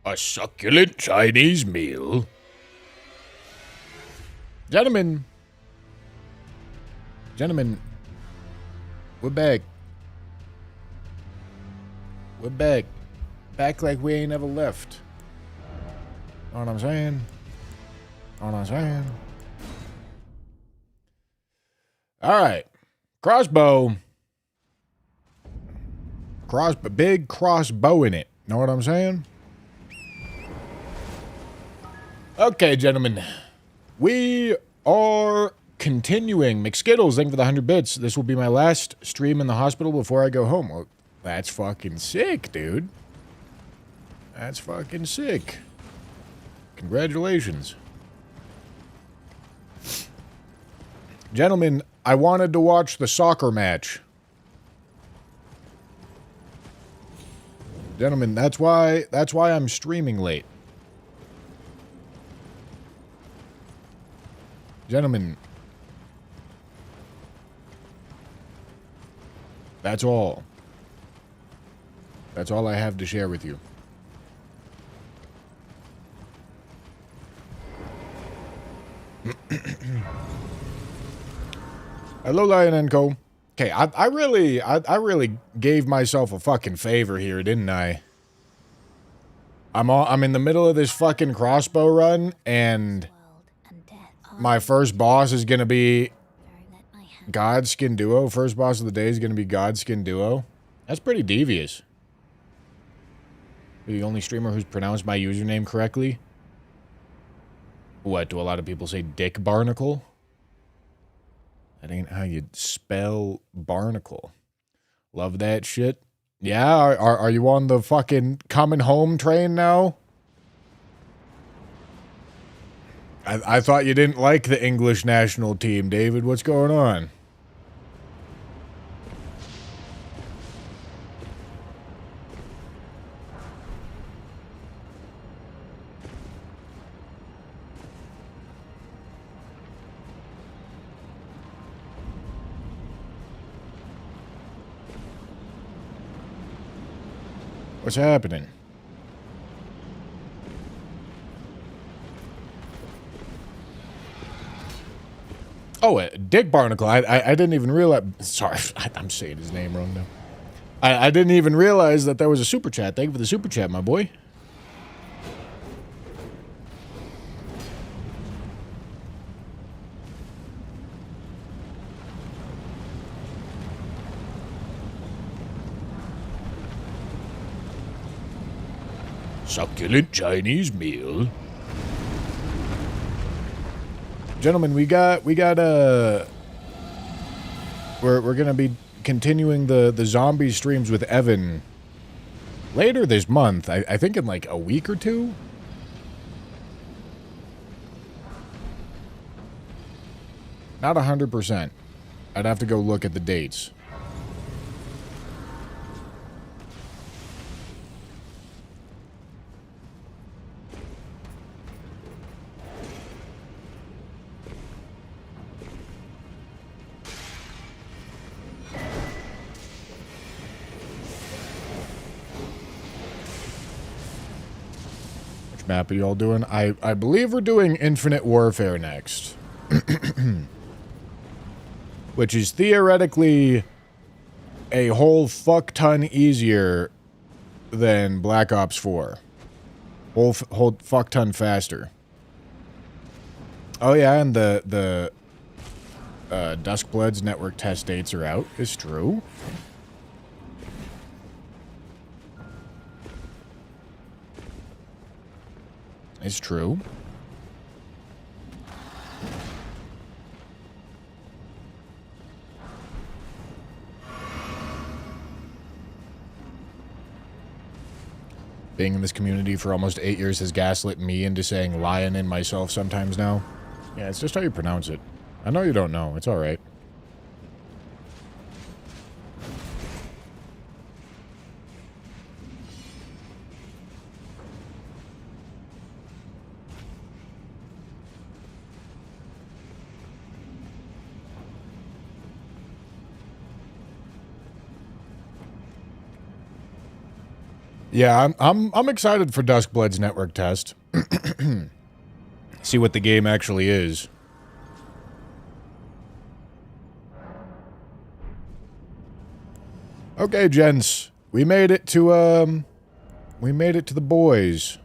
A succulent Chinese meal? Gentlemen, we're back. We're back. Back like we ain't ever left. Know what I'm saying? Know what I'm saying? Alright. Crossbow. Big crossbow in it. Know what I'm saying? Okay, gentlemen. We are continuing. McSkittles, thank you for the 100 bits. This will be my last stream in the hospital before I go home. Well, that's fucking sick, dude. That's fucking sick. Congratulations. Gentlemen, I wanted to watch the soccer match. Gentlemen, that's why I'm streaming late. Gentlemen, that's all. That's all I have to share with you. Hello, Lion and Co. Okay, I really gave myself a fucking favor here, didn't I? I'm in the middle of this fucking crossbow run, and my first boss is gonna be Godskin Duo. First boss of the day is gonna be Godskin Duo. That's pretty devious. You're the only streamer who's pronounced my username correctly. What, do a lot of people say Dick Barnacle? That ain't how you spell barnacle. Love that shit. Yeah, are you on the fucking coming home train now? I thought you didn't like the English national team, David. What's going on? What's happening? Oh, Dick Barnacle. I didn't even realize. Sorry, I'm saying his name wrong now. I didn't even realize that there was a super chat. Thank you for the super chat, my boy. Succulent Chinese meal. Gentlemen, we're gonna be continuing the zombie streams with Evan later this month. I think in like a week or two. Not 100%. I'd have to go look at the dates. Map are you all doing? I believe we're doing Infinite Warfare next. Which is theoretically a whole fuck ton easier than Black Ops 4. Whole fuck ton faster. Oh yeah, and the Duskblood's network test dates are out. It's true. It's true. Being in this community for almost 8 years has gaslit me into saying lion in myself sometimes now. Yeah, it's just how you pronounce it. I know you don't know. It's alright. Yeah, I'm excited for Duskblood's network test. See what the game actually is. Okay, gents. We made it to the boys.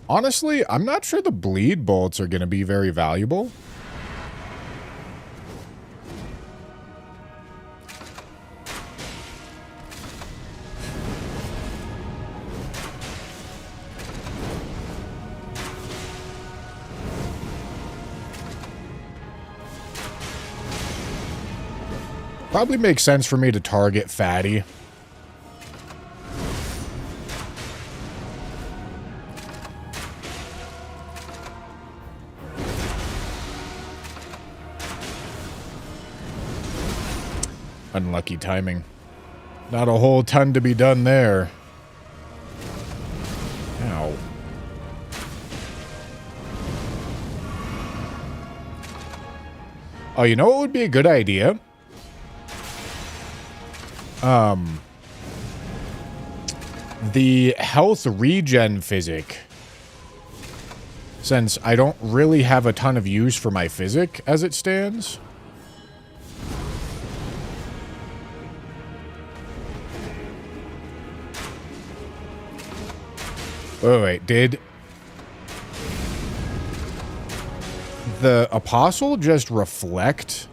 Honestly, I'm not sure the bleed bolts are going to be very valuable. Probably makes sense for me to target Fatty. Unlucky timing. Not a whole ton to be done there. Ow. Oh, you know what would be a good idea? The health regen physic. Since I don't really have a ton of use for my physic as it stands. Oh, wait, did the apostle just reflect?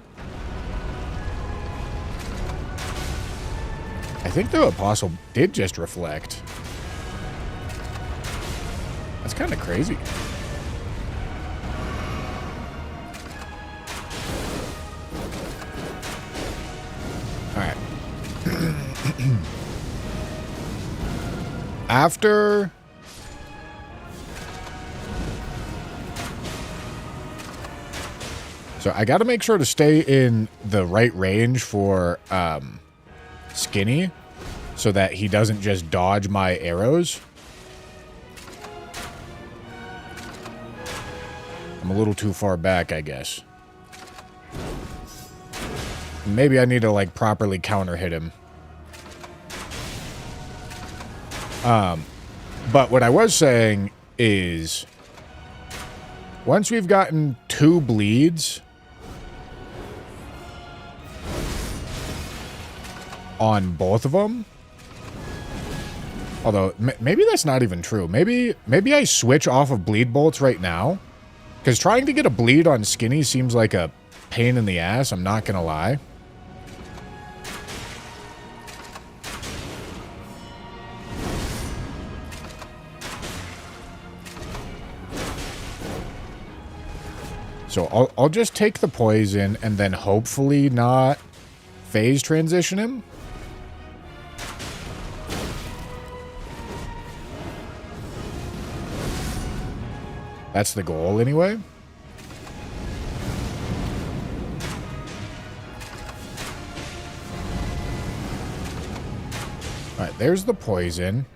I think the apostle did just reflect. That's kind of crazy. Alright. After... So I gotta make sure to stay in the right range for, Skinny, so that he doesn't just dodge my arrows. I'm a little too far back, I guess. Maybe I need to, like, properly counter hit him. But what I was saying is, once we've gotten 2 bleeds on both of them. Although, maybe that's not even true. Maybe I switch off of bleed bolts right now. Because trying to get a bleed on Skinny seems like a pain in the ass, I'm not gonna lie. So I'll just take the poison and then hopefully not phase transition him. That's the goal, anyway. Alright, there's the poison.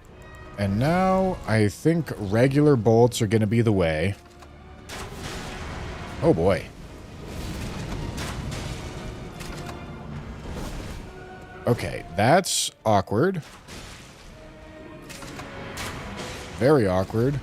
And now I think regular bolts are going to be the way. Oh boy. Okay, that's awkward. Very awkward.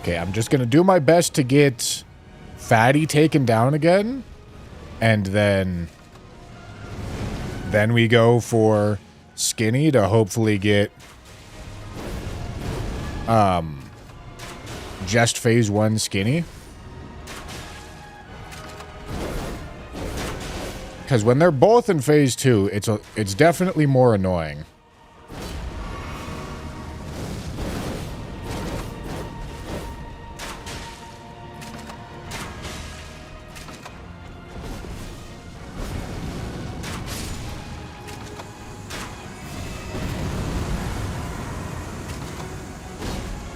Okay, I'm just gonna do my best to get Fatty taken down again. And then we go for Skinny to hopefully get just phase 1 Skinny. Because when they're both in phase 2, it's definitely more annoying.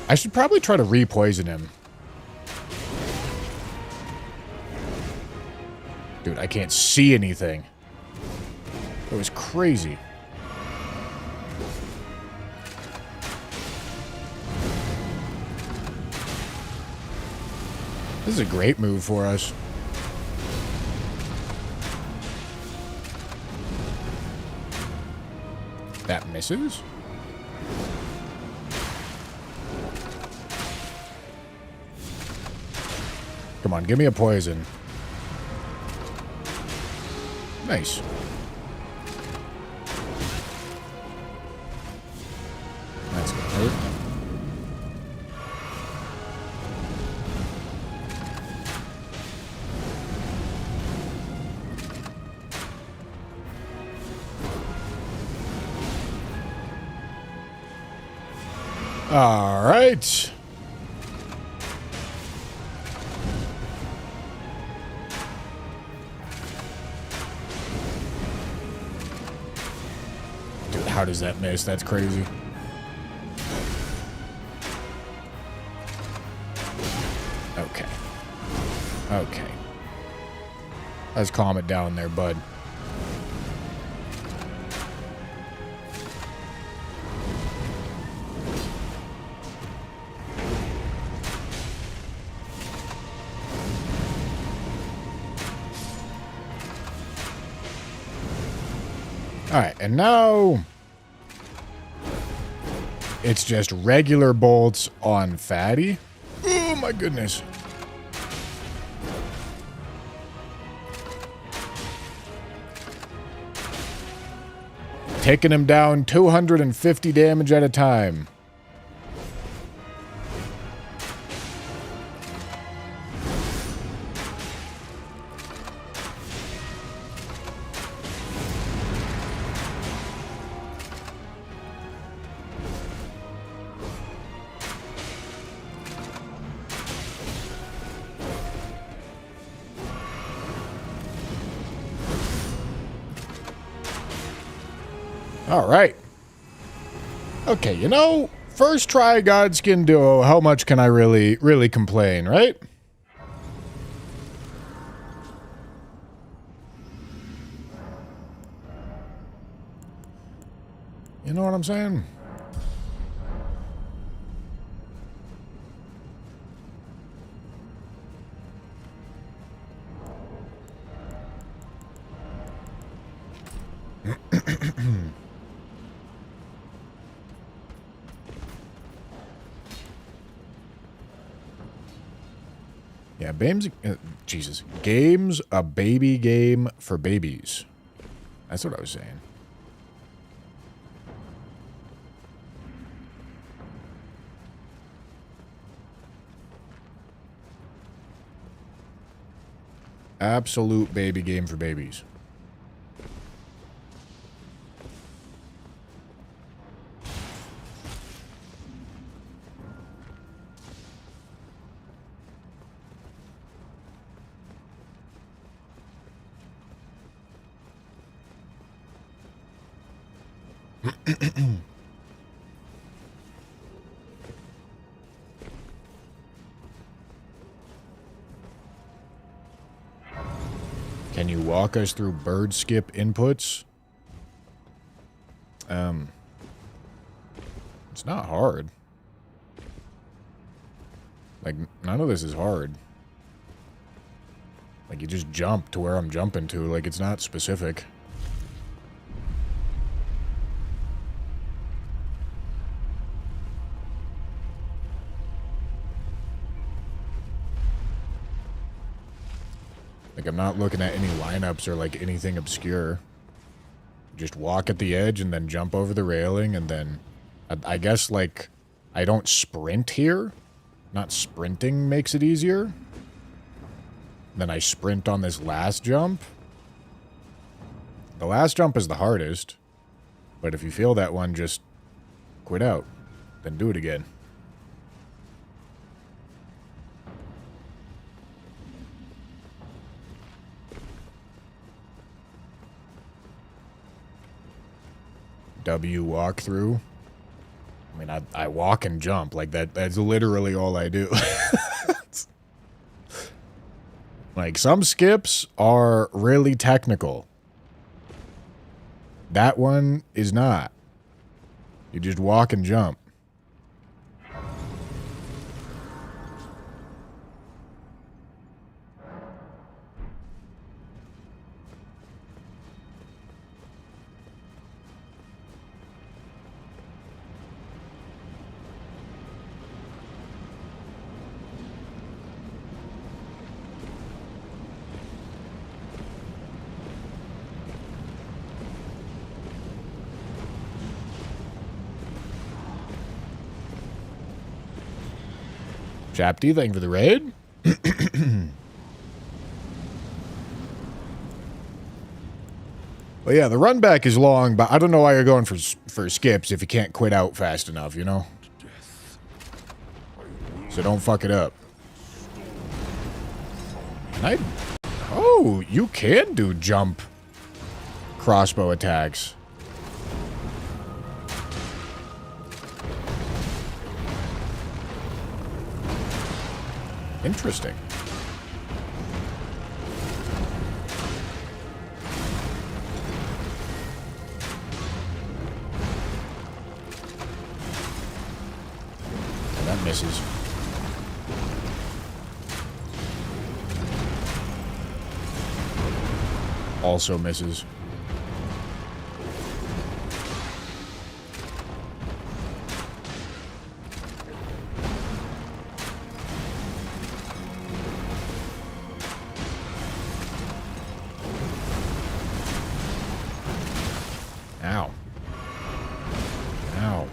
I should probably try to re-poison him. Dude, I can't see anything. It was crazy. This is a great move for us. That misses? Come on, give me a poison. Nice. That's gonna hurt. All right. Dude, how does that miss? That's crazy. Okay. Okay. Let's calm it down there, bud. Alright, and now it's just regular bolts on Fatty. Oh my goodness. Taking him down 250 damage at a time. All right. Okay, you know, first try Godskin Duo, how much can I really complain, right? You know what I'm saying? Yeah, Jesus. Game's a baby game for babies. That's what I was saying. Absolute baby game for babies. Can you walk us through bird skip inputs? It's not hard. Like, none of this is hard. Like, you just jump to where I'm jumping to. Like, it's not specific. Like, I'm not looking at any lineups or, like, anything obscure. Just walk at the edge and then jump over the railing and then... I guess, like, I don't sprint here. Not sprinting makes it easier. Then I sprint on this last jump. The last jump is the hardest. But if you feel that one, just quit out. Then do it again. W walkthrough. I mean, I walk and jump. Like, that's literally all I do. Like, some skips are really technical. That one is not. You just walk and jump. Chapty, thank you for the raid. Well, yeah, the run back is long, but I don't know why you're going for skips if you can't quit out fast enough, you know? So don't fuck it up. Oh, you can do jump crossbow attacks. Interesting. Oh, that misses. Also misses. Ow. Ow.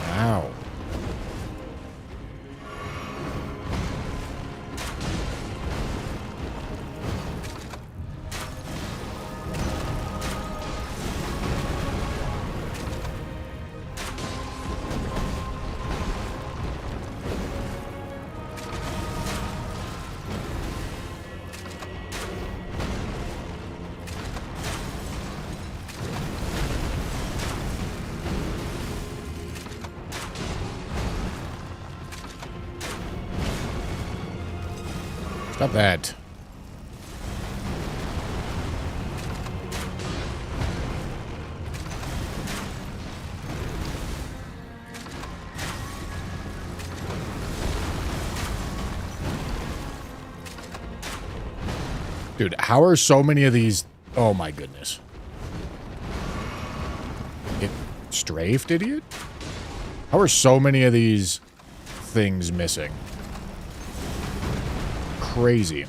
Ow. Stop that. Dude, how are so many of these... Oh my goodness. It strafed, idiot? How are so many of these things missing? Crazy.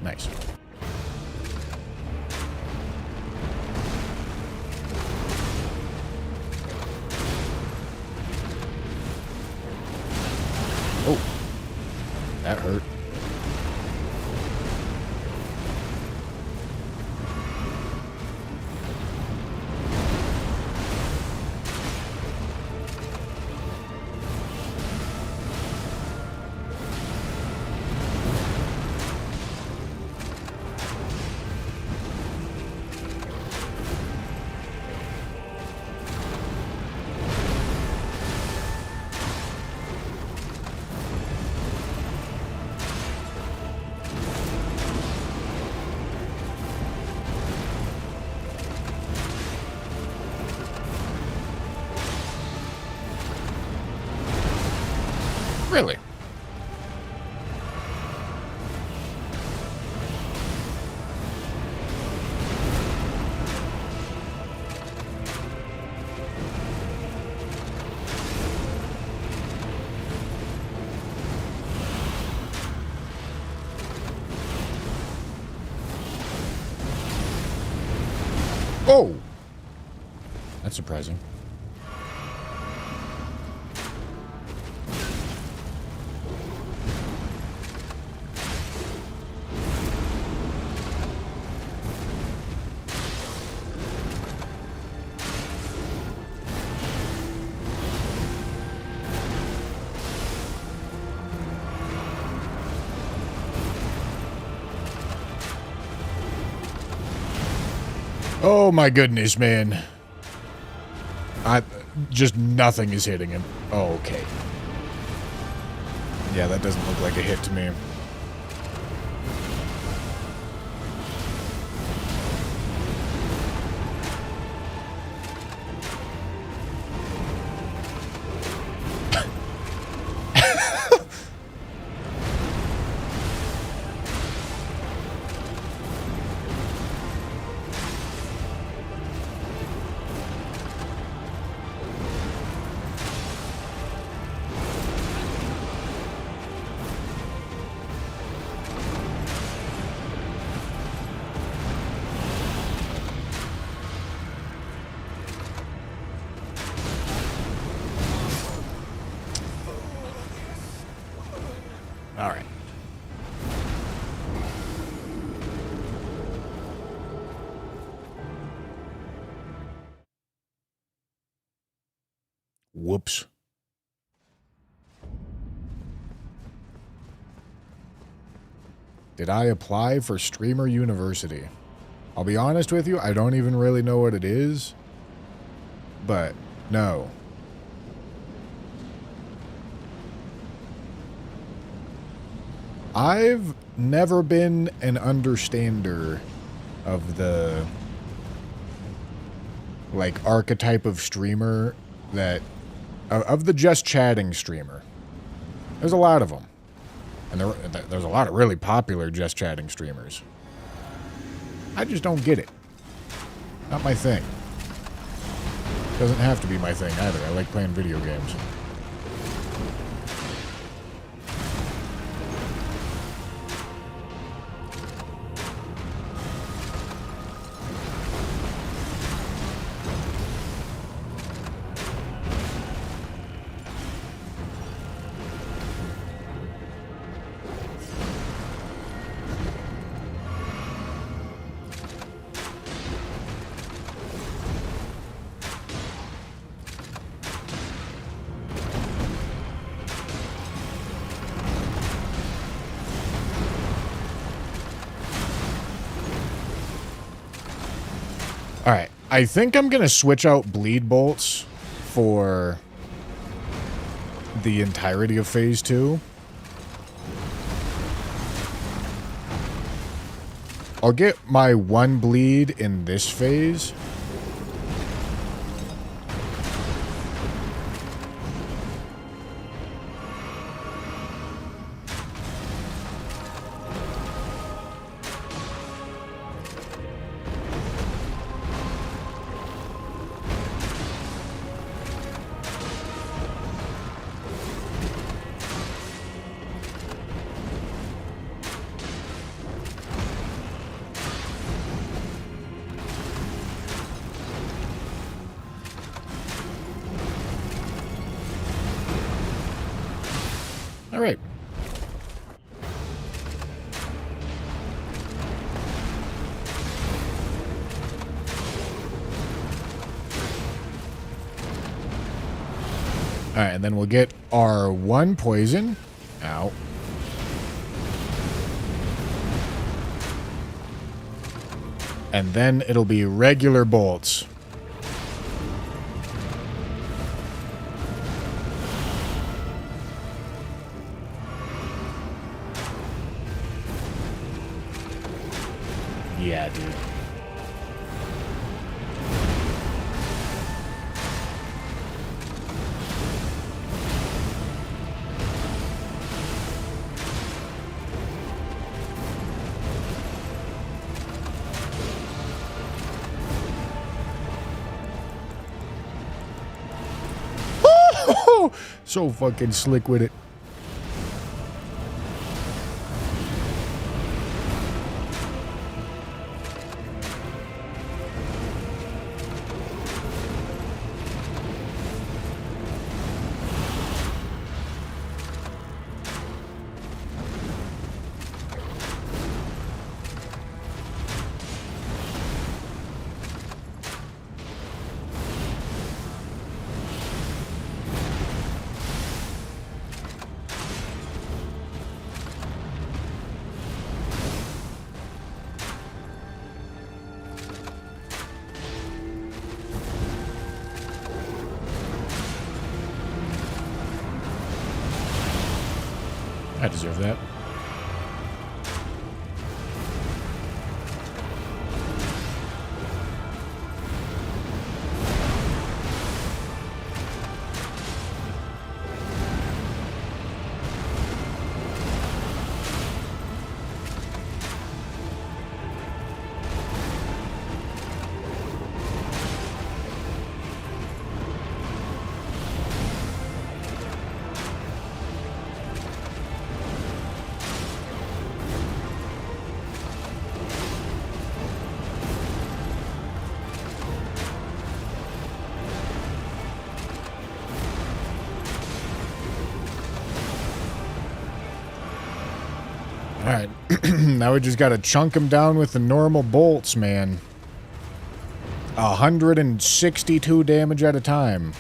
Nice. Oh. That hurt. Really? Oh! That's surprising. Oh my goodness, man. Just nothing is hitting him. Oh, okay. Yeah, that doesn't look like a hit to me. All right. Whoops. Did I apply for Streamer University? I'll be honest with you, I don't even really know what it is. But, no. I've never been an understander of the, like, archetype of streamer that, of the just chatting streamer. There's a lot of them. And there's a lot of really popular just chatting streamers. I just don't get it. Not my thing. Doesn't have to be my thing either. I like playing video games. Alright, I think I'm gonna switch out bleed bolts for the entirety of phase 2. I'll get my 1 bleed in this phase. All right. All right, and then we'll get our 1 poison. Ow. And then it'll be regular bolts. Yeah, dude. So fucking slick with it. deserve that. Alright, now we just gotta chunk him down with the normal bolts, man. 162 damage at a time.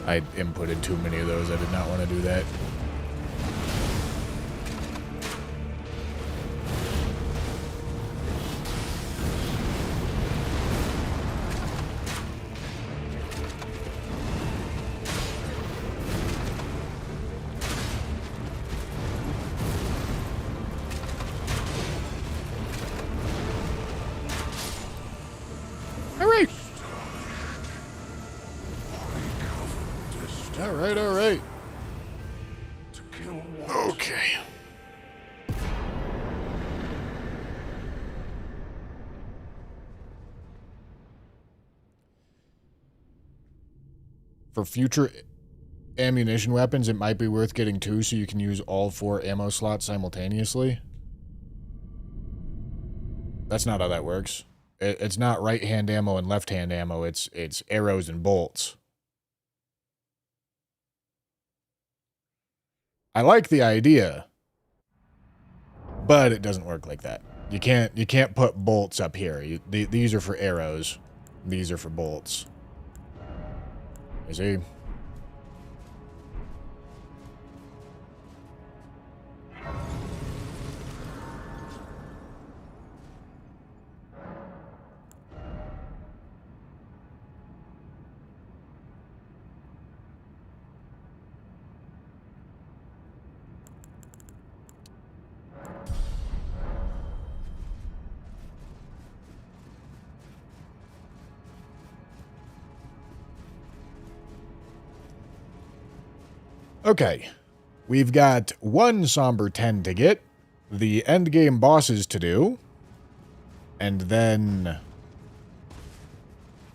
I inputted too many of those. I did not want to do that. Alright. Okay. For future ammunition weapons, it might be worth getting 2 so you can use all 4 ammo slots simultaneously. That's not how that works. It's not right-hand ammo and left-hand ammo. It's arrows and bolts. I like the idea, but it doesn't work like that. You can't put bolts up here. These are for arrows. These are for bolts. You see? Okay, we've got 1 Somber 10 to get, the endgame bosses to do, and then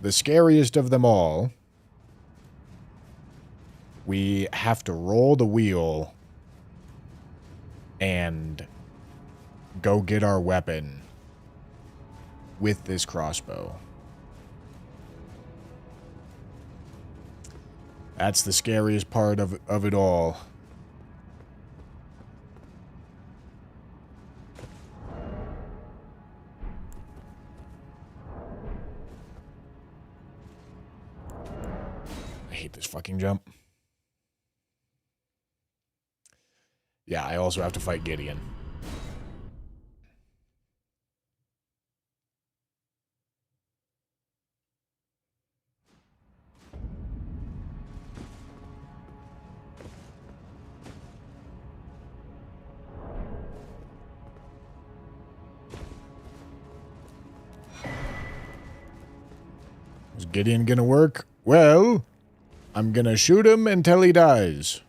the scariest of them all, we have to roll the wheel and go get our weapon with this crossbow. That's the scariest part of it all. I hate this fucking jump. Yeah, I also have to fight Gideon. Is Gideon gonna work? Well, I'm gonna shoot him until he dies.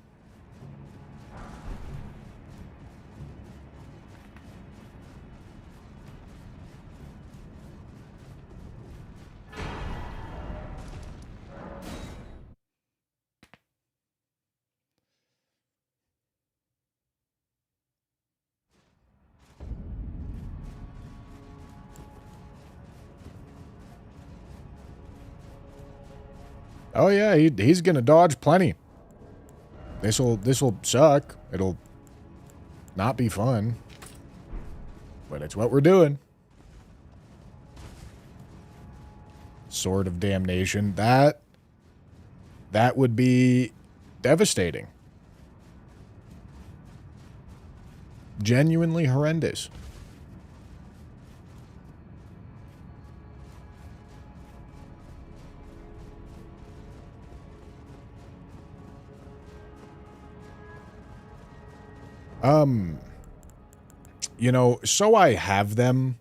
Oh yeah, he's gonna dodge plenty. This'll suck. It'll not be fun. But it's what we're doing. Sword of Damnation. That would be devastating. Genuinely horrendous. You know, so I have them.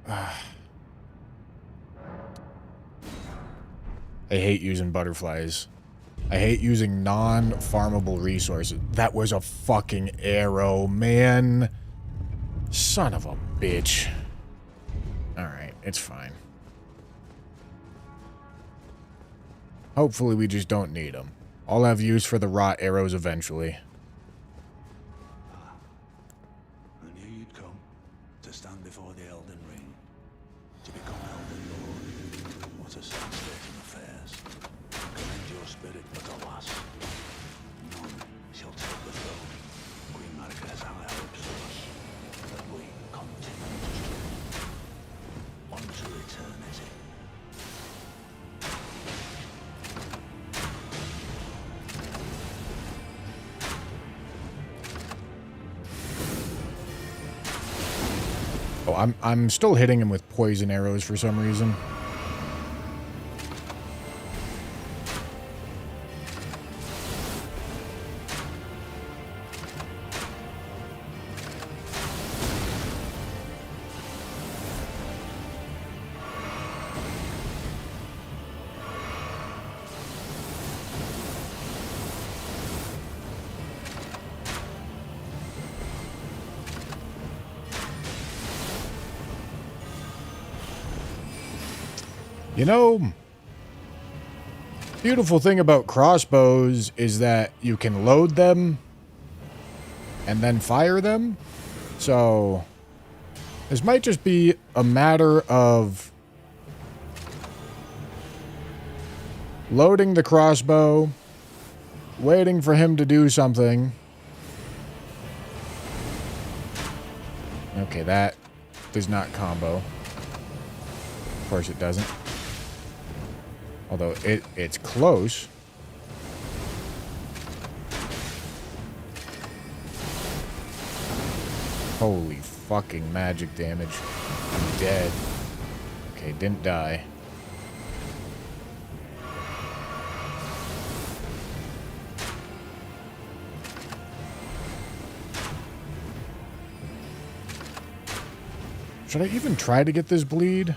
I hate using butterflies. I hate using non-farmable resources. That was a fucking arrow, man. Son of a bitch. Alright, it's fine. Hopefully we just don't need them. I'll have use for the rot arrows eventually. I knew you'd come to stand before the Elden Ring, to become Elden Lord. What a sad state of affairs. Commend your spirit, but alas, none shall take the throne. Queen Marika has high hopes for us, that we continue to strive unto eternity. Oh, I'm still hitting him with poison arrows for some reason. You know, beautiful thing about crossbows is that you can load them and then fire them. So this might just be a matter of loading the crossbow, waiting for him to do something. Okay, that does not combo. Of course it doesn't. Although it's close. Holy fucking magic damage. I'm dead. Okay, didn't die. Should I even try to get this bleed?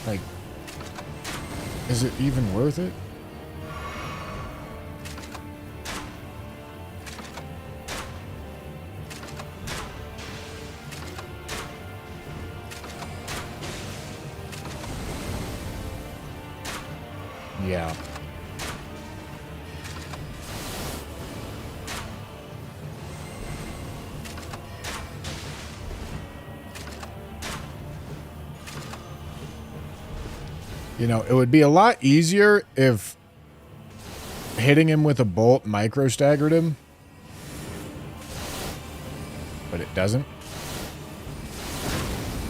Like, is it even worth it? Yeah. You know, it would be a lot easier if hitting him with a bolt micro staggered him. But it doesn't.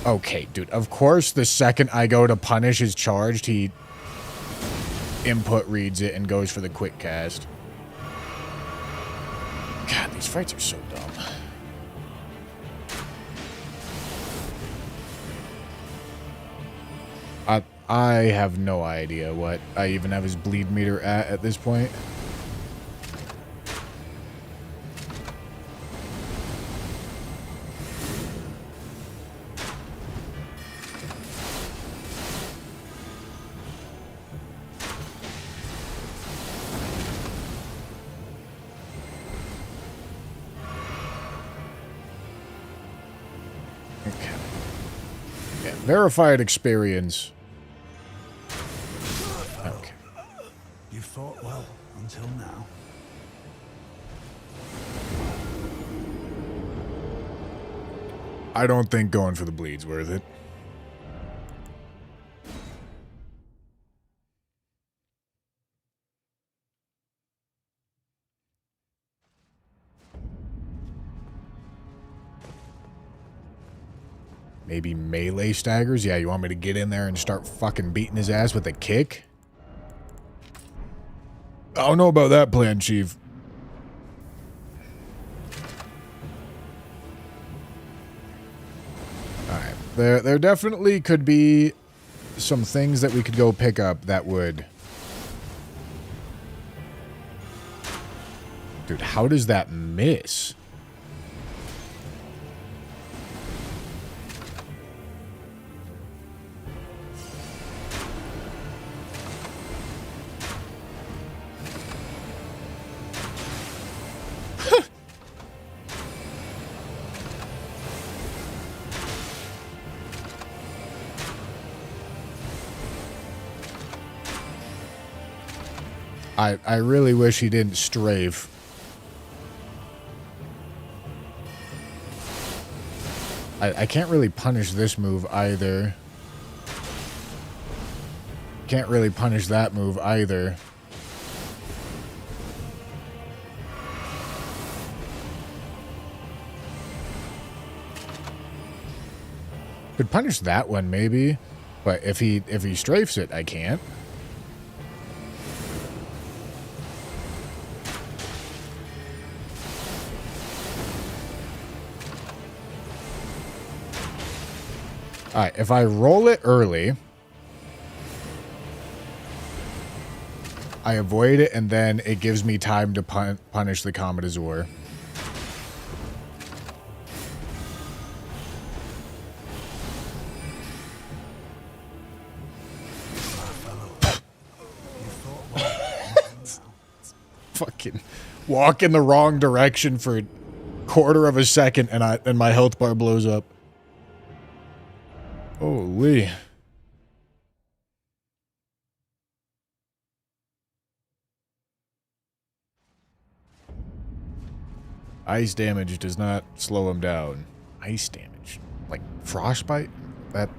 Okay, dude. Of course, the second I go to punish his charged, he input reads it and goes for the quick cast. God, these fights are so dumb. I have no idea what I even have his bleed meter at this point. Okay. Yeah, verified experience. Okay. You fought well until now. I don't think going for the bleed's worth it. Maybe melee staggers? Yeah, you want me to get in there and start fucking beating his ass with a kick? I don't know about that plan, Chief. Alright. There definitely could be some things that we could go pick up that would Dude, how does that miss? I really wish he didn't strafe. I can't really punish this move either. Can't really punish that move either. Could punish that one maybe, but if he strafes it, I can't. Alright, if I roll it early, I avoid it, and then it gives me time to punish the Comet Azure. Fucking walk in the wrong direction for a quarter of a second, and my health bar blows up. Holy. Ice damage does not slow him down. Ice damage. Like frostbite? That...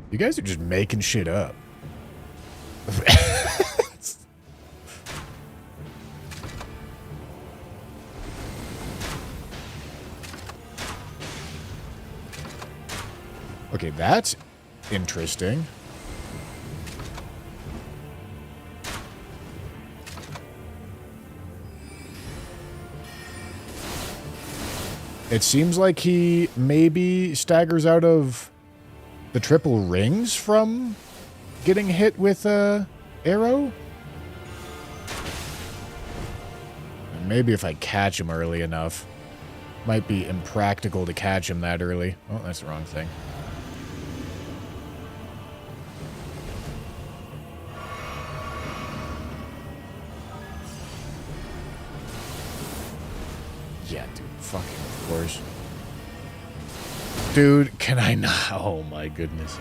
You guys are just making shit up. Okay, that's interesting. It seems like he maybe staggers out of the triple rings from getting hit with a arrow. And maybe if I catch him early enough. Might be impractical to catch him that early. Oh, that's the wrong thing. Yeah, dude. Fucking of course. Dude, can I not? Oh my goodness.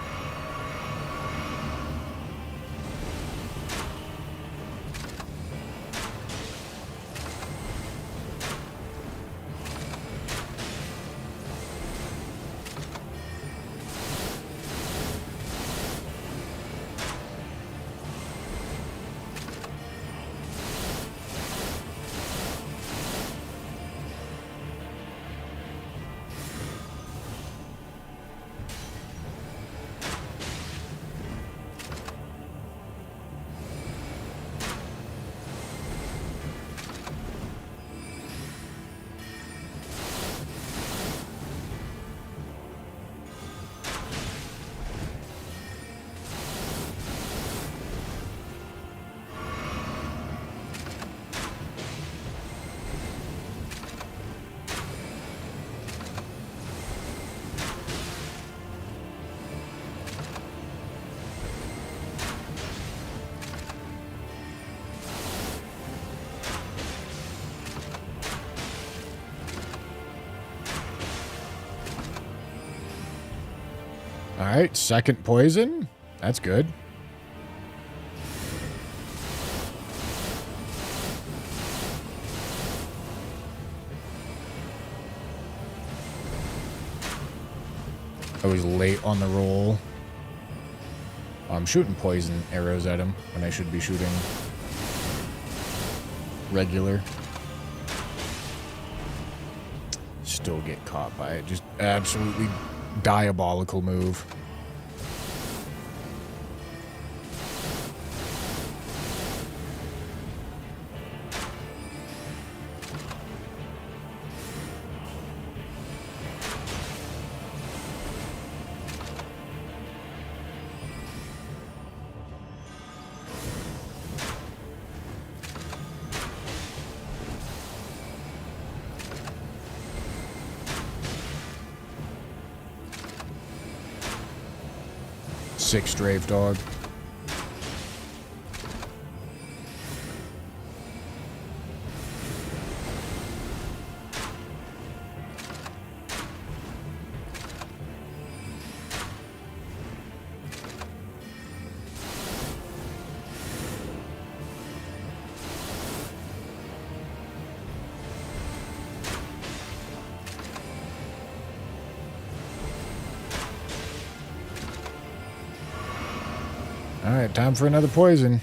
Alright, second poison. That's good. I was late on the roll. I'm shooting poison arrows at him when I should be shooting regular. Still get caught by it. Just absolutely diabolical move. sick strafe, dog. Alright, time for another poison.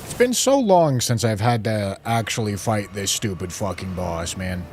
It's been so long since I've had to actually fight this stupid fucking boss, man.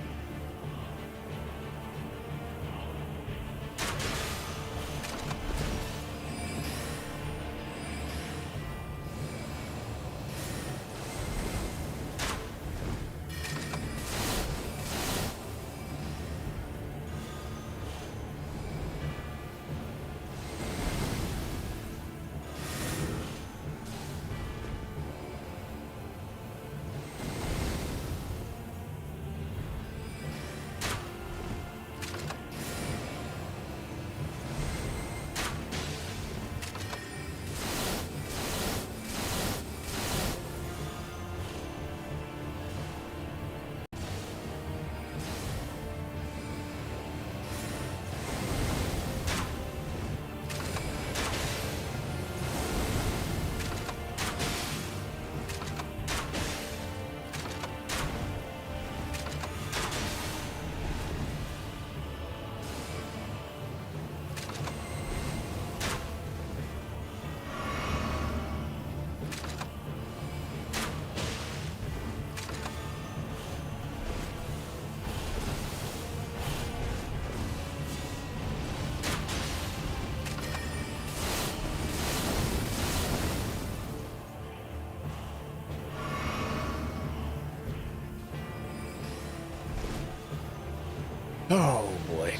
Oh, boy.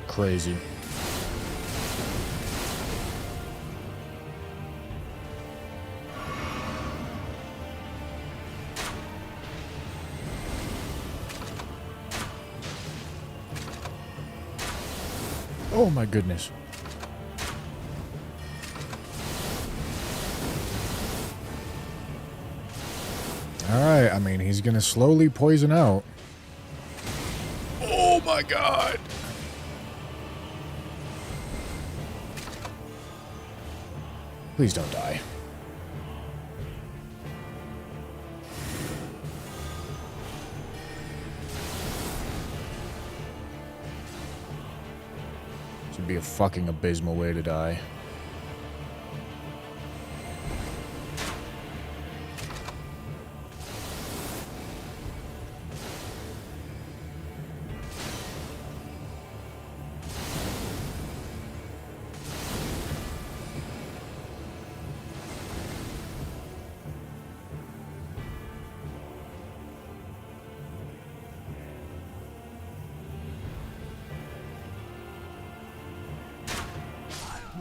Crazy. Oh my goodness. Alright, I mean, he's gonna slowly poison out. Oh my god! Please don't die. This would be a fucking abysmal way to die.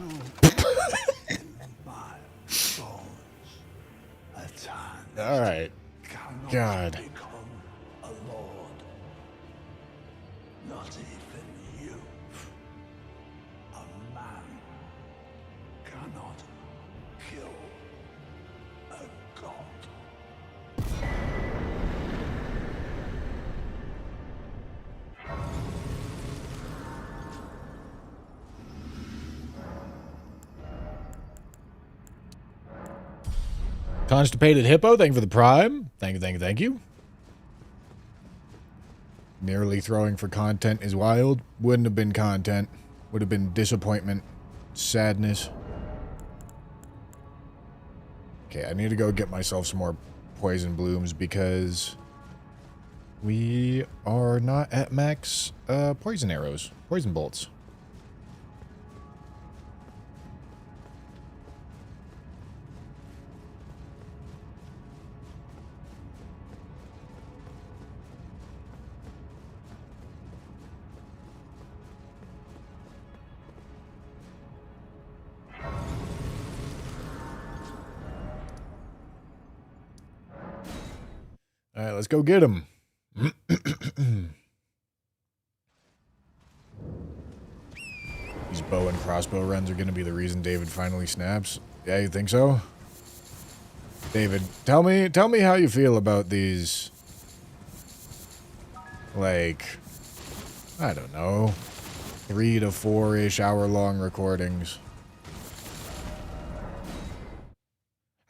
I will All right. cannot God. become a lord. Not even you. A man cannot kill a god. Constipated Hippo, thank you for the prime. Thank you, thank you, thank you. Merely throwing for content is wild. Wouldn't have been content. Would have been disappointment. Sadness. Okay, I need to go get myself some more poison blooms because we are not at max poison arrows. Poison bolts. All right, let's go get him. These bow and crossbow runs are going to be the reason David finally snaps. Yeah, you think so? David, tell me how you feel about these, like, I don't know, 3 to 4-ish hour-long recordings.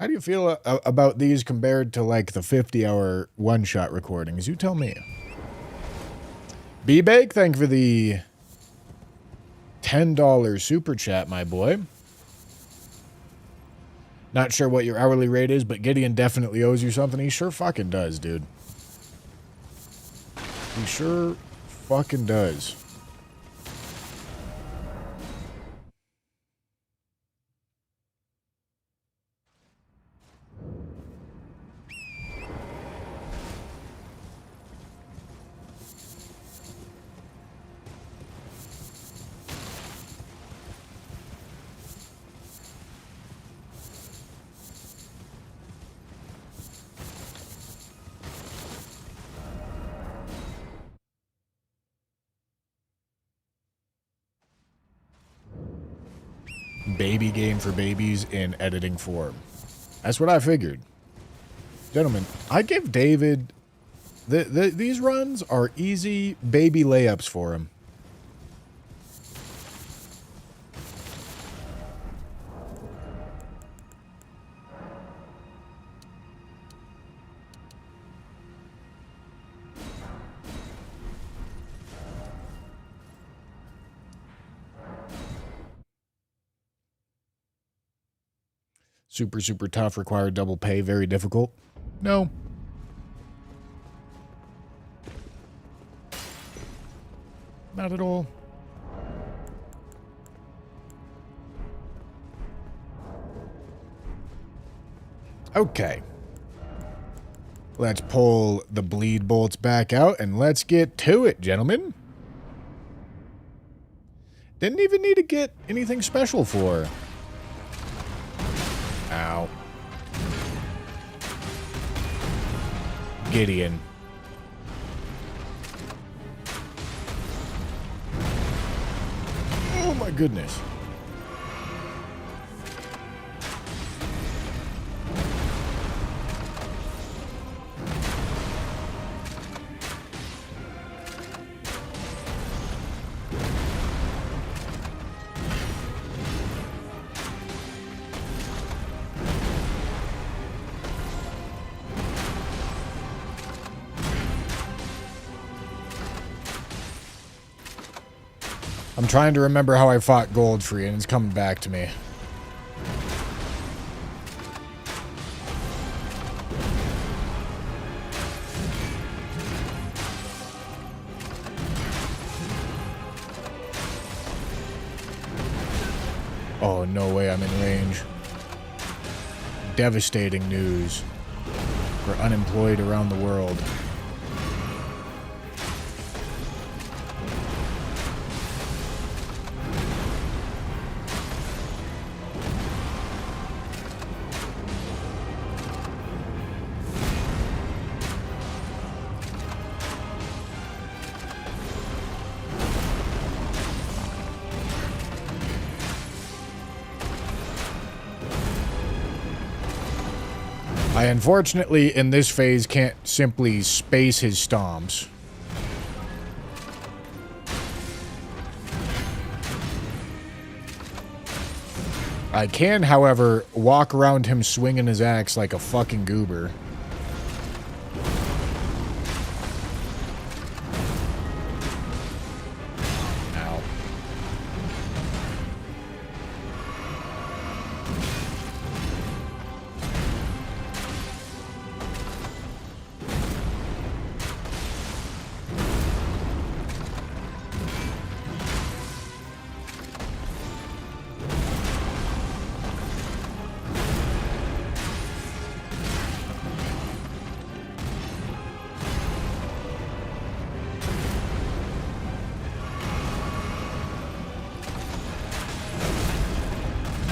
How do you feel about these compared to, like, the 50-hour one-shot recordings? You tell me. B-Bake, thank you for the $10 super chat, my boy. Not sure what your hourly rate is, but Gideon definitely owes you something. He sure fucking does, dude. He sure fucking does. Baby game for babies in editing form. That's what I figured. Gentlemen, I give David... these runs are easy baby layups for him. Super, super tough, required double pay, very difficult. No. Not at all. Okay. Let's pull the bleed bolts back out and let's get to it, gentlemen. Didn't even need to get anything special for. Ow. Gideon. Oh my goodness. I'm trying to remember how I fought Goldfree, and it's coming back to me. Oh, no way I'm in range. Devastating news for unemployed around the world. I unfortunately, in this phase, can't simply space his stomps. I can, however, walk around him swinging his axe like a fucking goober. Ow.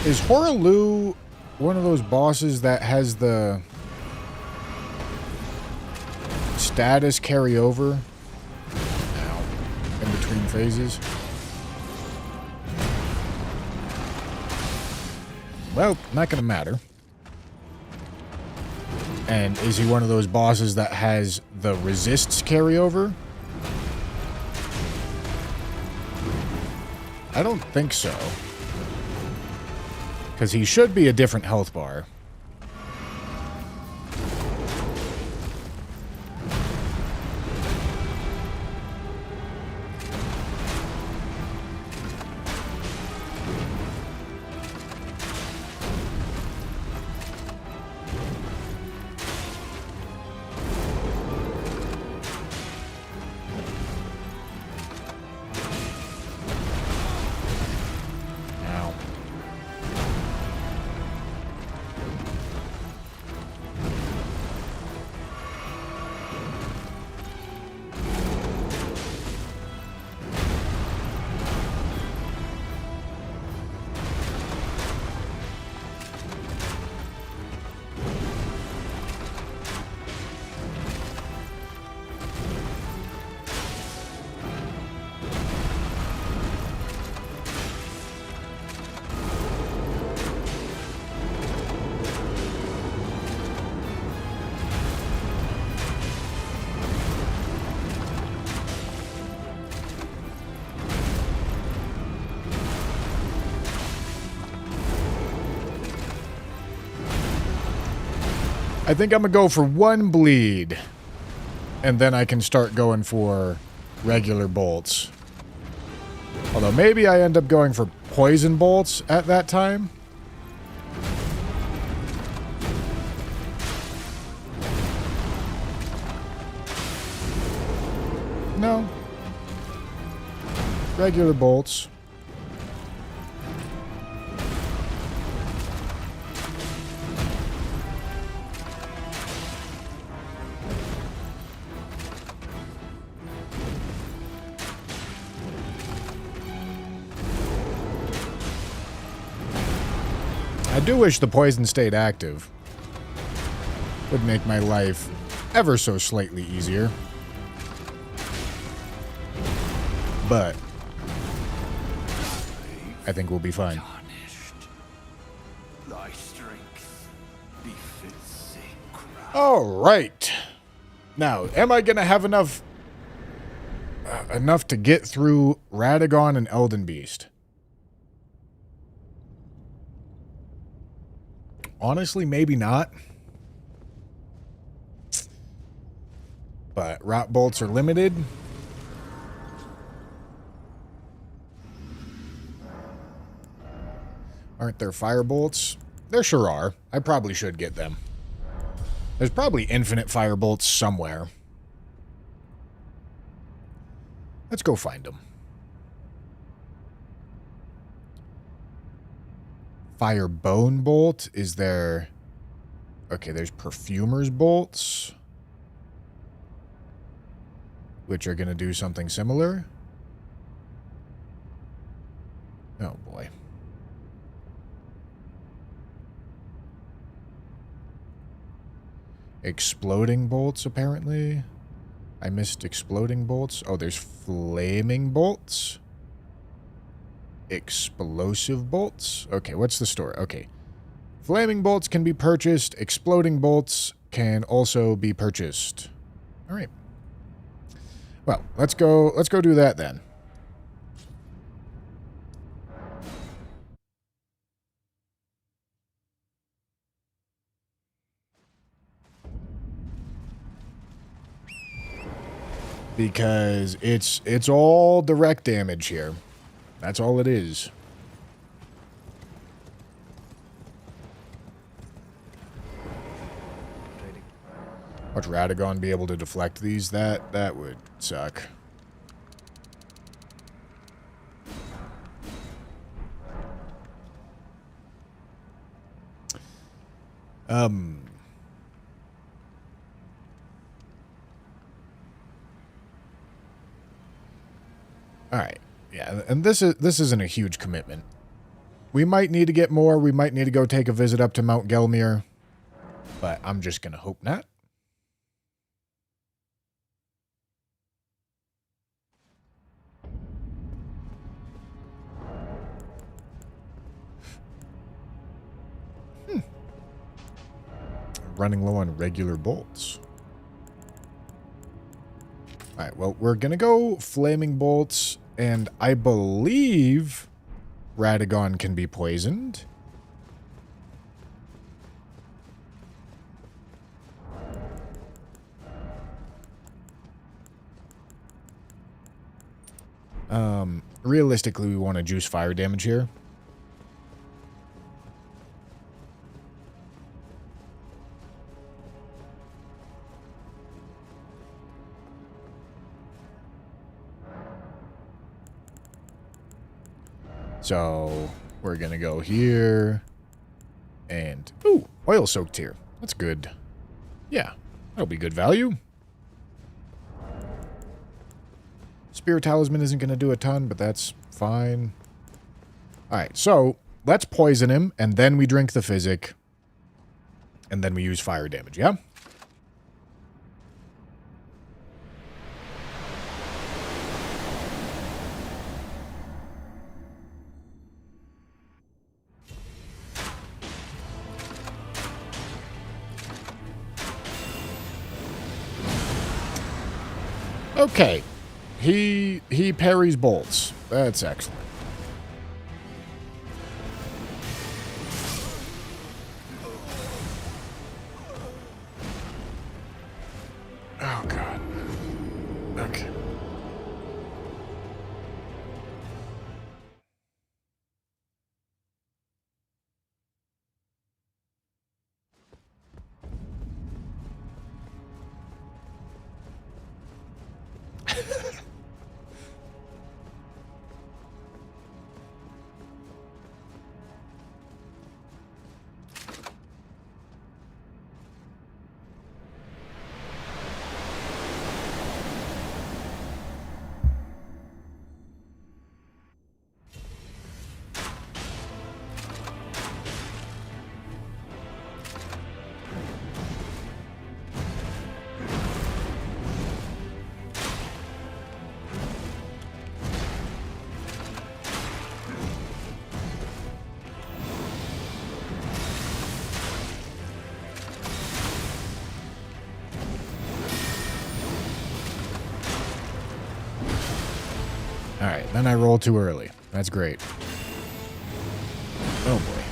Is Horaloo one of those bosses that has the status carryover? Ow. In between phases? Well, not gonna matter. And is he one of those bosses that has the resists carryover? I don't think so. Because he should be a different health bar. I think I'm gonna go for one bleed. And then I can start going for regular bolts. Although maybe I end up going for poison bolts at that time. No. Regular bolts. I do wish the poison stayed active. Would make my life ever so slightly easier. But I think we'll be fine. All right. Now, am I going to have enough to get through Radagon and Elden Beast? Honestly, maybe not. But rot bolts are limited. Aren't there fire bolts? There sure are. I probably should get them. There's probably infinite fire bolts somewhere. Let's go find them. Fire bone bolt? Is there... Okay, there's perfumer's bolts. Which are going to do something similar. Oh, boy. Exploding bolts, apparently. I missed exploding bolts. Oh, there's flaming bolts. Explosive bolts. Okay, what's the story? Okay. Flaming bolts can be purchased. Exploding bolts can also be purchased. All right. Well, let's go do that then. Because it's all direct damage here. That's all it is. Watch Radagon be able to deflect these? That would suck. Alright. Yeah, and this isn't a huge commitment. We might need to get more. We might need to go take a visit up to Mount Gelmir. But I'm just gonna hope not. Running low on regular bolts. Alright, well, we're gonna go flaming bolts, and I believe Radagon can be poisoned. Realistically, we want to juice fire damage here. So, we're going to go here. And, ooh, oil soaked here. That's good. Yeah, that'll be good value. Spear Talisman isn't going to do a ton, but that's fine. Alright, so, let's poison him, and then we drink the Physic. And then we use fire damage, yeah? Okay. He parries bolts. That's excellent. Oh, God. Okay. Alright, then I roll too early. That's great. Oh boy.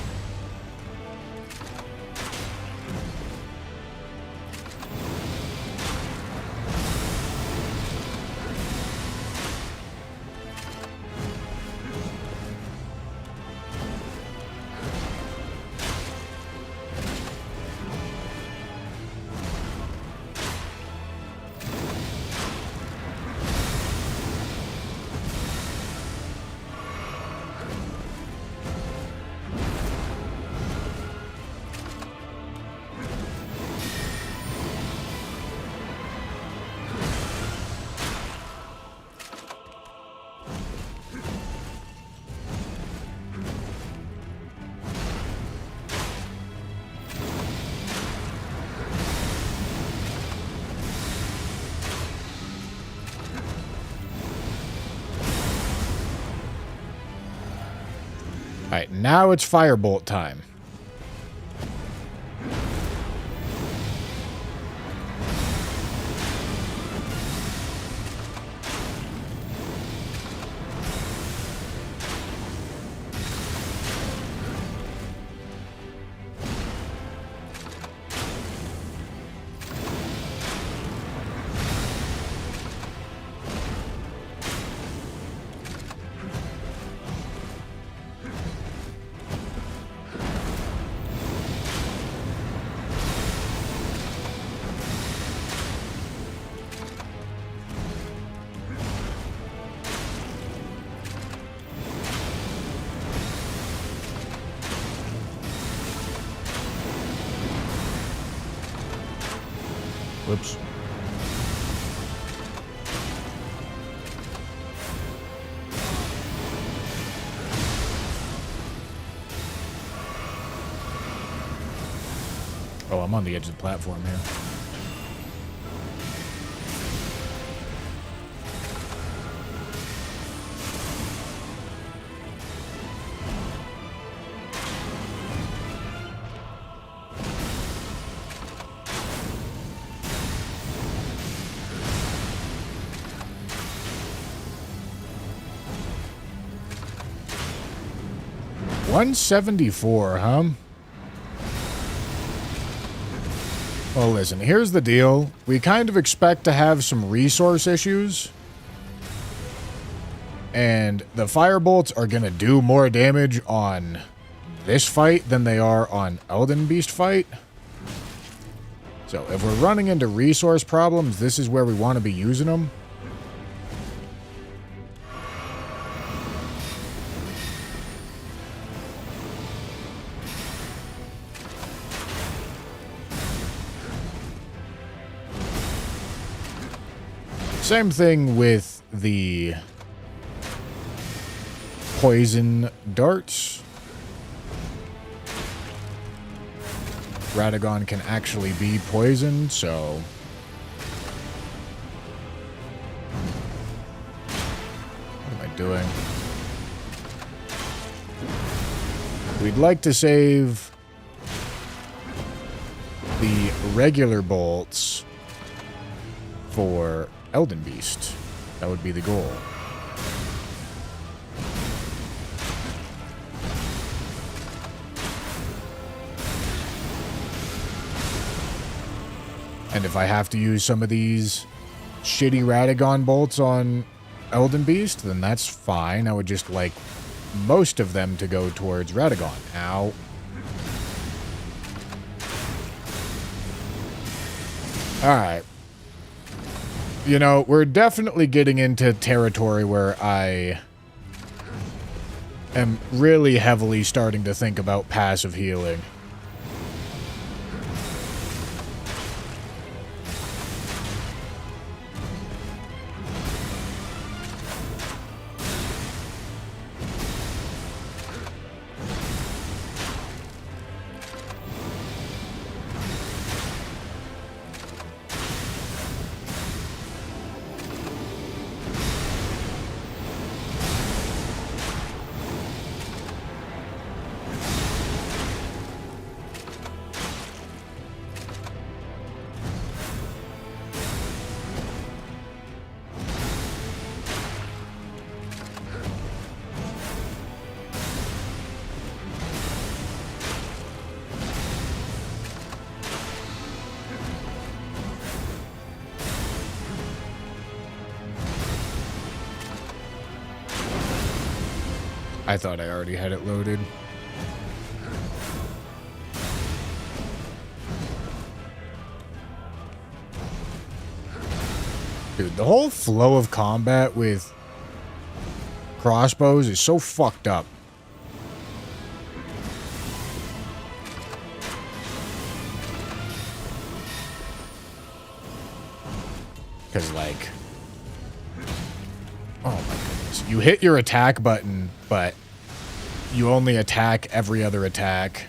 Alright, now it's firebolt time. Whoops. Oh, I'm on the edge of the platform here. $174, huh? Well, listen, here's the deal. We kind of expect to have some resource issues. And the firebolts are going to do more damage on this fight than they are on Elden Beast fight. So if we're running into resource problems, this is where we want to be using them. Same thing with the poison darts. Radagon can actually be poisoned, so... What am I doing? We'd like to save the regular bolts for Elden Beast. That would be the goal. And if I have to use some of these shitty Radagon bolts on Elden Beast, then that's fine. I would just like most of them to go towards Radagon. Ow. Alright. You know, we're definitely getting into territory where I am really heavily starting to think about passive healing. I thought I already had it loaded. Dude, the whole flow of combat with crossbows is so fucked up. Because, like... Oh my goodness. You hit your attack button, but you only attack every other attack.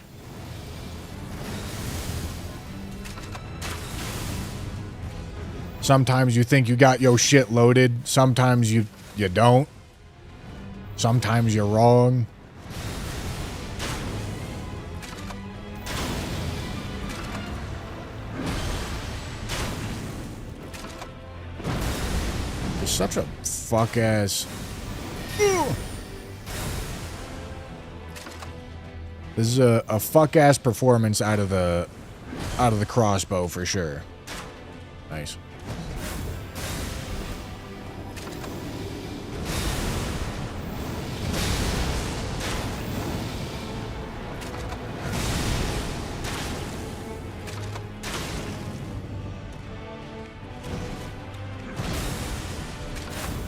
Sometimes you think you got your shit loaded. Sometimes you don't. Sometimes you're wrong. It's such a fuck ass. This is a fuck ass performance out of the crossbow for sure. Nice.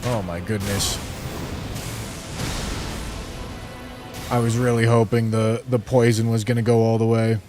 Oh my goodness. I was really hoping the poison was going to go all the way.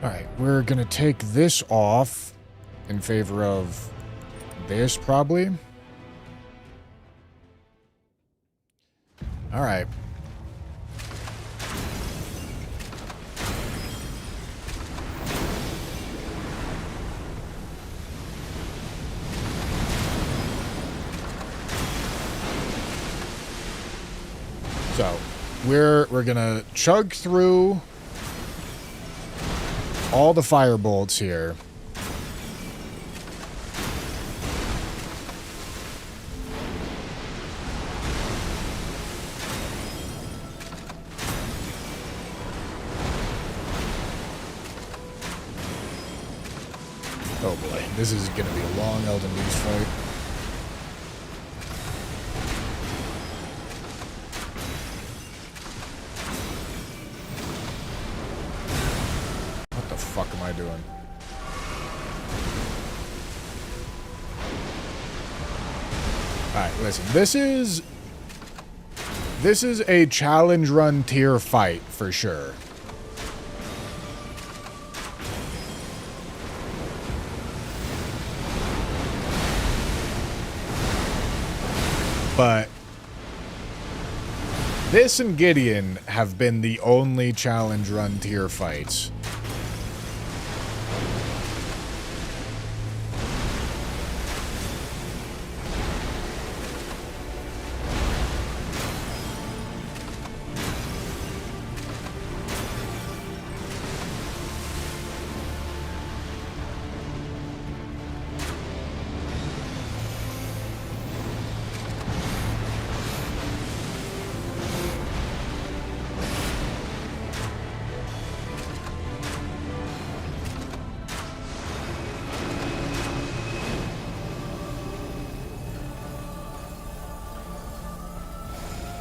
Alright, we're gonna take this off in favor of this, probably. Alright. So, we're gonna chug through all the fire bolts here. Oh boy, this is gonna be a long Elden Beast fight. What the fuck am I doing? Alright, listen, this is a challenge run tier fight for sure. But this and Gideon have been the only challenge run tier fights.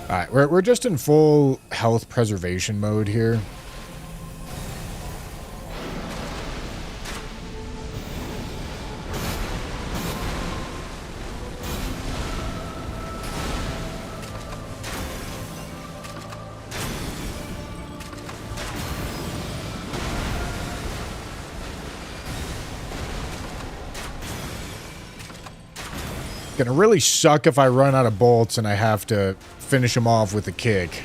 Alright, we're just in full health preservation mode here. Gonna really suck if I run out of bolts and I have to finish him off with a kick.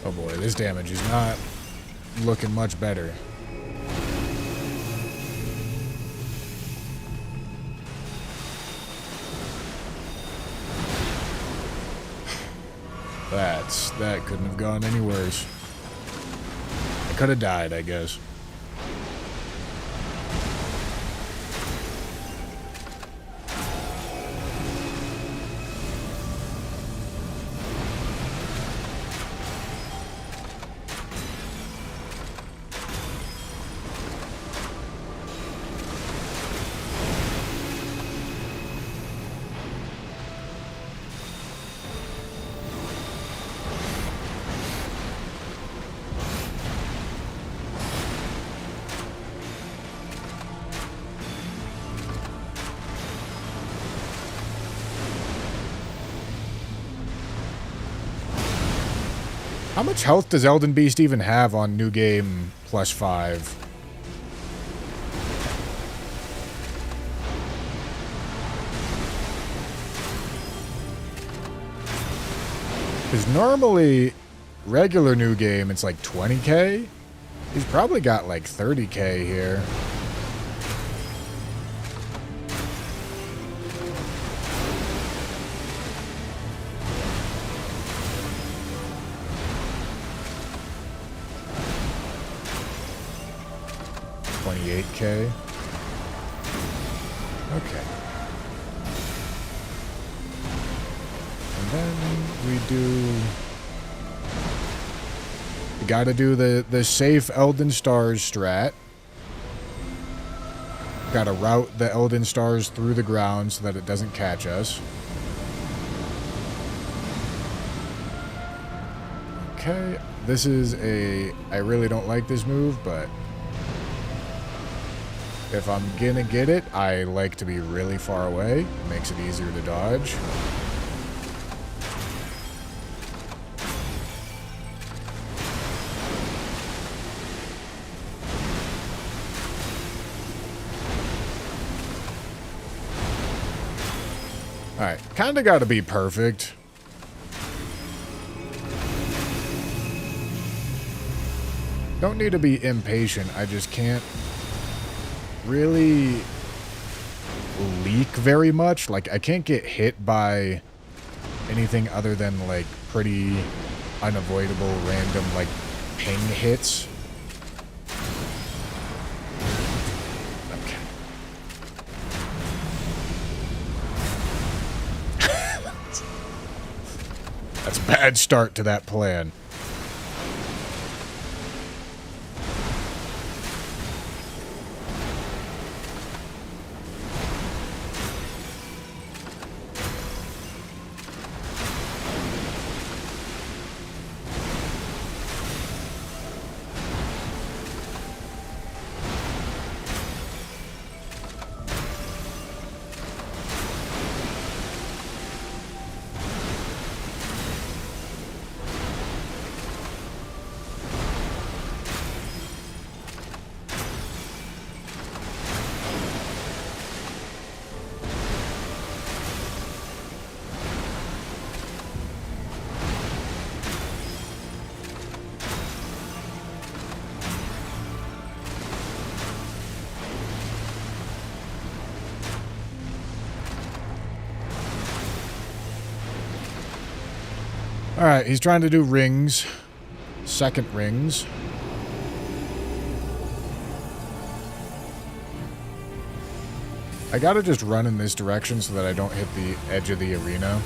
Oh boy, this damage is not looking much better. That couldn't have gone any worse. I could have died, I guess. How much health does Elden Beast even have on New Game +5? Because normally, regular New Game, it's like 20k? He's probably got like 30k here. Okay. Okay. And then we do... We gotta do the safe Elden Stars strat. Gotta route the Elden Stars through the ground so that it doesn't catch us. Okay, this is a... I really don't like this move, but... if I'm gonna get it, I like to be really far away. It makes it easier to dodge. Alright, kinda gotta be perfect. Don't need to be impatient, I just can't really leak very much. Like, I can't get hit by anything other than, like, pretty unavoidable random, like, ping hits. Okay. That's a bad start to that plan. Alright, he's trying to do rings. Second rings. I gotta just run in this direction so that I don't hit the edge of the arena.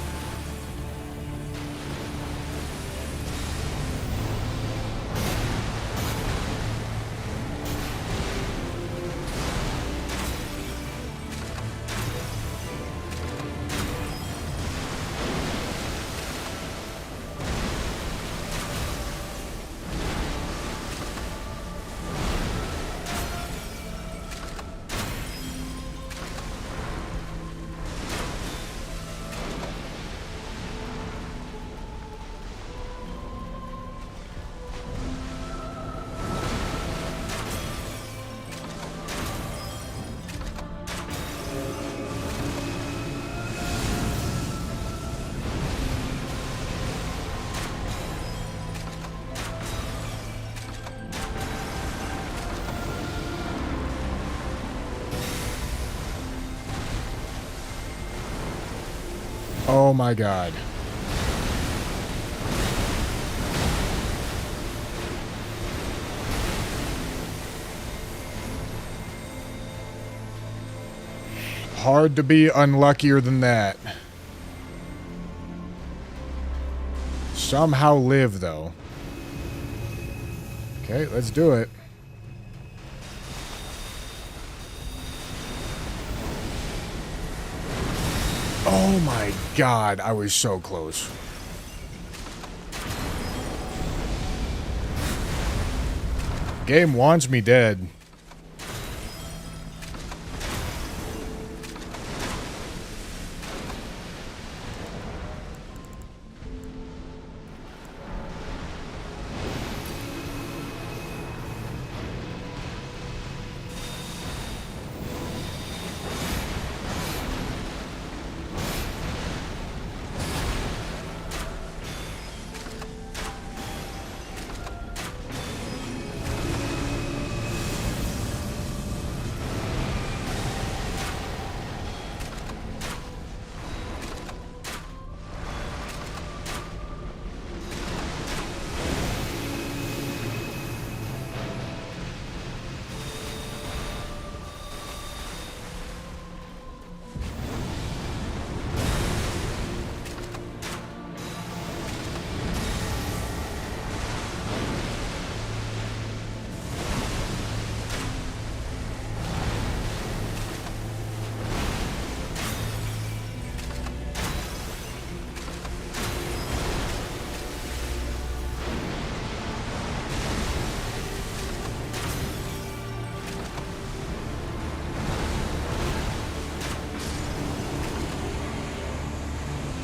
Oh my god. Hard to be unluckier than that. Somehow live, though. Okay, let's do it. Oh my god, I was so close. Game wants me dead.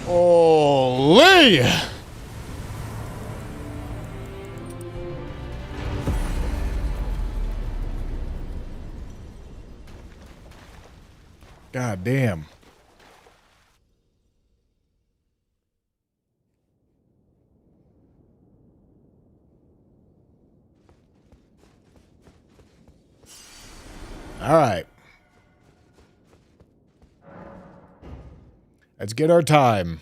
Holy! God damn. All right. Let's get our time.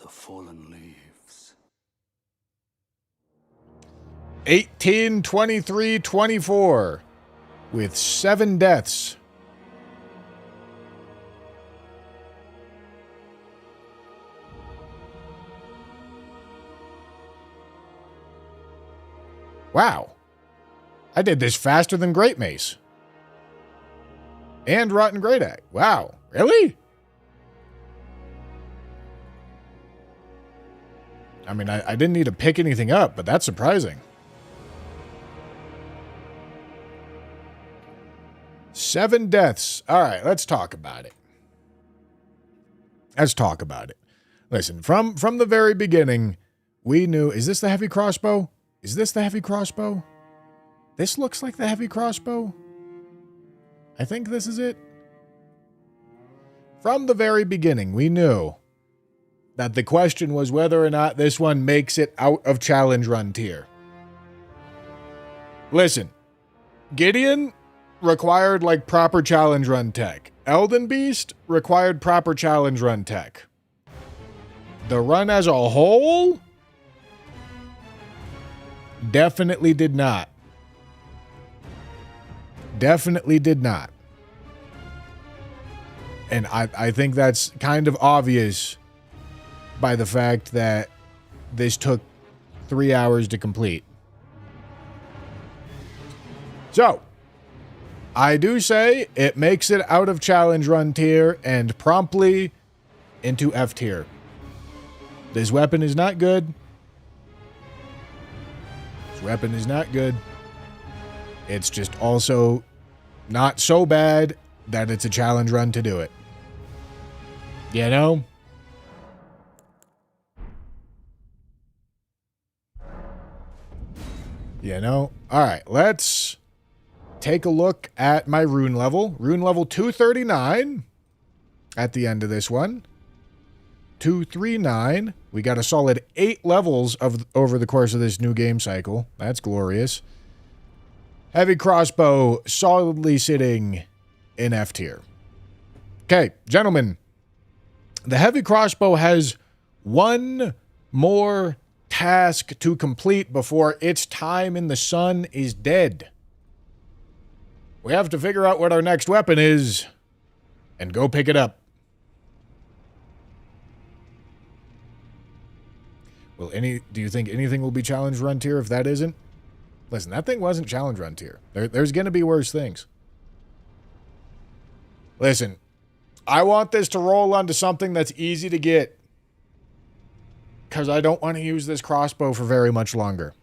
The fallen leaves. 18, 23, 24. With 7 deaths. Wow. I did this faster than Great Mace. And Rotten Great Axe. Wow. Really? I mean, I didn't need to pick anything up, but that's surprising. 7 deaths. All right, let's talk about it. Let's talk about it. Listen, from the very beginning, we knew... Is this the Heavy Crossbow? Is this the Heavy Crossbow? This looks like the Heavy Crossbow. I think this is it. From the very beginning, we knew that the question was whether or not this one makes it out of Challenge Run tier. Listen, Gideon required like proper Challenge Run tech. Elden Beast required proper Challenge Run tech. The run as a whole definitely did not. Definitely did not. And I think that's kind of obvious by the fact that this took 3 hours to complete. So, I do say it makes it out of Challenge Run tier and promptly into F tier. This weapon is not good. This weapon is not good. It's just also not so bad that it's a challenge run to do it. You know? You know? Alright, let's take a look at my rune level. Rune level 239 at the end of this one. 239. We got a solid 8 levels over the course of this new game cycle. That's glorious. Heavy Crossbow solidly sitting in F tier. Okay, gentlemen. The Heavy Crossbow has one more task to complete before its time in the sun is dead. We have to figure out what our next weapon is and go pick it up. Do you think anything will be challenge run tier if that isn't? Listen, that thing wasn't challenge run tier. There's going to be worse things. Listen, I want this to roll onto something that's easy to get. Because I don't want to use this crossbow for very much longer.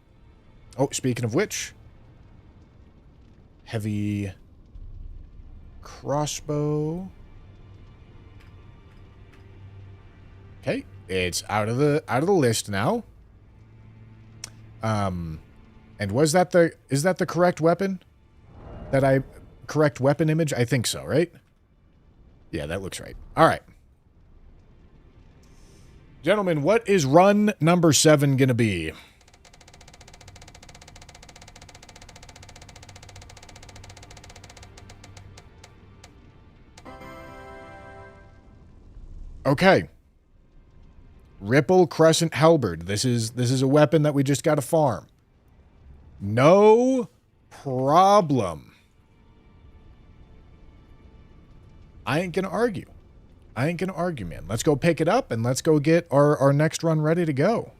Oh, speaking of which. Heavy Crossbow. Okay, it's out of the list now. And is that the correct weapon? Correct weapon image? I think so, right? Yeah, that looks right. All right. Gentlemen, what is run number 7 going to be? Okay. Ripple Crescent Halberd. This is a weapon that we just got to farm. No problem. I ain't gonna argue. I ain't gonna argue, man. Let's go pick it up and let's go get our next run ready to go.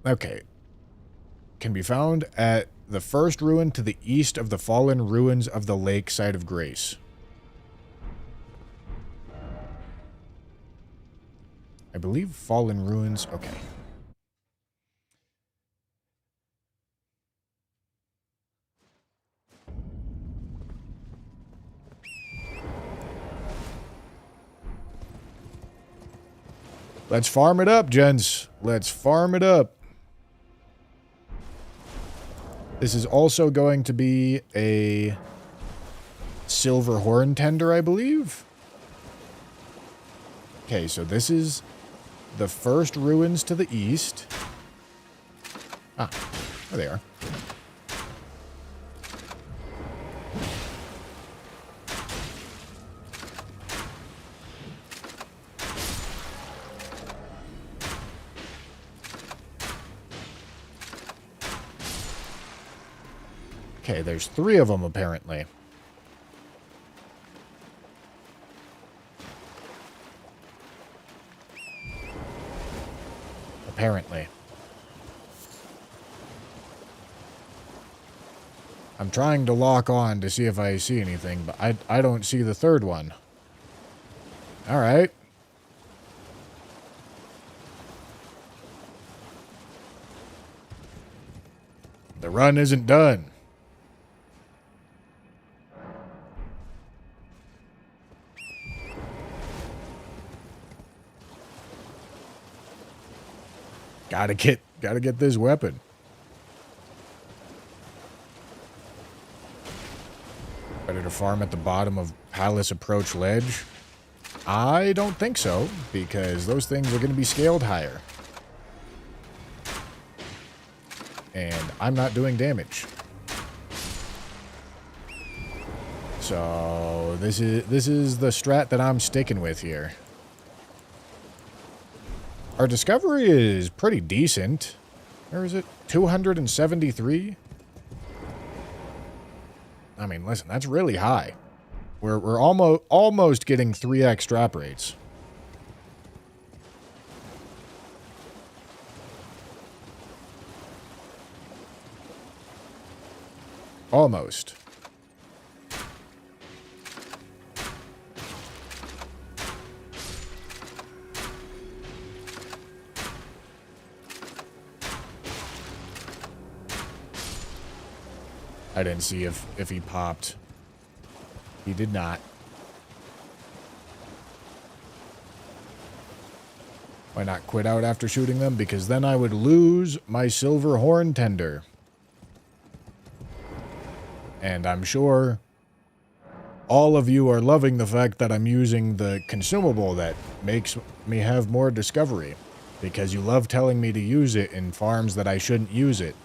Okay. Can be found at the first ruin to the east of the fallen ruins of the lake side of Grace. believe Fallen Ruins. Okay. Let's farm it up, gents. Let's farm it up. This is also going to be a silver horn tender, I believe. Okay, so this is the first ruins to the east. Ah, there they are. Okay, there's 3 of them, apparently. Apparently. I'm trying to lock on to see if I see anything, but I don't see the 3rd one. Alright. The run isn't done. Gotta get this weapon. Better to farm at the bottom of Palace Approach Ledge? I don't think so, because those things are going to be scaled higher. And I'm not doing damage. So this is the strat that I'm sticking with here. Our discovery is pretty decent. Where is it? 273? I mean, listen, that's really high. We're almost getting 3x drop rates. Almost. I didn't see if he popped. He did not. Why not quit out after shooting them? Because then I would lose my silver horn tender. And I'm sure all of you are loving the fact that I'm using the consumable that makes me have more discovery. Because you love telling me to use it in farms that I shouldn't use it.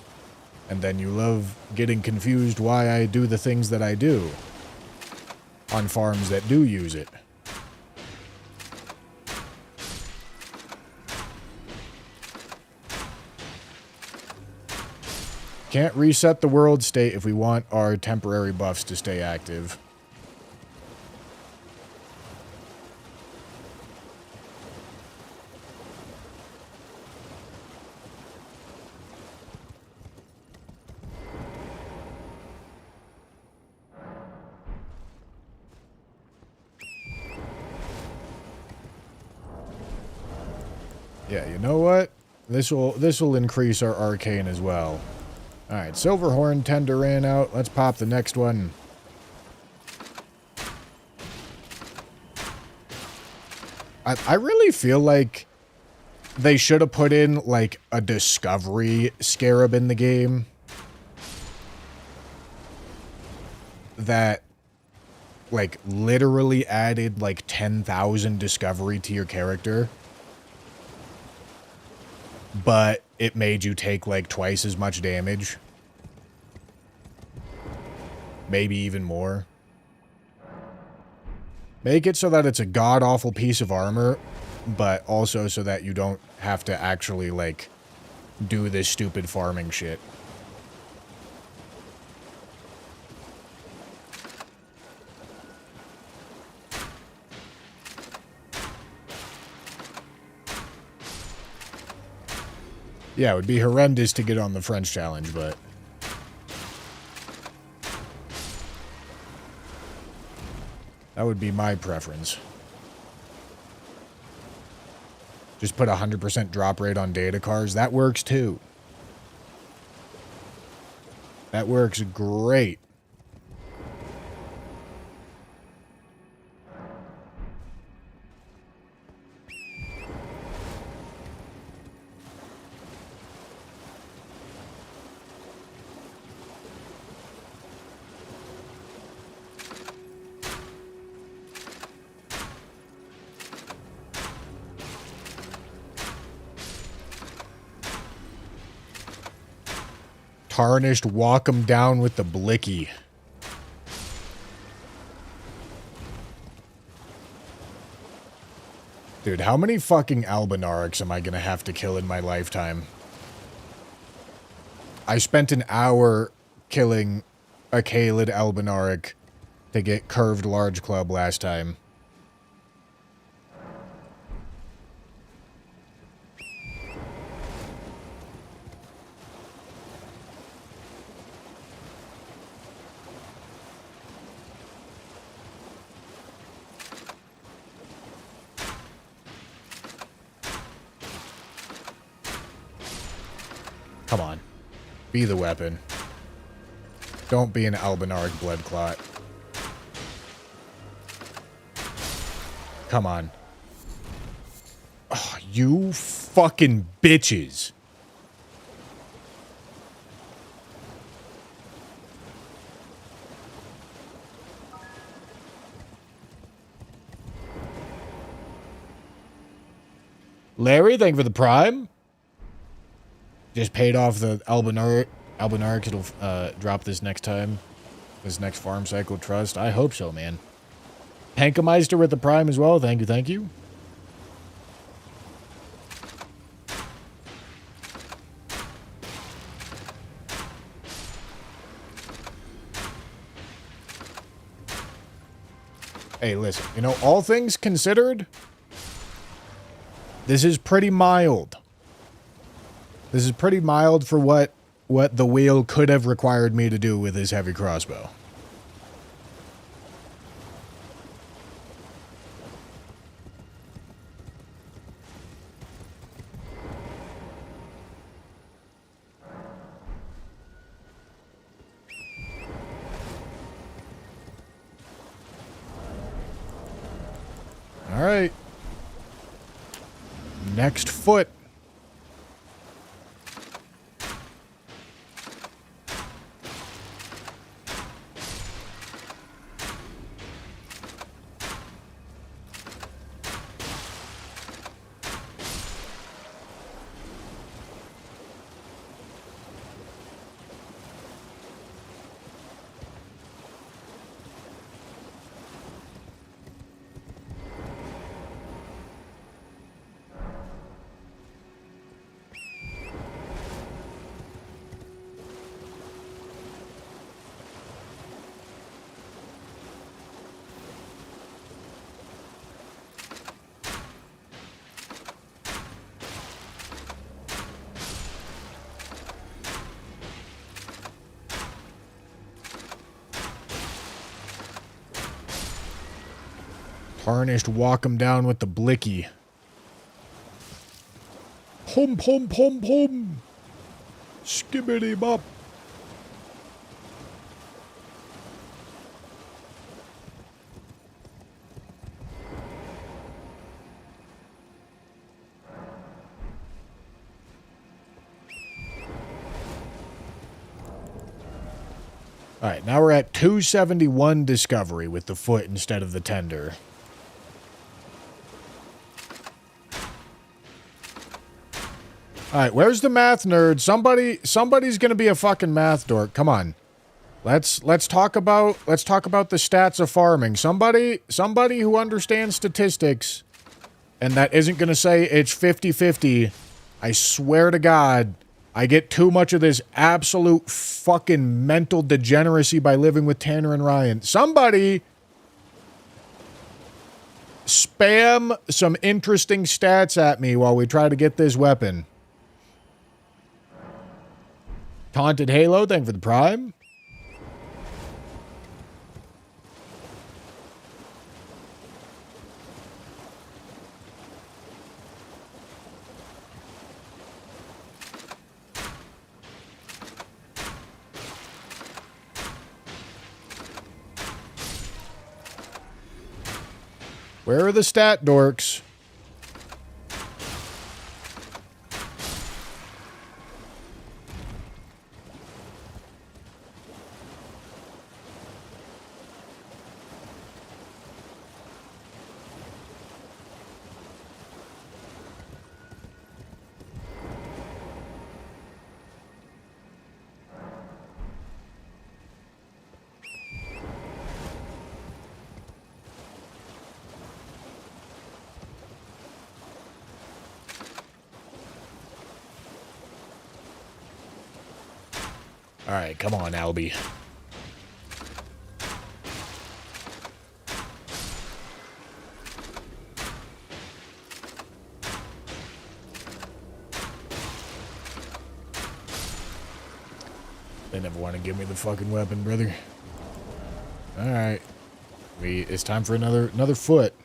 And then you love getting confused why I do the things that I do on farms that do use it. Can't reset the world state if we want our temporary buffs to stay active. Yeah, you know what? This will increase our arcane as well. All right, silver horn tender ran out. Let's pop the next one. I really feel like they should have put in like a discovery scarab in the game that like literally added like 10,000 discovery to your character. But it made you take like twice as much damage. Maybe even more. Make it so that it's a god-awful piece of armor, but also so that you don't have to actually, like, do this stupid farming shit. Yeah, it would be horrendous to get on the French challenge, but... that would be my preference. Just put 100% drop rate on data cards. That works too. That works great. Tarnished, walk him down with the blicky. Dude, how many fucking Albinarics am I gonna have to kill in my lifetime? I spent an hour killing a Kaled Albinaric to get curved large club last time. Come on. Be the weapon. Don't be an Albinaric blood clot. Come on. Oh, you fucking bitches. Larry, thank you for the prime. Just paid off the Albinaric. It'll drop this next time. This next farm cycle trust. I hope so, man. Hankemeister with the prime as well. Thank you, thank you. Hey, listen. You know, all things considered, this is pretty mild. This is pretty mild for what the wheel could have required me to do with his heavy crossbow. All right. Next foot. Tarnished, walk him down with the blicky. Pum, pum, pum, pum. Skibbity bop. All right, now we're at 271 discovery with the foot instead of the tender. All right, where's the math nerd? Somebody's gonna be a fucking math dork. Come on, let's talk about the stats of farming. Somebody who understands statistics, and that isn't gonna say it's 50-50. I swear to God, I get too much of this absolute fucking mental degeneracy by living with Tanner and Ryan. Somebody spam some interesting stats at me while we try to get this weapon. Taunted Halo, thank you for the prime. Where are the stat dorks? All right, come on, Albie. They never want to give me the fucking weapon, brother. All right, it's time for another foot.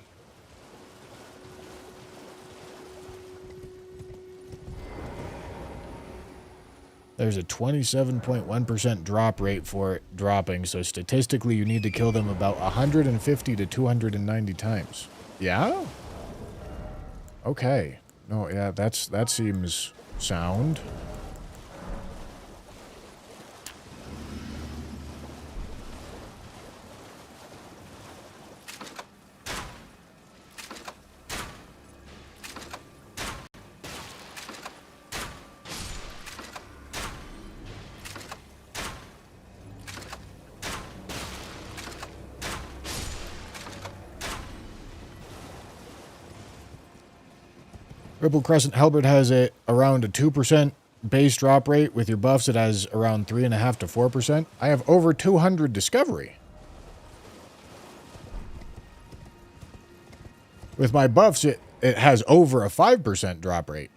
There's a 27.1% drop rate for it dropping, so statistically you need to kill them about 150 to 290 times. Yeah? Okay. No, yeah, that seems sound. Ripple Crescent Halberd has around a 2% base drop rate. With your buffs, it has around 3.5 to 4%. I have over 200 discovery. With my buffs, it has over a 5% drop rate.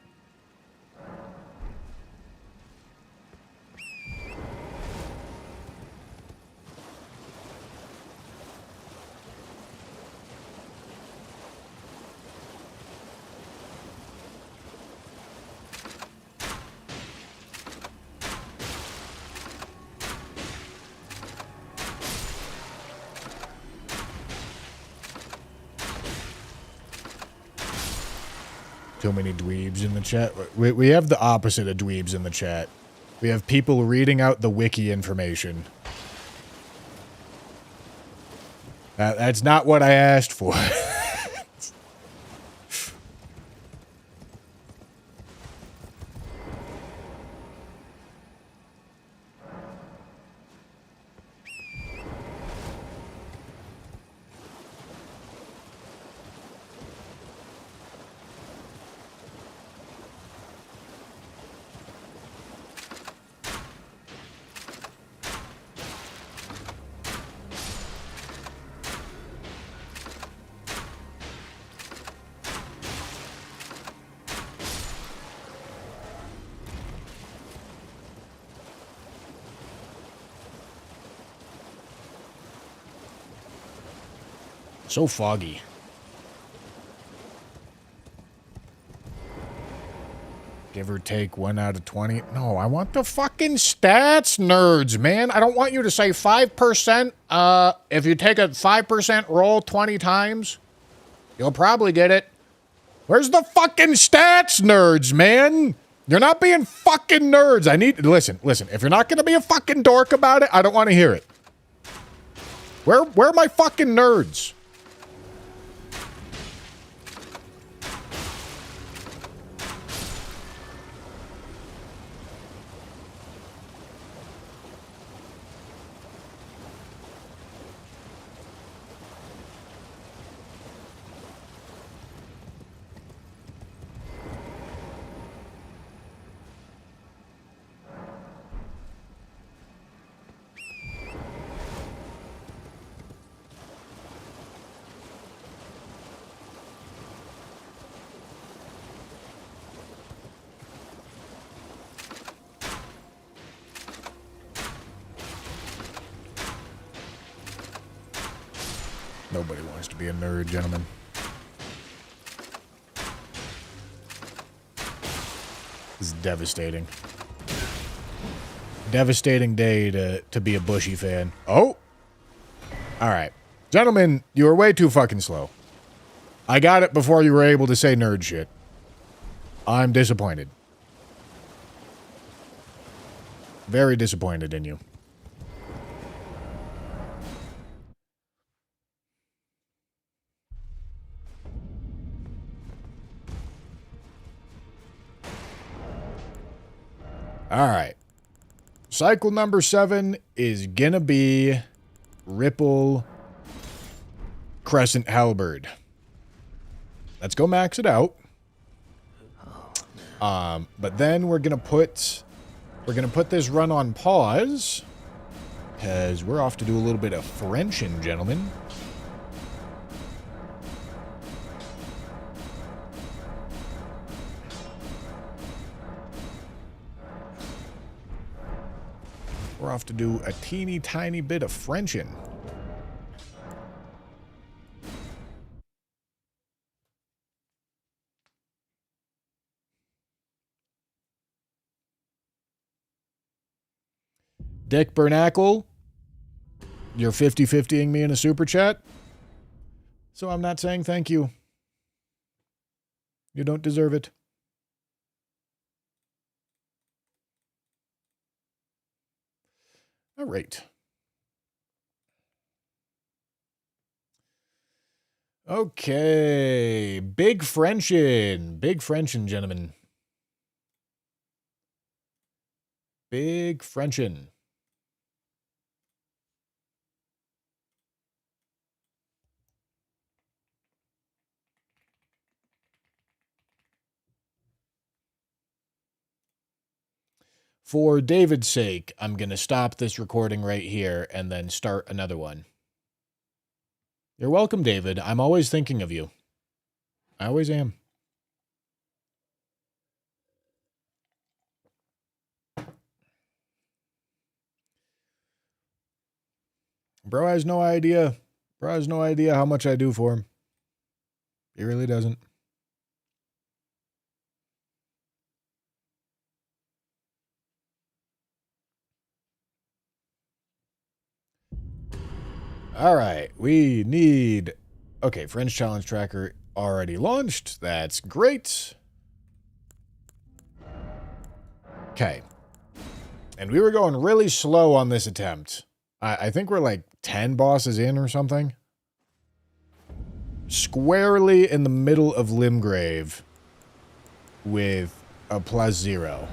Too many dweebs in the chat. We have the opposite of dweebs in the chat. We have people reading out the wiki information. That's not what I asked for. So foggy. Give or take 1 out of 20. No, I want the fucking stats, nerds, man. I don't want you to say 5%. If you take a 5% roll 20 times, you'll probably get it. Where's the fucking stats, nerds, man? You're not being fucking nerds. Listen. If you're not going to be a fucking dork about it, I don't want to hear it. Where are my fucking nerds? Nobody wants to be a nerd, gentlemen. This is devastating. Devastating day to be a Bushy fan. Oh! Alright. Gentlemen, you are way too fucking slow. I got it before you were able to say nerd shit. I'm disappointed. Very disappointed in you. All right. Cycle number 7 is gonna be Ripple Crescent Halberd. Let's go max it out. But then we're gonna put this run on pause because we're off to do a little bit of Frenchin', gentlemen. We're off to do a teeny tiny bit of Frenchin'. Dick Bernacle, you're 50-50ing me in a super chat. So I'm not saying thank you. You don't deserve it. All right. Okay. Big Frenchin'. Big Frenchin', gentlemen. Big Frenchin'. For David's sake, I'm going to stop this recording right here and then start another one. You're welcome, David. I'm always thinking of you. I always am. Bro has no idea. Bro has no idea how much I do for him. He really doesn't. All right, we need... Okay, French Challenge Tracker already launched. That's great. Okay. And we were going really slow on this attempt. I think we're like 10 bosses in or something. Squarely in the middle of Limgrave with a +0.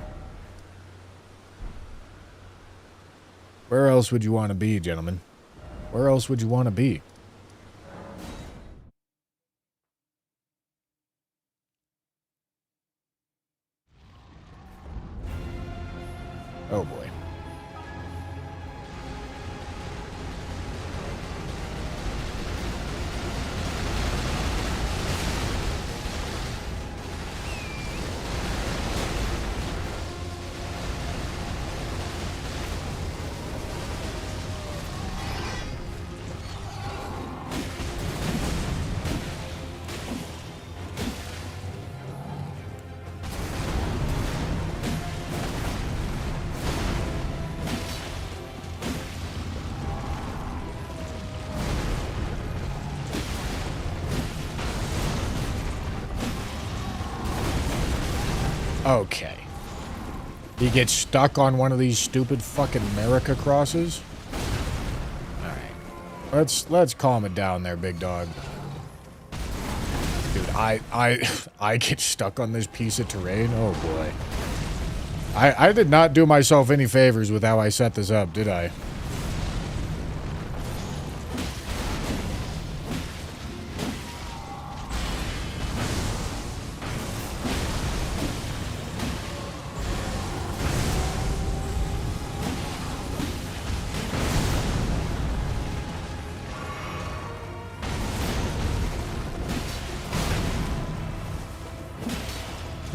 Where else would you want to be, gentlemen? Where else would you want to be? Oh boy. Okay. He gets stuck on one of these stupid fucking America crosses. Alright. Let's calm it down there, big dog. Dude, I get stuck on this piece of terrain. Oh boy. I did not do myself any favors with how I set this up, did I?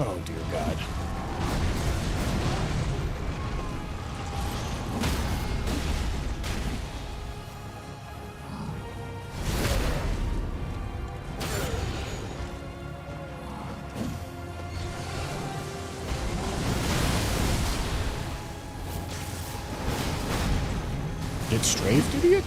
Oh, dear God. Get strafed, idiot?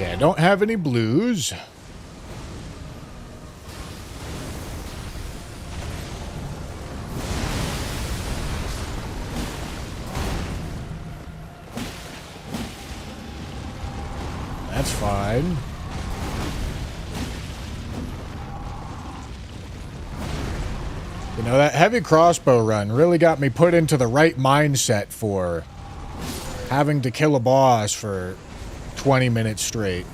Okay, I don't have any blues. That's fine. You know, that heavy crossbow run really got me put into the right mindset for having to kill a boss for 20 minutes straight.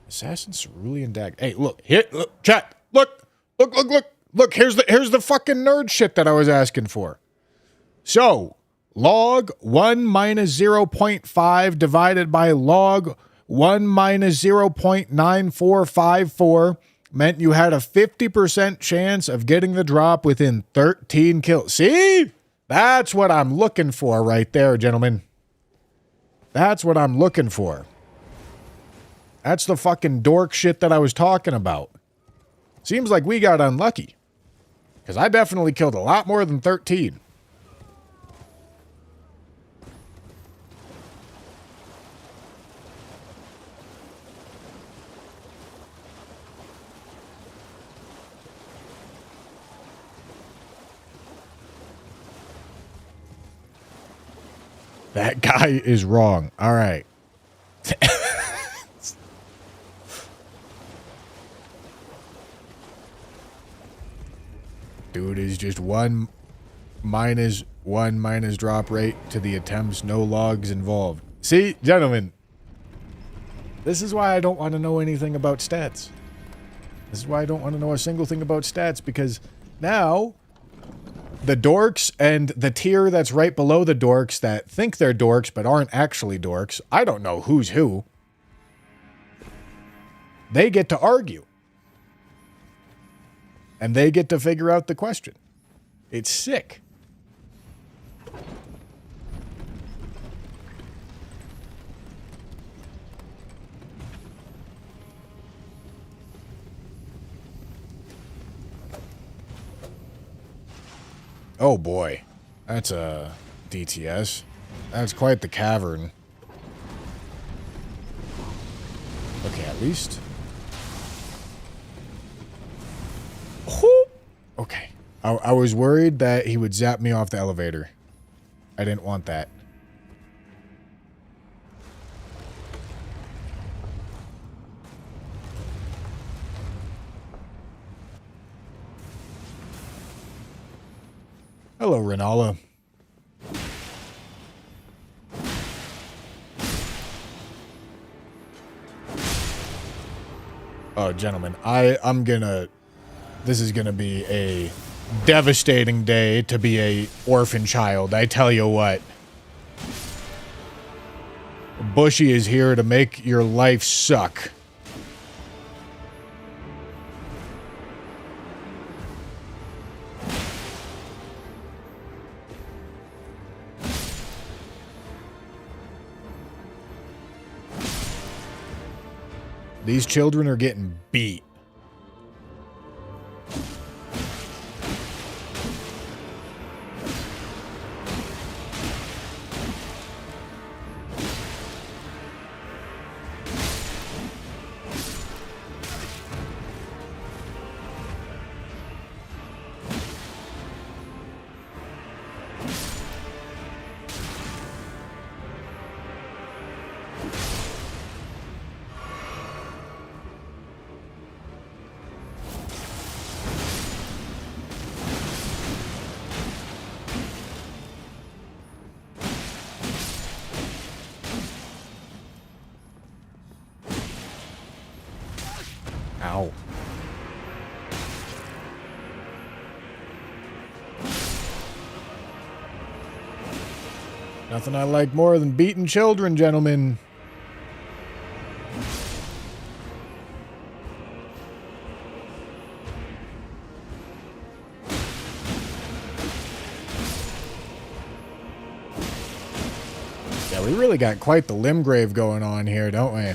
Assassin Cerulean Dagger. Hey, look, here, look, chat, look, here's the fucking nerd shit that I was asking for. So, log 1 minus 0.5 divided by log 1 minus 0.9454 meant you had a 50% chance of getting the drop within 13 kills. See? That's what I'm looking for right there, gentlemen. That's what I'm looking for. That's the fucking dork shit that I was talking about. Seems like we got unlucky. Because I definitely killed a lot more than 13. That guy is wrong. All right. Dude is just 1 minus drop rate to the attempts, no logs involved. See, gentlemen, this is why I don't want to know anything about stats. This is why I don't want to know a single thing about stats, because now the dorks and the tier that's right below the dorks that think they're dorks but aren't actually dorks, I don't know who's who, they get to argue. And they get to figure out the question. It's sick. Oh boy. That's a DTS. That's quite the cavern. Okay, at least. Okay. I was worried that he would zap me off the elevator. I didn't want that. Hello, Renala. Oh, gentlemen, I'm gonna... This is gonna be a devastating day to be a orphan child, I tell you what. Bushy is here to make your life suck. These children are getting beat. Ow. Nothing I like more than beating children, gentlemen. Yeah, we really got quite the limb grave going on here, don't we?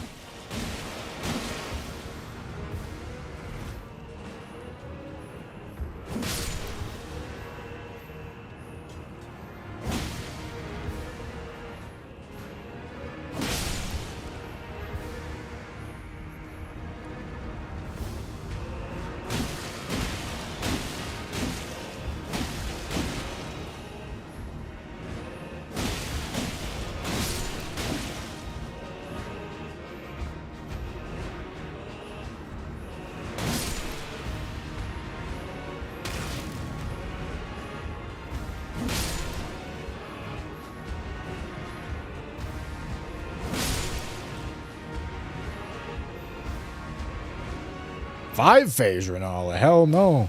5-phase Renala. Hell no.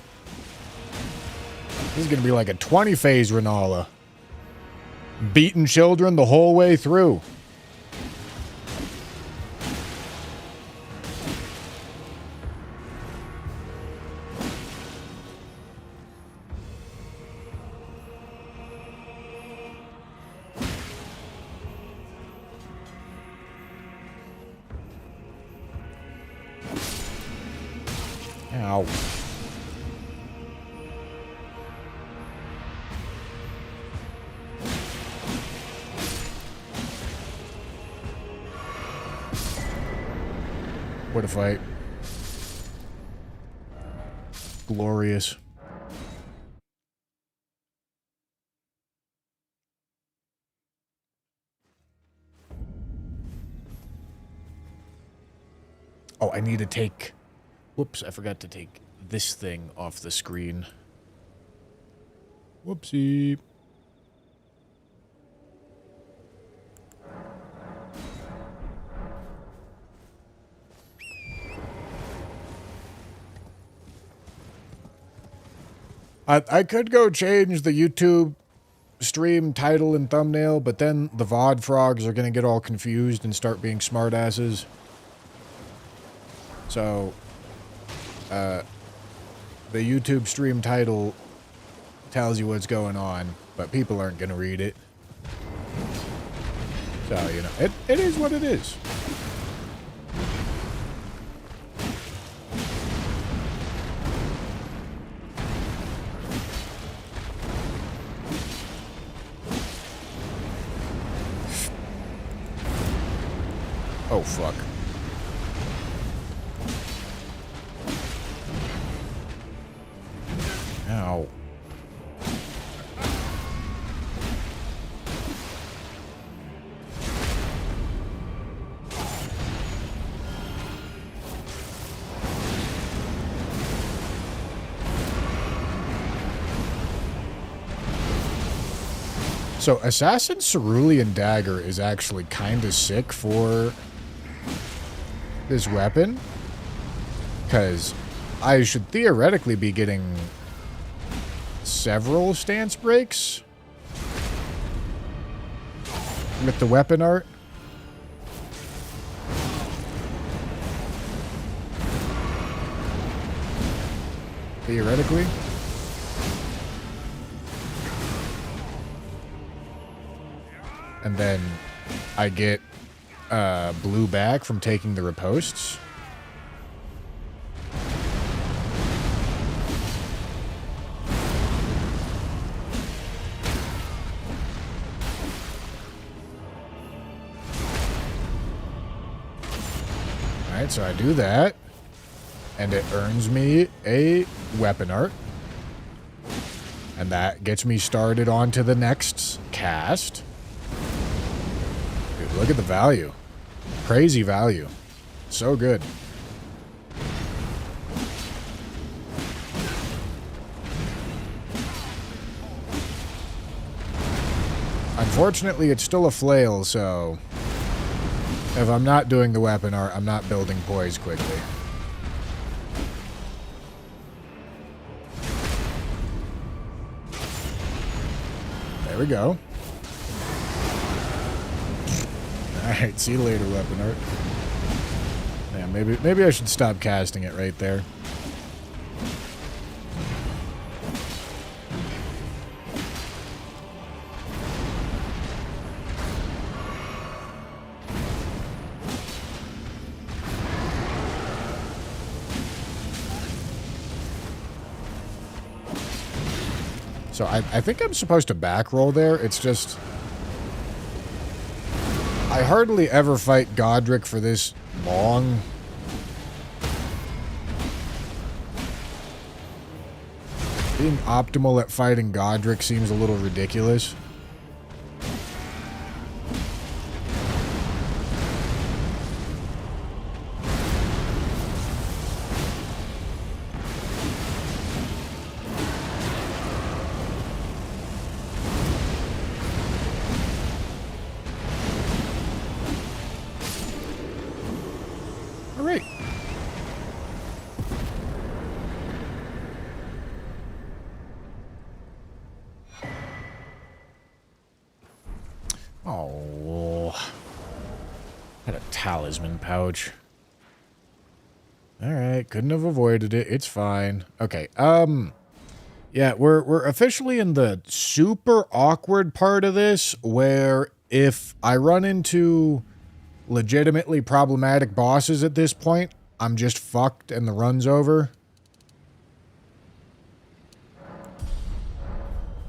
This is going to be like a 20-phase Renala. Beating children the whole way through. Ow. What a fight. Glorious. Oh, I need to take... Whoops, I forgot to take this thing off the screen. Whoopsie. I could go change the YouTube stream title and thumbnail, but then the VOD frogs are going to get all confused and start being smartasses. So, the YouTube stream title tells you what's going on, but people aren't going to read it. So, you know, it is what it is. Oh, fuck. Ow. So, Assassin Cerulean Dagger is actually kind of sick for this weapon, because I should theoretically be getting several stance breaks with the weapon art. Theoretically. And then I get blue back from taking the riposts. Alright, so I do that. And it earns me a weapon art. And that gets me started on to the next cast. Dude, look at the value. Crazy value. So good. Unfortunately, it's still a flail, so if I'm not doing the weapon art, I'm not building poise quickly. There we go. Alright, see you later, weapon art. Yeah, maybe I should stop casting it right there. So I think I'm supposed to back roll there. It's just I hardly ever fight Godric for this long. Being optimal at fighting Godric seems a little ridiculous. talisman pouch. Alright, couldn't have avoided it. It's fine. Okay, yeah, we're officially in the super awkward part of this, where if I run into legitimately problematic bosses at this point, I'm just fucked and the run's over.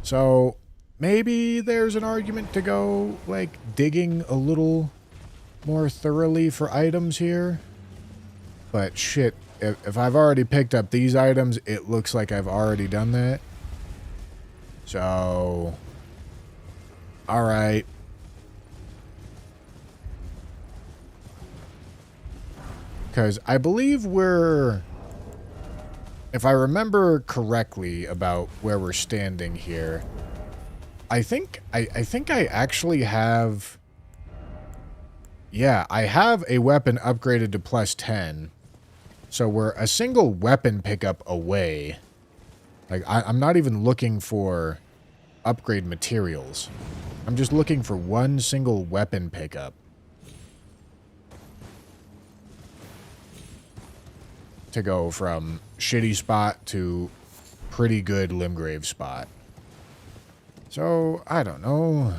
So, maybe there's an argument to go, like, digging a little more thoroughly for items here. But shit, if I've already picked up these items, it looks like I've already done that. So, alright. Because I believe we're... If I remember correctly about where we're standing here, I think I actually have... Yeah, I have a weapon upgraded to +10. So we're a single weapon pickup away. Like, I'm not even looking for upgrade materials. I'm just looking for one single weapon pickup. To go from shitty spot to pretty good Limgrave spot. So, I don't know.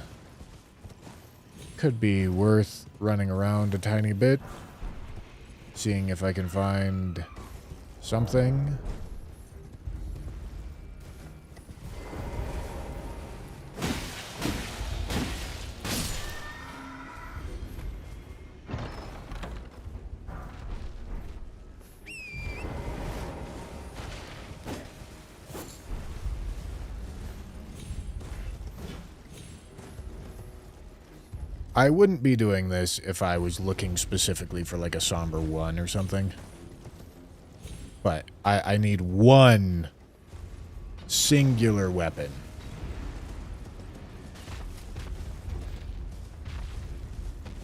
Could be worth running around a tiny bit. Seeing if I can find something. I wouldn't be doing this if I was looking specifically for like a somber 1 or something. But I need one singular weapon.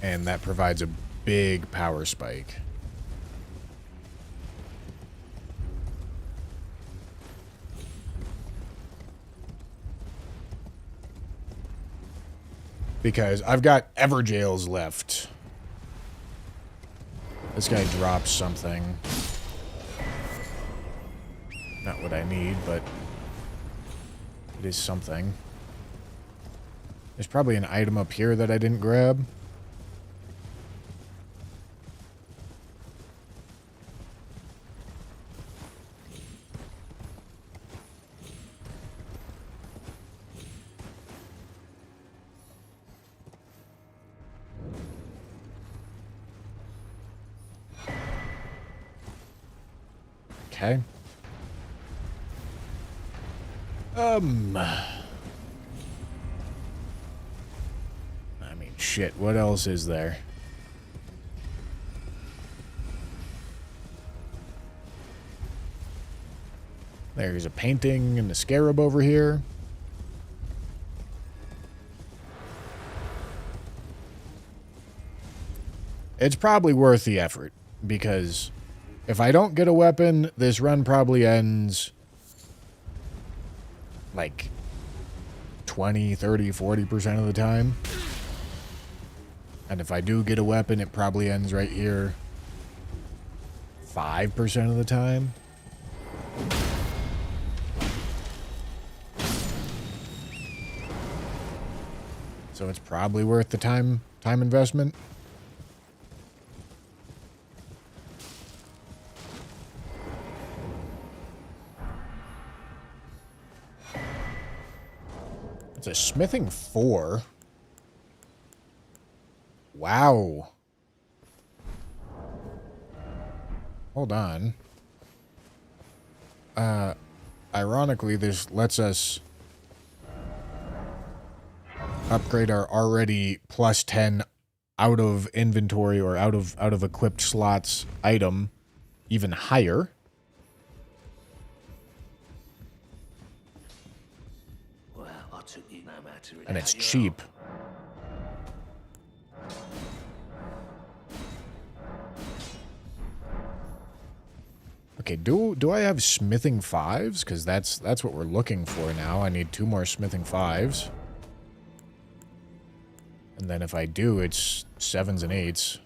And that provides a big power spike. Because I've got Everjails left. This guy drops something. Not what I need, but it is something. There's probably an item up here that I didn't grab. Okay. I mean, shit, what else is there? There's a painting and a scarab over here. It's probably worth the effort, because if I don't get a weapon, this run probably ends like 20, 30, 40% of the time. And if I do get a weapon, it probably ends right here 5% of the time. So it's probably worth the time investment. It's a smithing 4. Wow. Hold on. Ironically, this lets us upgrade our already +10 out of inventory or out of equipped slots item even higher. Well, I took you no matter. And it's cheap. Okay, do I have smithing 5s? Because that's what we're looking for now. I need 2 more smithing 5s. And then if I do, it's 7s and 8s.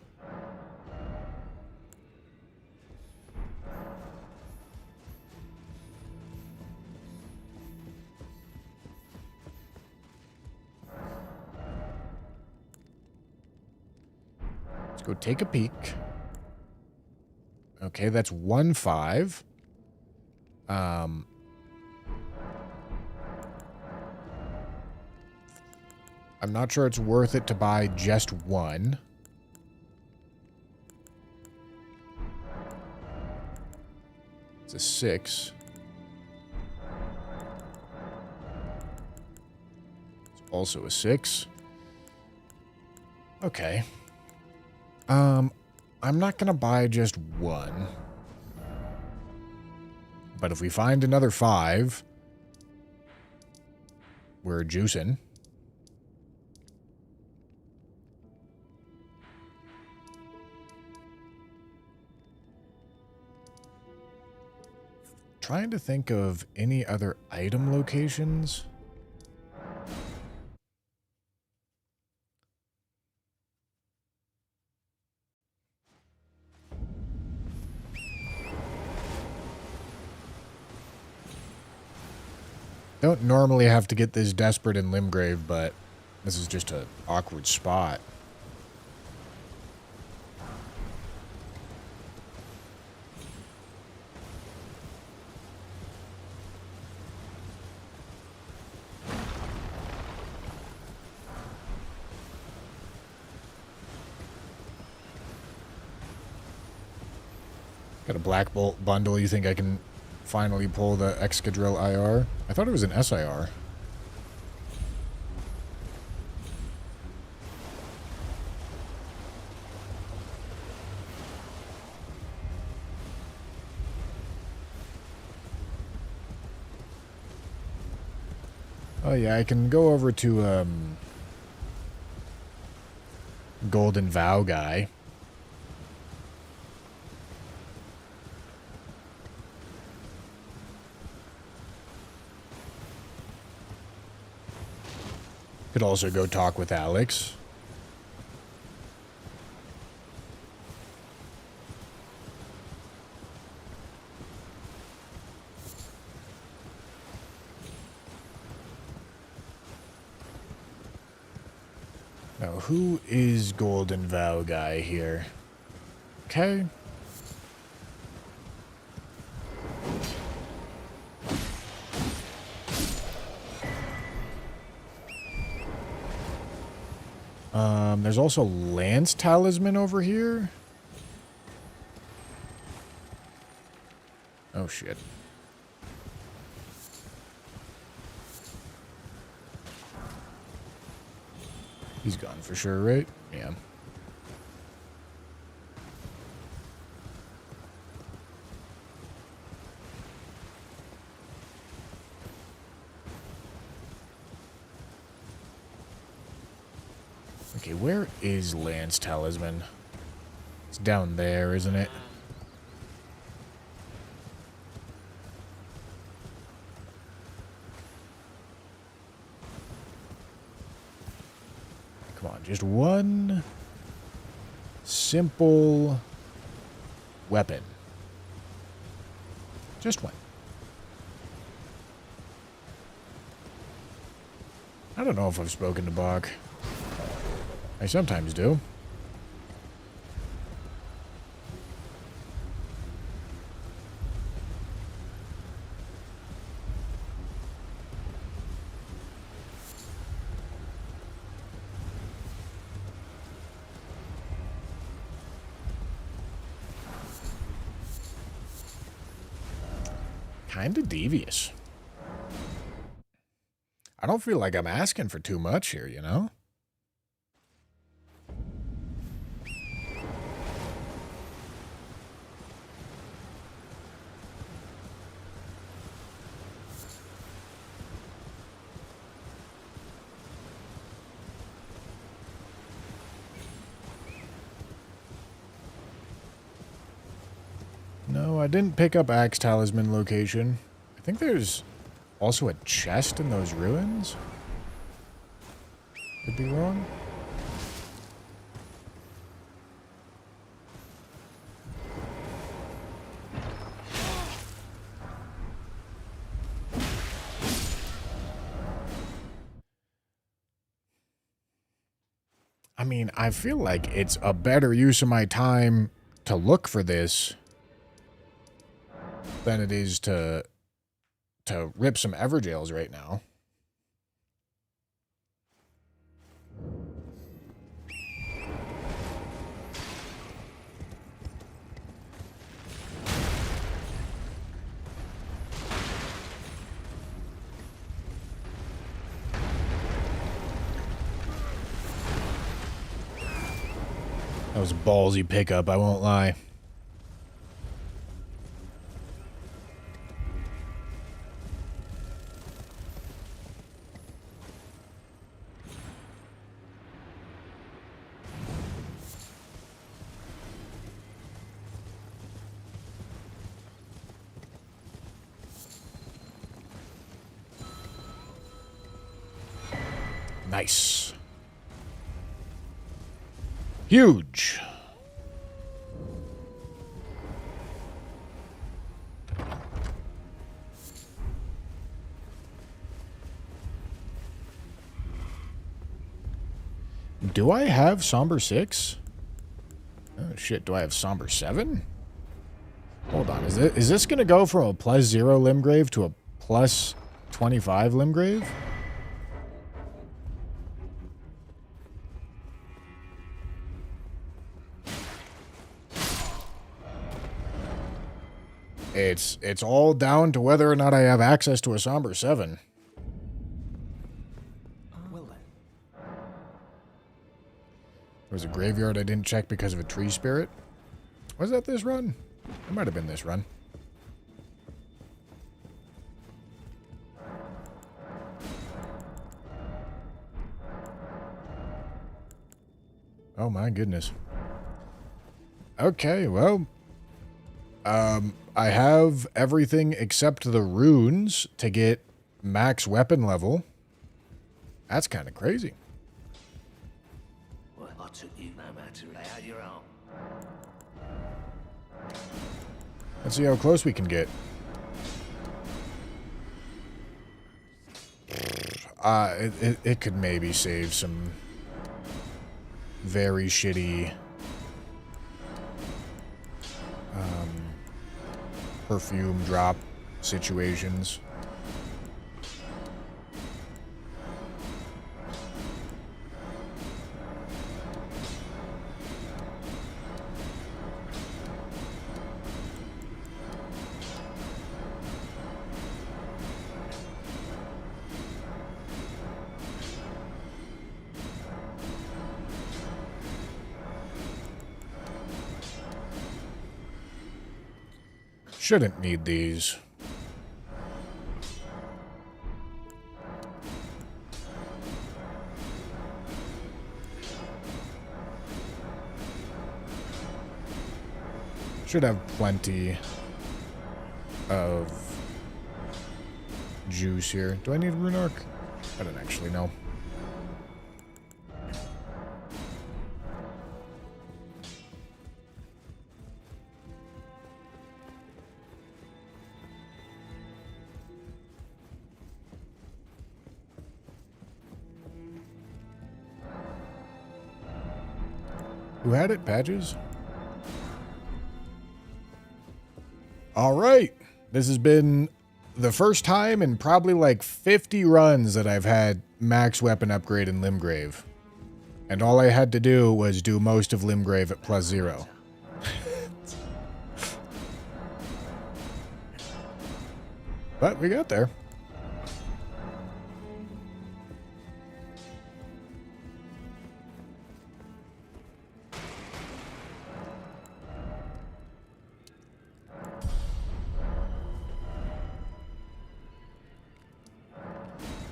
go take a peek. Okay, that's 1.5. I'm not sure it's worth it to buy just one. It's a 6. It's also a 6. Okay. I'm not gonna buy just one. But if we find another 5, we're juicing. Trying to think of any other item locations. Don't normally have to get this desperate in Limgrave, but this is just an awkward spot. Got a Black Bolt bundle. You think I can finally pull the Excadrill IR? I thought it was an SIR. Oh yeah, I can go over to Golden Vow guy. Could also go talk with Alex. Now, who is Golden Vow guy here? Okay. There's also Lance Talisman over here. Oh, shit. He's gone for sure, right? Yeah. Okay, where is Lance Talisman? It's down there, isn't it? Come on, just one simple weapon. Just one. I don't know if I've spoken to Bach. I sometimes do. Kinda devious. I don't feel like I'm asking for too much here, you know? No, I didn't pick up Axe Talisman location. I think there's also a chest in those ruins. Could be wrong. I mean, I feel like it's a better use of my time to look for this than it is to rip some Everjails right now. That was a ballsy pickup, I won't lie. Nice. Huge. Do I have Somber 6? Oh shit, do I have Somber 7? Hold on, is this gonna go from a +0 Limgrave to a +25 Limgrave? It's all down to whether or not I have access to a Somber 7. Well then. There was a graveyard I didn't check because of a tree spirit. Was that this run? It might have been this run. Oh my goodness. Okay, well, I have everything except the runes to get max weapon level. That's kind of crazy. Well, I took you no matter. Lay out your arm. Let's see how close we can get. It could maybe save some very shitty perfume drop situations. Shouldn't need these. Should have plenty of juice here. Do I need a rune arc? I don't actually know. Who had it? Patches? Alright. This has been the first time in probably like 50 runs that I've had max weapon upgrade in Limgrave. And all I had to do was do most of Limgrave at +0. But we got there.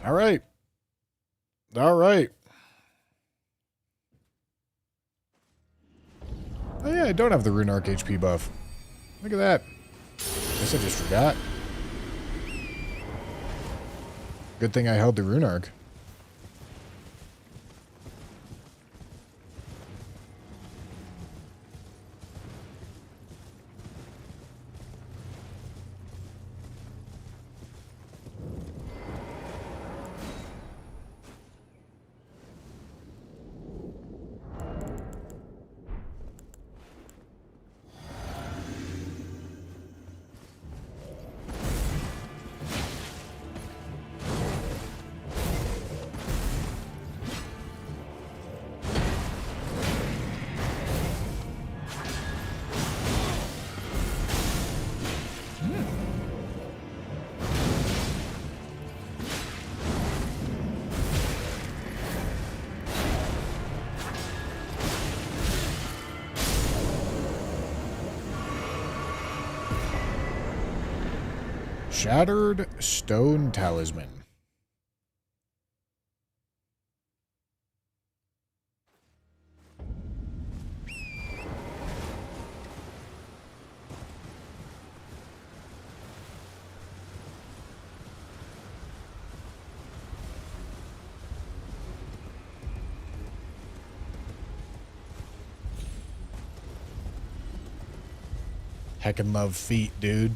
All right. All right. Oh yeah, I don't have the Rune Arc HP buff. Look at that. Guess I just forgot. Good thing I held the Rune Arc. Shattered stone talisman. Heckin' love feet, dude.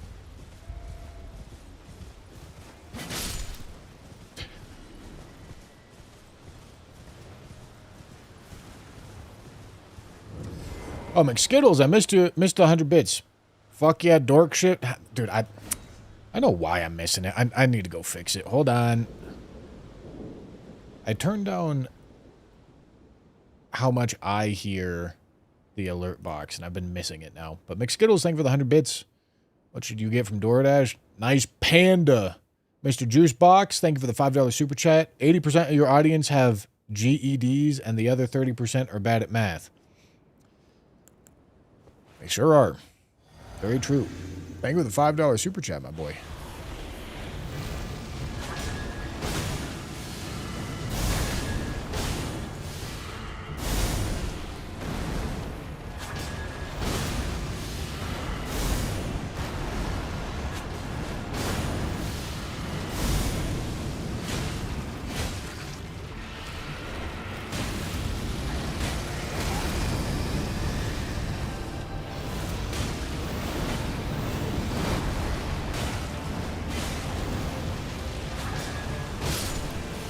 Oh, McSkittles, I missed 100 bits. Fuck yeah, dork shit. Dude, I know why I'm missing it. I need to go fix it. Hold on. I turned down how much I hear the alert box, and I've been missing it now. But McSkittles, thank you for the 100 bits. What should you get from DoorDash? Nice panda. Mr. Juicebox, thank you for the $5 super chat. 80% of your audience have GEDs, and the other 30% are bad at math. They sure are. Very true. Thank you for the $5 super chat, my boy.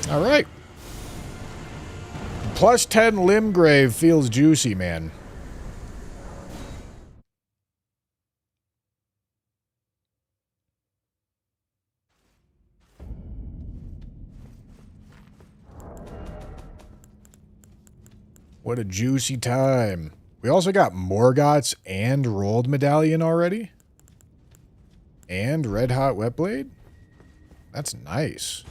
All right. Plus 10 Limgrave feels juicy, man. What a juicy time. We also got Morgoth's and Rolled Medallion already. And Red Hot Wet Blade. That's nice.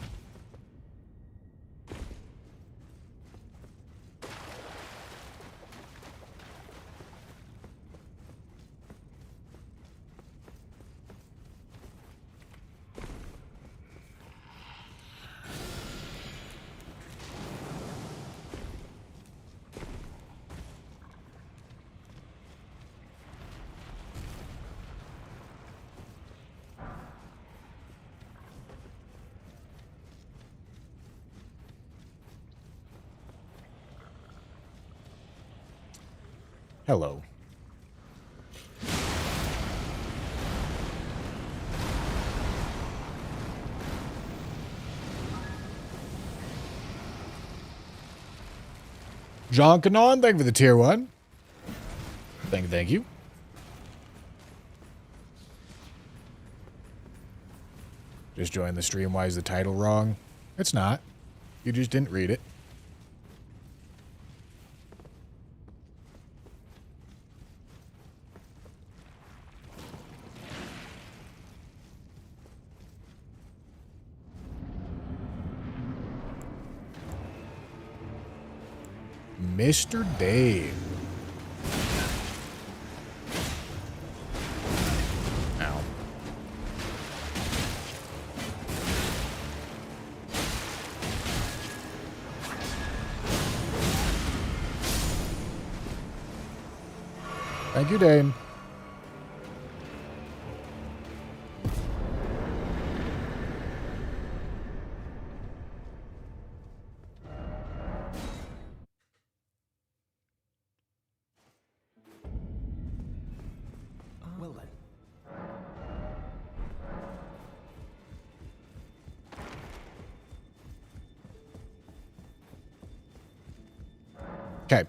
Hello. John Canon, thank you for the tier 1. Thank you. Just joined the stream. Why is the title wrong? It's not. You just didn't read it. Mr. Dave. Ow. Thank you, Dane. Well then. Okay.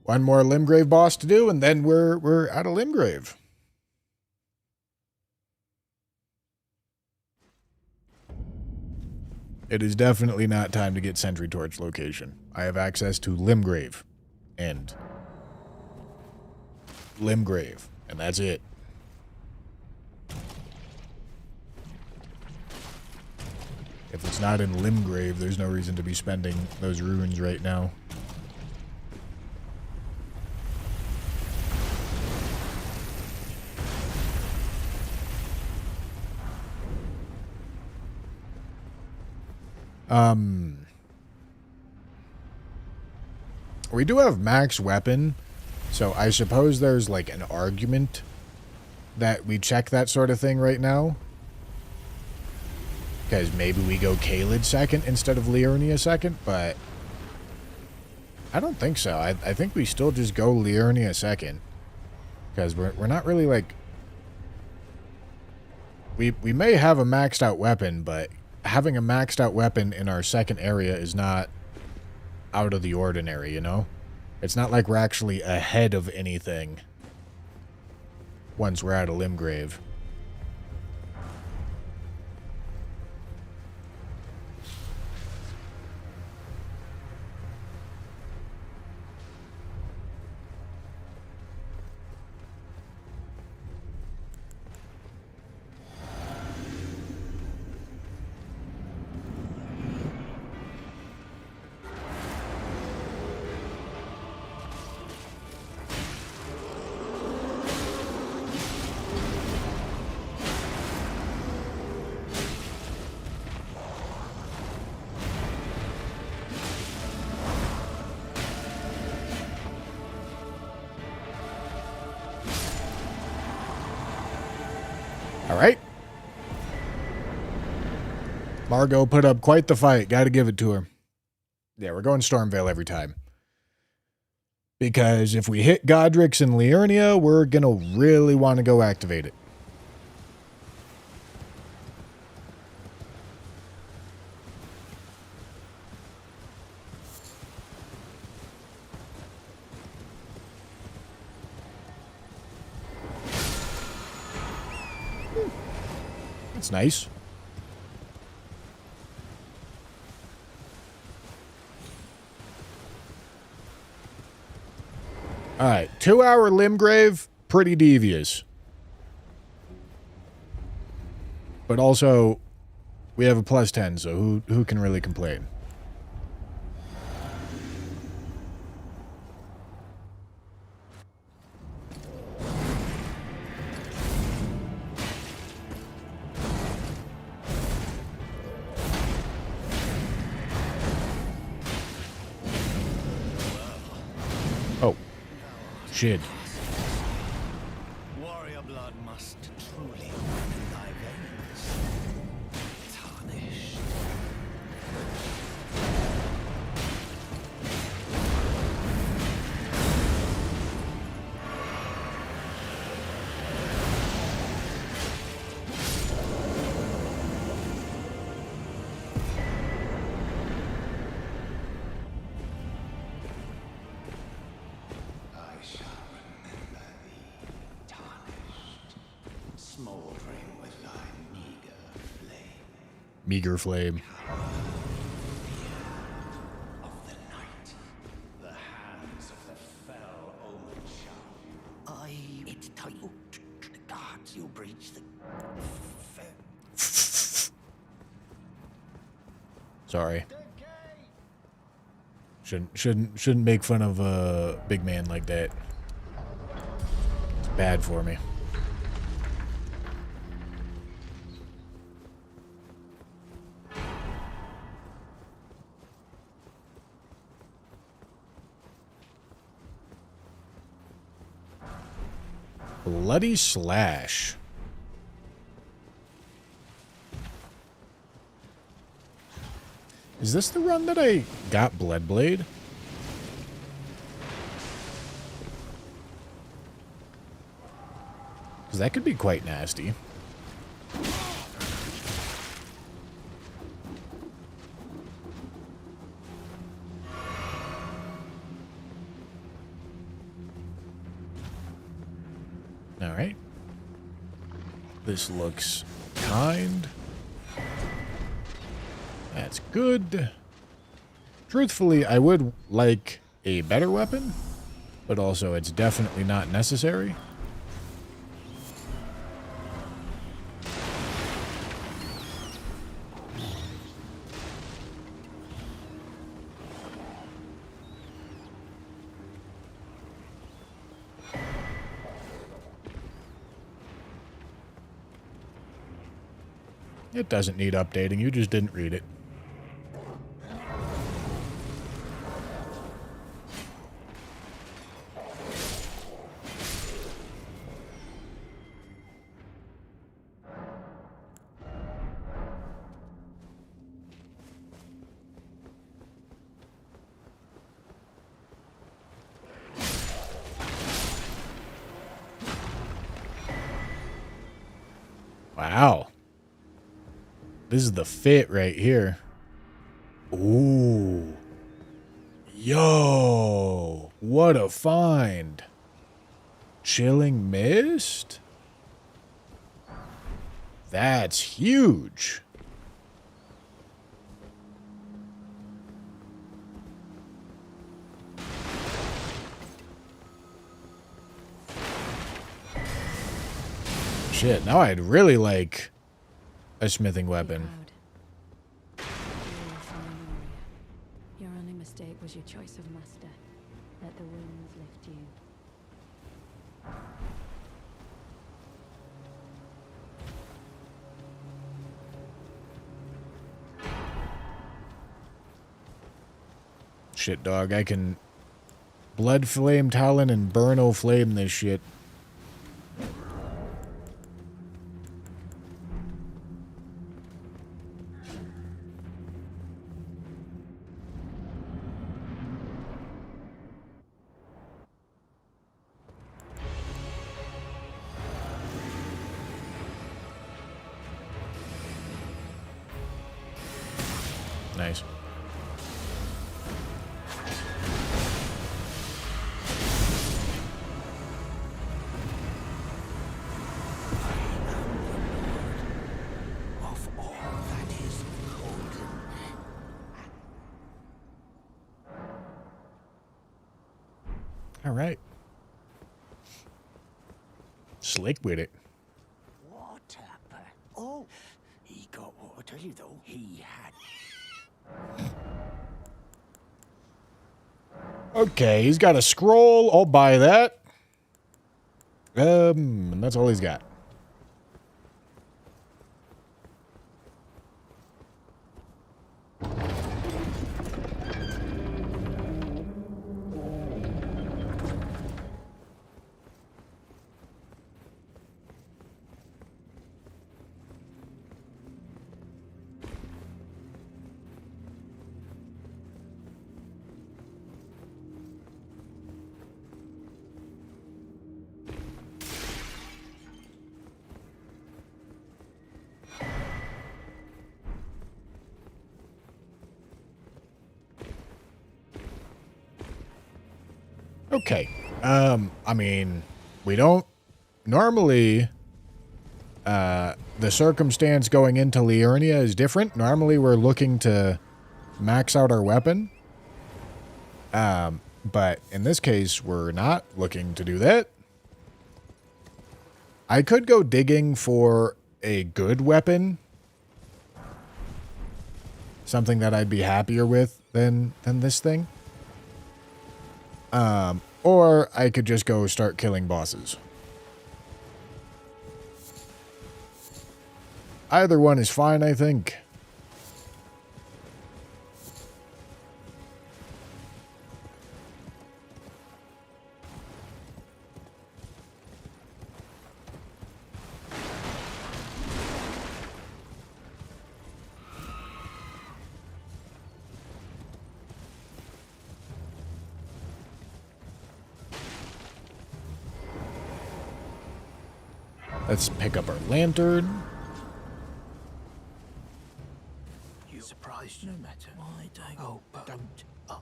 One more Limgrave boss to do, and then we're out of Limgrave. It is definitely not time to get Sentry Torch location. I have access to Limgrave and Limgrave, and that's it. If it's not in Limgrave, there's no reason to be spending those runes right now. We do have max weapon, so I suppose there's like an argument that we check that sort of thing right now. Because maybe we go Caelid second instead of Liurnia second, but I don't think so. I think we still just go Liurnia second. Because we're not really like... We may have a maxed out weapon, but having a maxed out weapon in our second area is not out of the ordinary, you know? It's not like we're actually ahead of anything once we're at a Limgrave. Alright. Margot put up quite the fight. Gotta give it to her. Yeah, we're going Stormvale every time. Because if we hit Godric's and Liurnia, we're gonna really want to go activate it. It's nice. Alright, 2-hour Limgrave, pretty devious. But also, we have a +10, so who can really complain? Oh. Shit. Warrior blood must truly run in thy veins. Tarnished. I shall remember thee, tarnished, smoldering with thy meager flame. Meager flame. Of the night, the hands of the fell omen shall. It's titled the gods you breach the Sorry. Shouldn't make fun of a big man like that. It's bad for me. Bloody Slash. Is this the run that I got Bloodblade? Because that could be quite nasty. Alright. This looks kind. That's good. Truthfully, I would like a better weapon, but also it's definitely not necessary. It doesn't need updating, you just didn't read it. Wow. This is the fit right here. Ooh. Yo. What a find. Chilling Mist? That's huge. Shit, now I'd really like a smithing weapon. You're a fine warrior. Your only mistake was your choice of master. Let the winds lift you. Shit, dog, I can blood flame talon and burno flame this shit. Nice. Of all that is golden. All right. Slick with it. Water. Oh, he got what I tell you though. He had. Okay, he's got a scroll. I'll buy that. And that's all he's got. Okay. I mean, we don't normally, the circumstance going into Liurnia is different. Normally we're looking to max out our weapon. But in this case, we're not looking to do that. I could go digging for a good weapon. Something that I'd be happier with than this thing. Or I could just go start killing bosses. Either one is fine, I think. Let's pick up our lantern. You surprised no matter. Why don't? Oh, don't. Oh.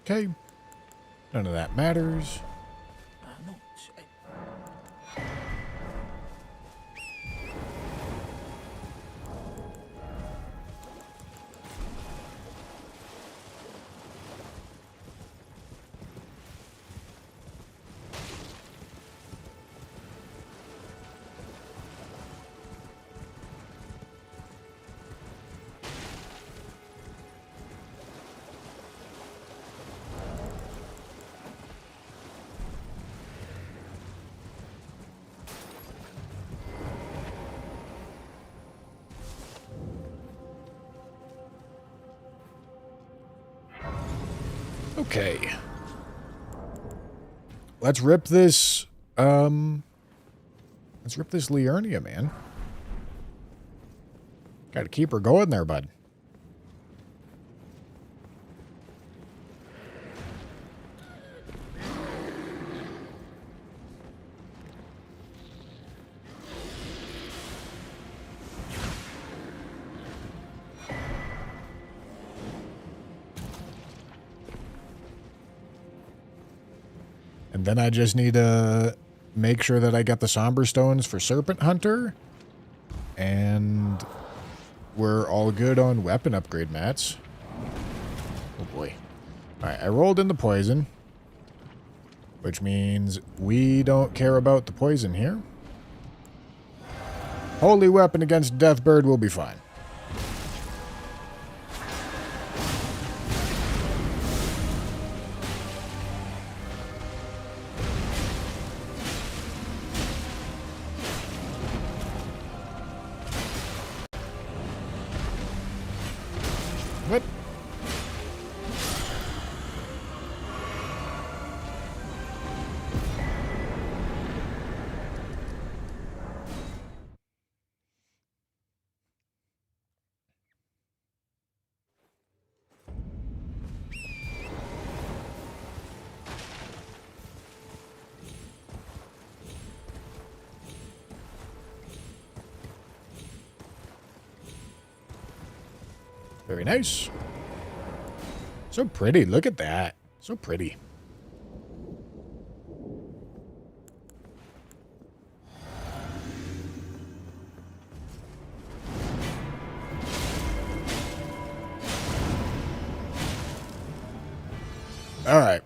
Okay. None of that matters. Not. Okay. Let's rip this, let's rip this Liurnia, man. Gotta keep her going there, bud. And then I just need to make sure that I got the Somber Stones for Serpent Hunter. And we're all good on weapon upgrade mats. Oh boy. Alright, I rolled in the poison. Which means we don't care about the poison here. Holy weapon against Deathbird will be fine. What? Very nice. So pretty. Look at that. So pretty. All right.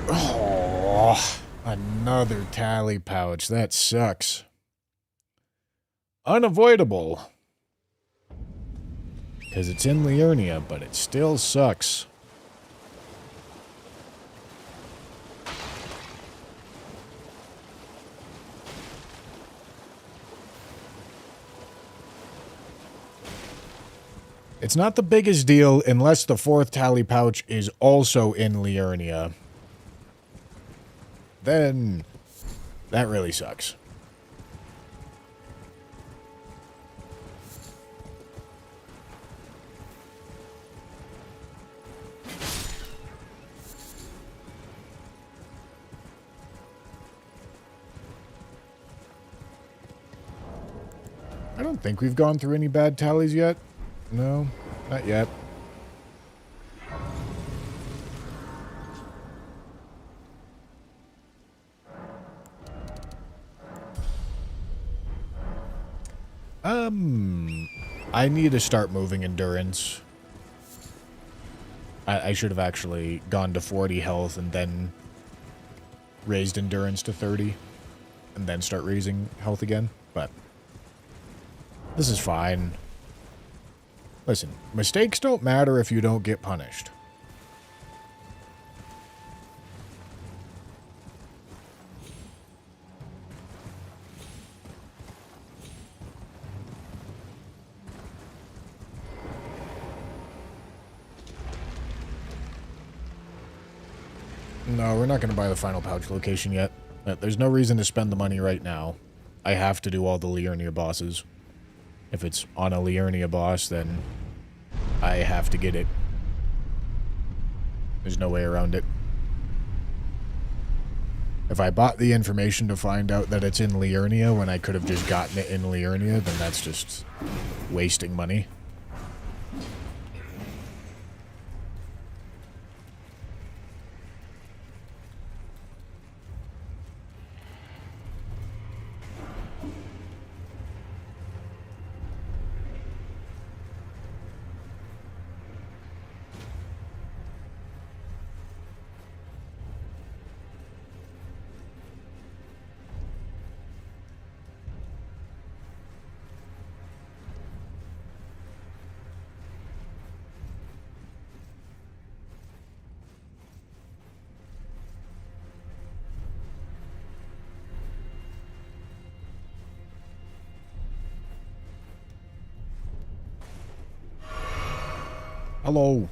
Oh, another tally pouch. That sucks. Unavoidable. Because it's in Liurnia, but it still sucks. It's not the biggest deal unless the fourth tally pouch is also in Liurnia. Then that really sucks. I don't think we've gone through any bad tallies yet. No, not yet. I need to start moving endurance. I should have actually gone to 40 health and then raised endurance to 30 and then start raising health again, but this is fine. Listen, mistakes don't matter if you don't get punished. No, we're not going to buy the final pouch location yet. There's no reason to spend the money right now. I have to do all the Liurnia bosses. If it's on a Liurnia boss, then I have to get it. There's no way around it. If I bought the information to find out that it's in Liurnia when I could have just gotten it in Liurnia, then that's just wasting money. Hello.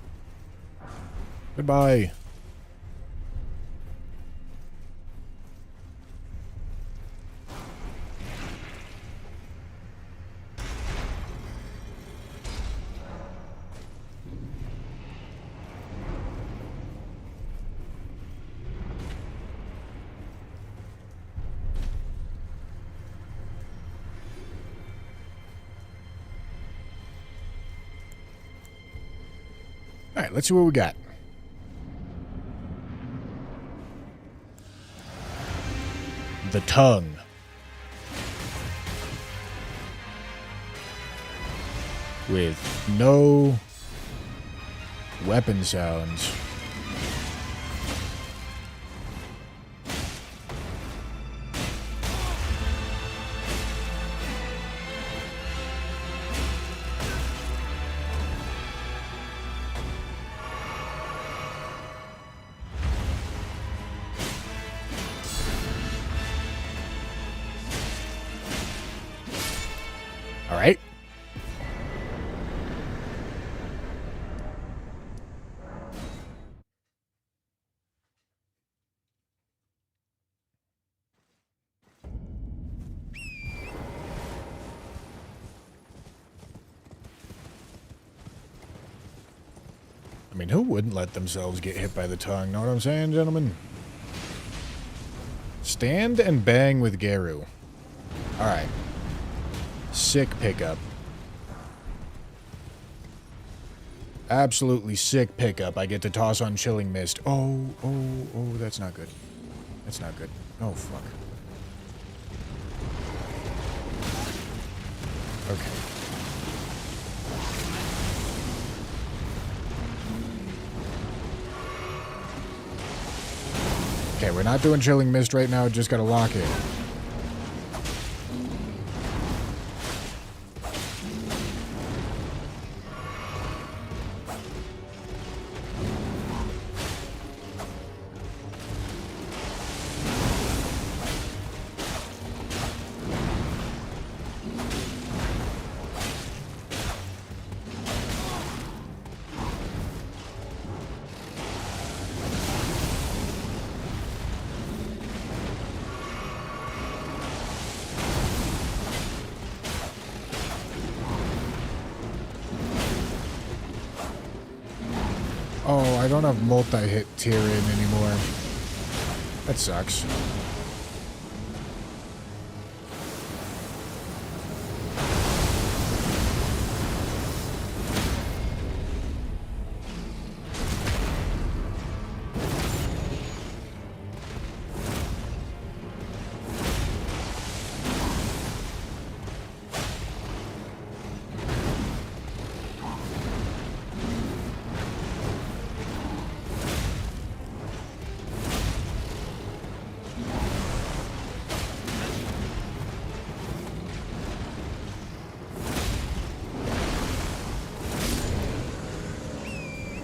Goodbye. All right, let's see what we got. The tongue. With no weapon sounds. All right. I mean, who wouldn't let themselves get hit by the tongue? Know what I'm saying, gentlemen? Stand and bang with Geru. All right. Sick pickup. Absolutely sick pickup. I get to toss on Chilling Mist. Oh, that's not good. That's not good. Oh, fuck. Okay. Okay, we're not doing Chilling Mist right now. Just gotta lock in. Oh, I don't have multi-hit Tyrion anymore. That sucks.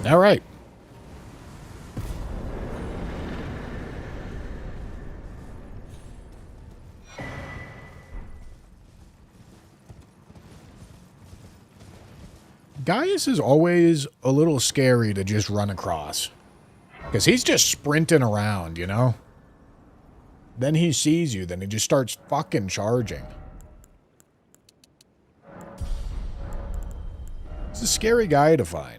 All right. Gaius is always a little scary to just run across. Because he's just sprinting around, you know? Then he sees you, then he just starts fucking charging. He's a scary guy to find.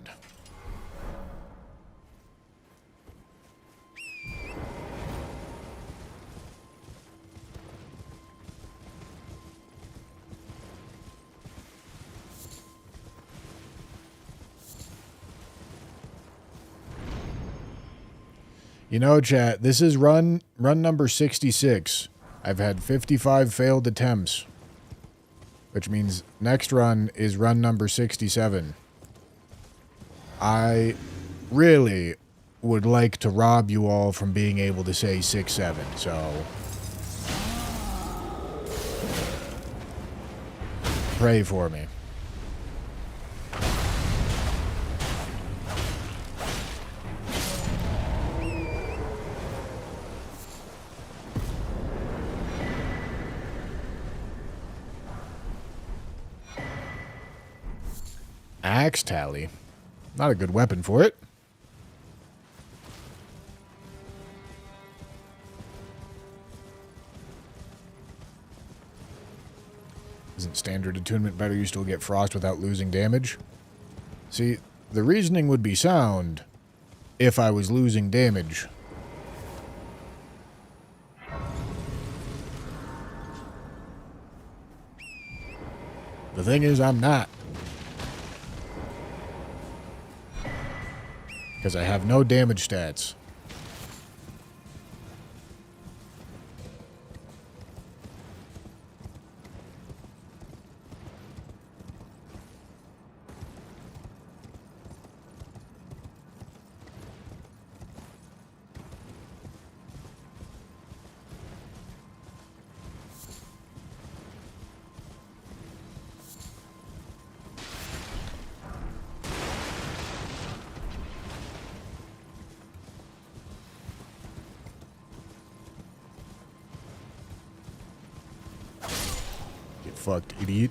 You know, chat, this is run number 66. I've had 55 failed attempts, which means next run is run number 67. I really would like to rob you all from being able to say 6-7, so pray for me. Axe tally. Not a good weapon for it. Isn't standard attunement better? You still get frost without losing damage? See, the reasoning would be sound if I was losing damage. The thing is, I'm not. Because I have no damage stats. Get fucked, idiot.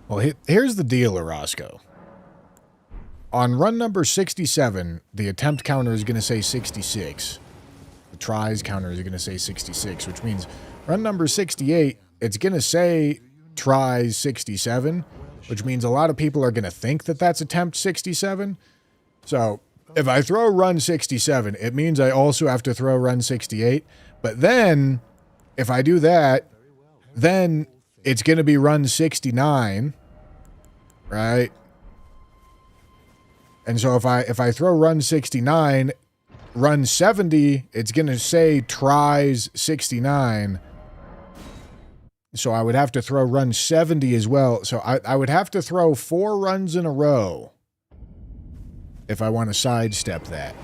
Well, here's the deal, Orozco. On run number 67, the attempt counter is going to say 66. The tries counter is going to say 66, which means run number 68, it's going to say tries 67, which means a lot of people are going to think that that's attempt 67. So if I throw run 67, it means I also have to throw run 68. But then, if I do that, then it's going to be run 69. Right? And so if I throw run 69, run 70, it's going to say tries 69. So I would have to throw run 70 as well. So I would have to throw 4 runs in a row if I want to sidestep that.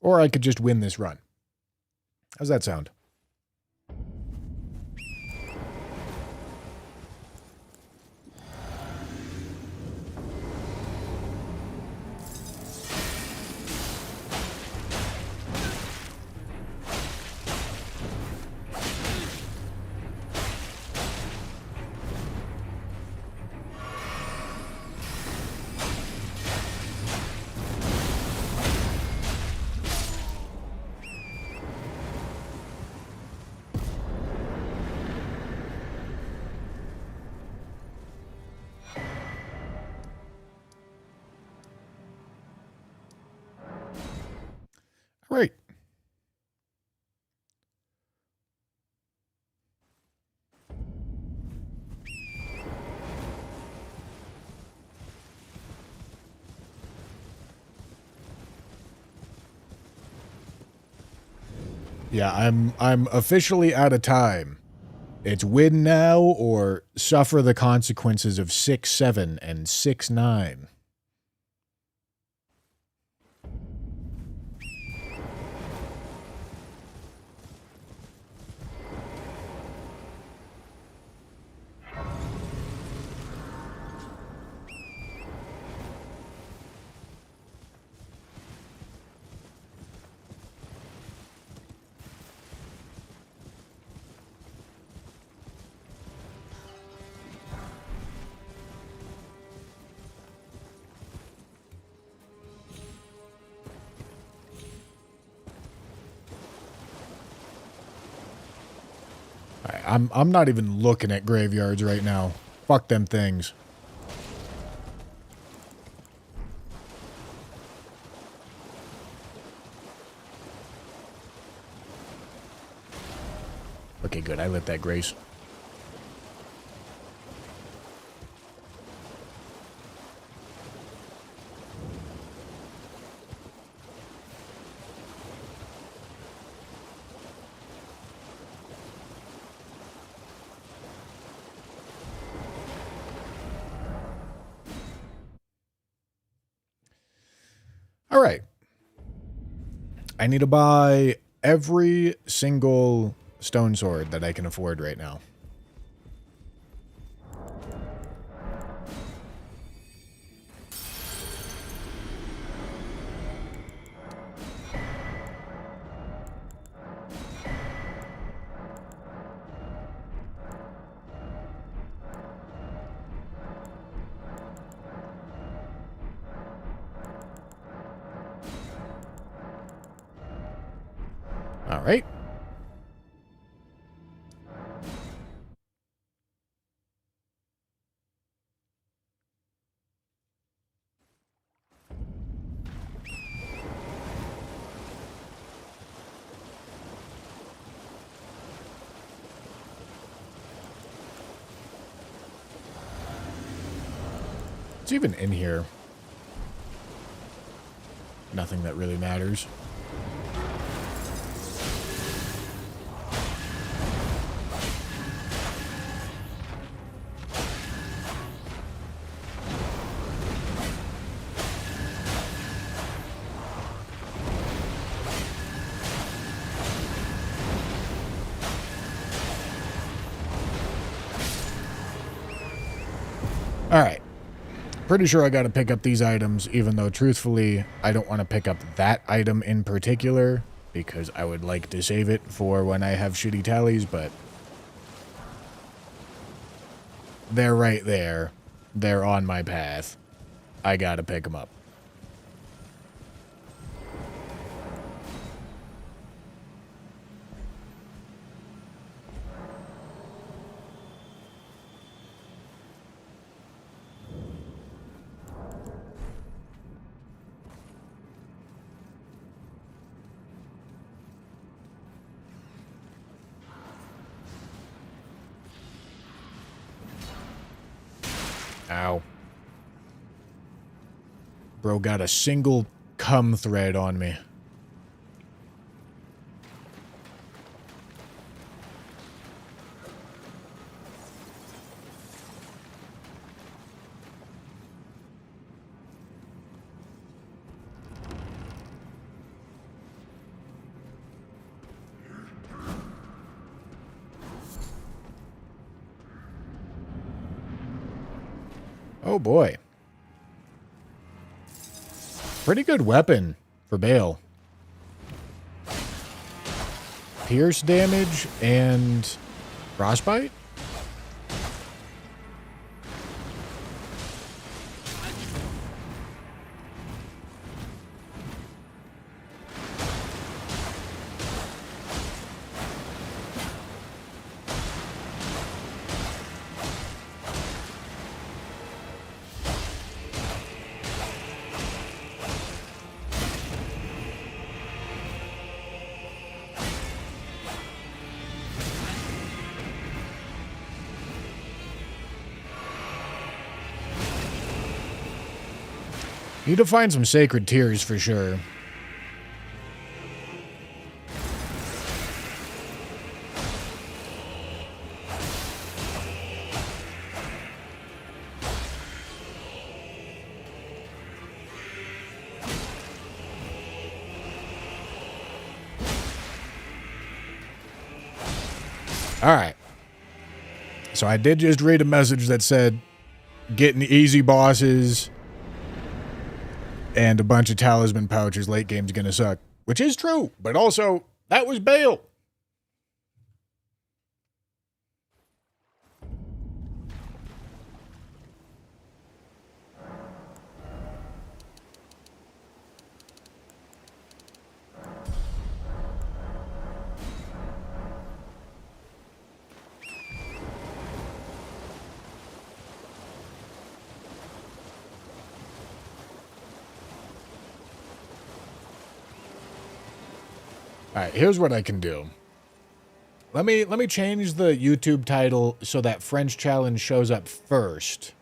Or I could just win this run. How's that sound? Right. Yeah, I'm officially out of time. It's win now or suffer the consequences of 6-7 and 6-9. I'm not even looking at graveyards right now. Fuck them things. Okay, good. I lit that grace. All right. I need to buy every single stone sword that I can afford right now. All right. It's even in here. Nothing that really matters. All right. Pretty sure I got to pick up these items, even though, truthfully, I don't want to pick up that item in particular, because I would like to save it for when I have shitty tallies, but they're right there. They're on my path. I got to pick them up. Ow. Bro got a single cum thread on me. Oh boy. Pretty good weapon for Bale. Pierce damage and frostbite? Need to find some sacred tears for sure. All right. So I did just read a message that said getting easy bosses and a bunch of talisman pouches late game's gonna suck. Which is true, but also, that was Bale. All right, here's what I can do. Let me change the YouTube title so that French challenge shows up first.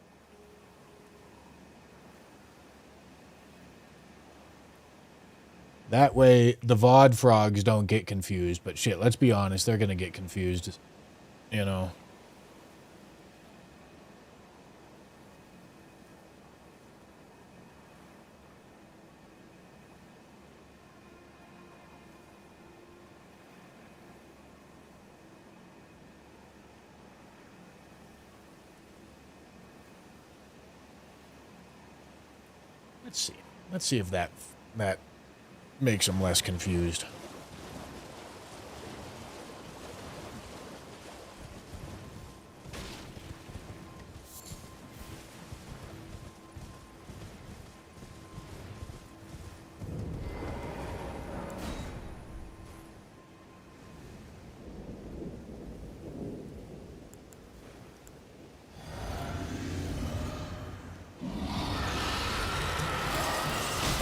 That way the VOD frogs don't get confused. But shit, let's be honest, they're gonna get confused. You know. Let's see. Let's see if that makes them less confused.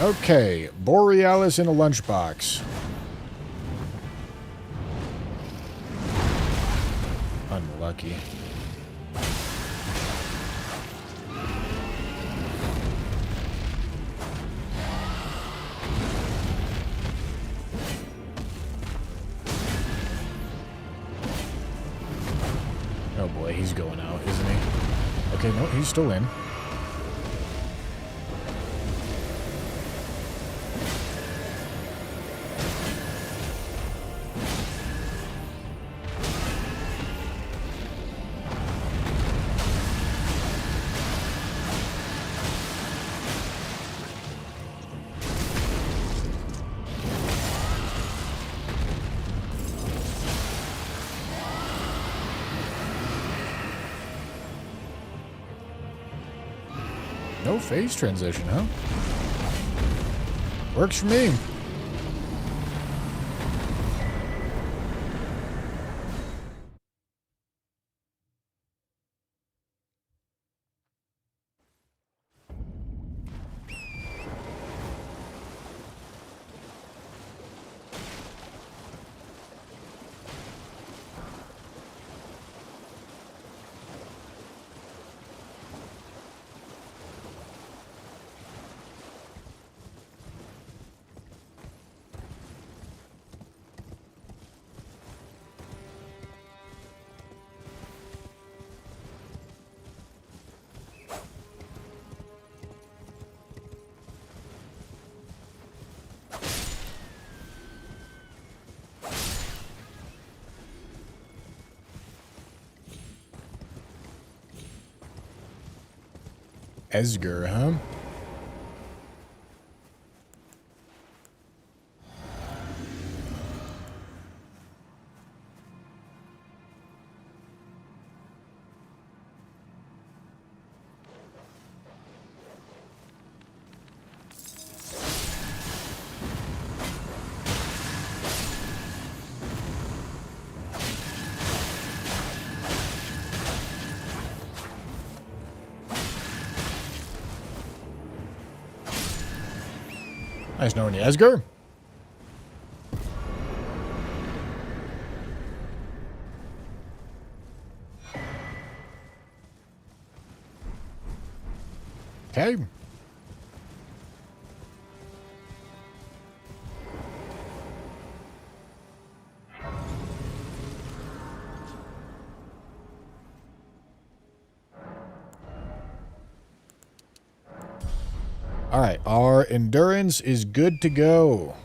Okay, Borealis in a lunchbox. Unlucky. Oh boy, he's going out, isn't he? Okay, no, he's still in. No phase transition, huh? Works for me. Esger, huh? Nice knowing you, Esger. Okay. All right, our endurance is good to go.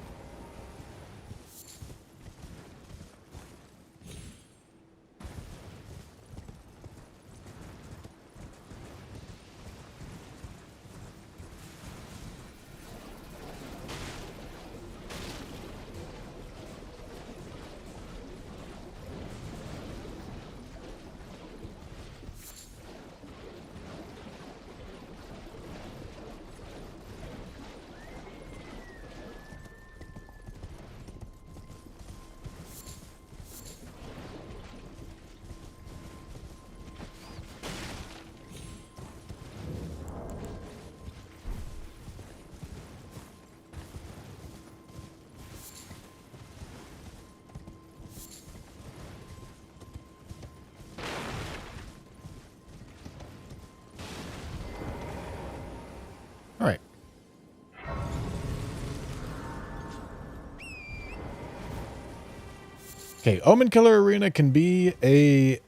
Okay, Omen Killer Arena can be a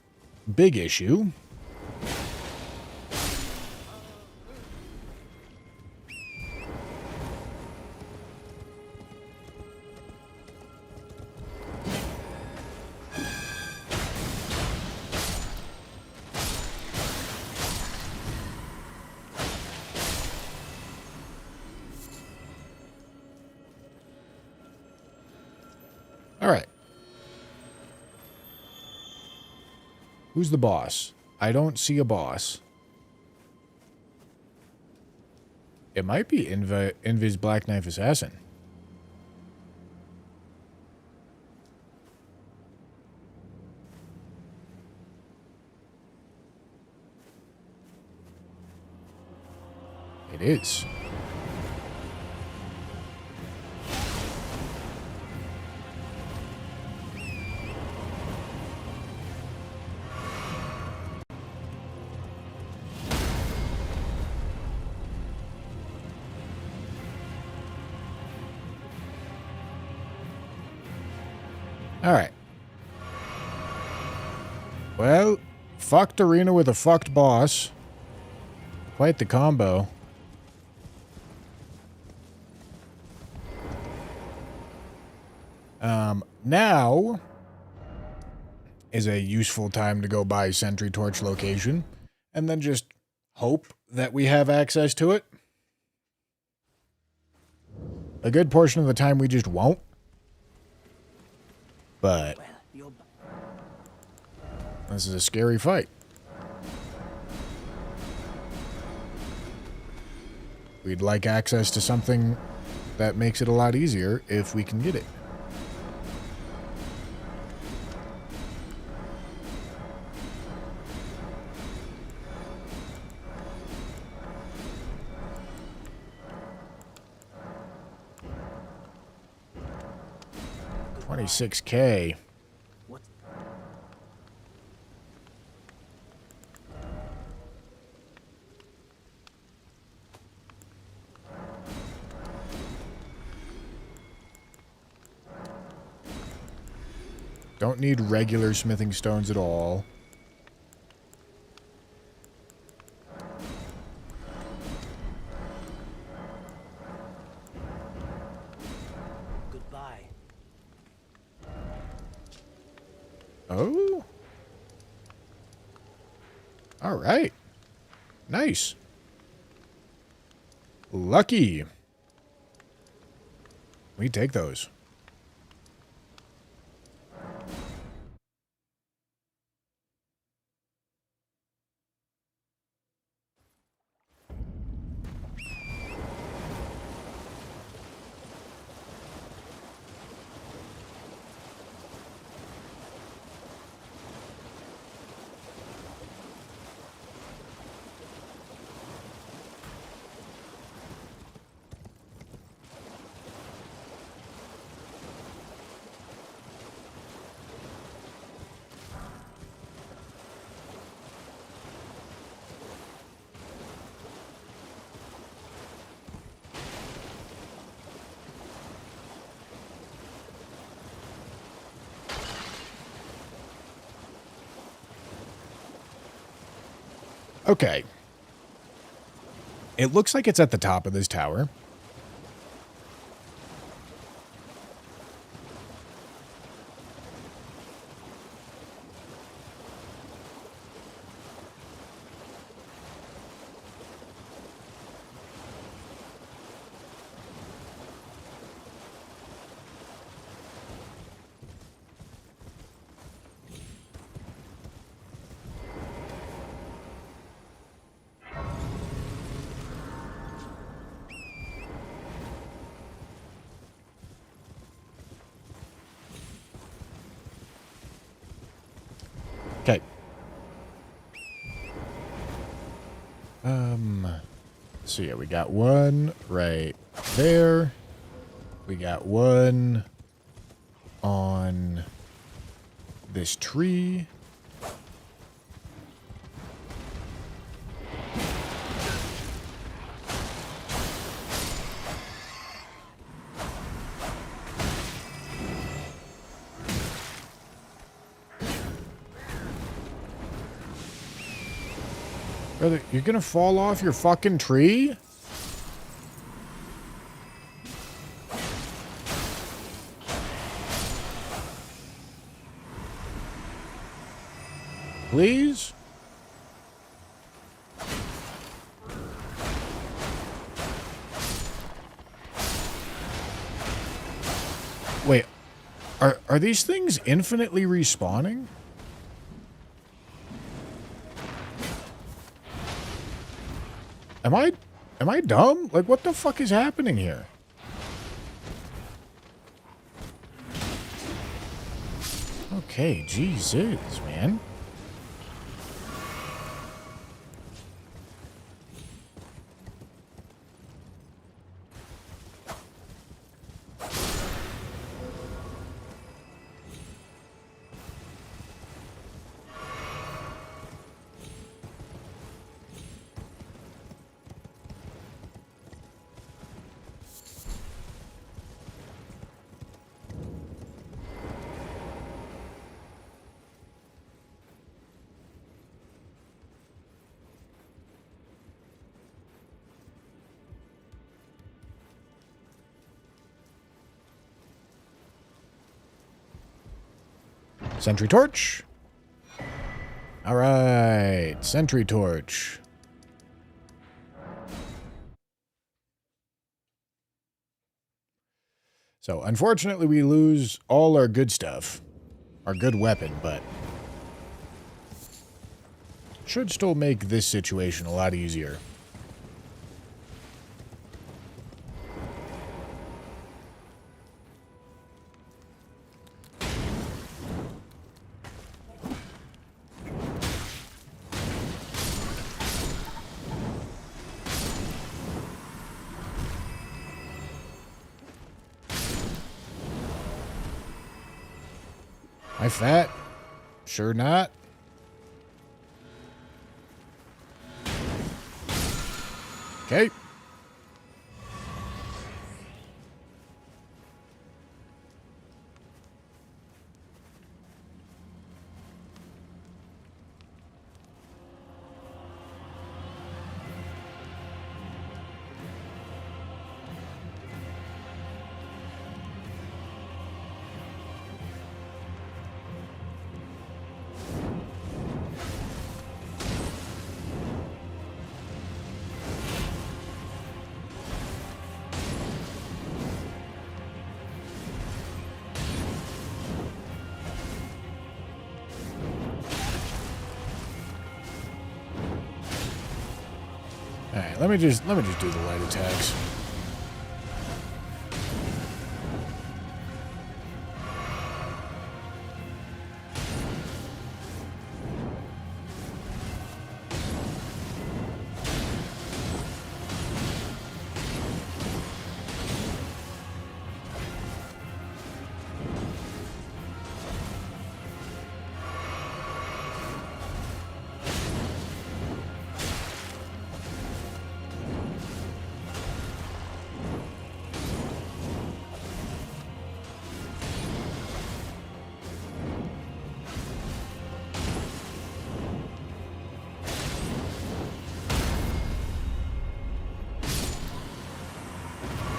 big issue. All right. Who's the boss? I don't see a boss. It might be Invis Black Knife Assassin. It is. All right. Well, fucked arena with a fucked boss. Quite the combo. Now is a useful time to go buy Sentry Torch location and then just hope that we have access to it. A good portion of the time we just won't. But this is a scary fight. We'd like access to something that makes it a lot easier if we can get it. $26K. What? Don't need regular smithing stones at all. Goodbye. Oh. All right. Nice. Lucky. We take those. Okay. It looks like it's at the top of this tower. Okay. So yeah, we got one right there. We got one on this tree. Brother, you're gonna fall off your fucking tree? Please? Wait, are these things infinitely respawning? Am I dumb? Like, what the fuck is happening here? Okay, Jesus, man. Sentry torch. All right, sentry torch. So, unfortunately, we lose all our good stuff. Our good weapon, but should still make this situation a lot easier. Am I fat? Sure not. Okay. All right, let me just do the light attacks.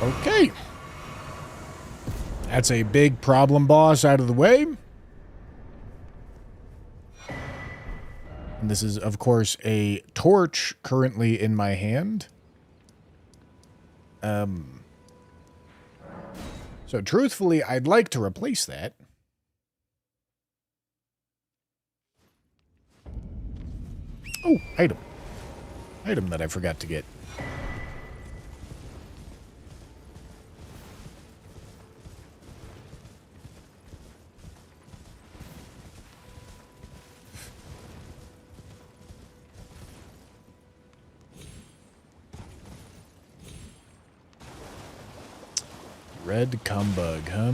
Okay. That's a big problem boss out of the way. And this is, of course, a torch currently in my hand. So truthfully, I'd like to replace that. Oh, item. Item that I forgot to get. Red cumbug, huh?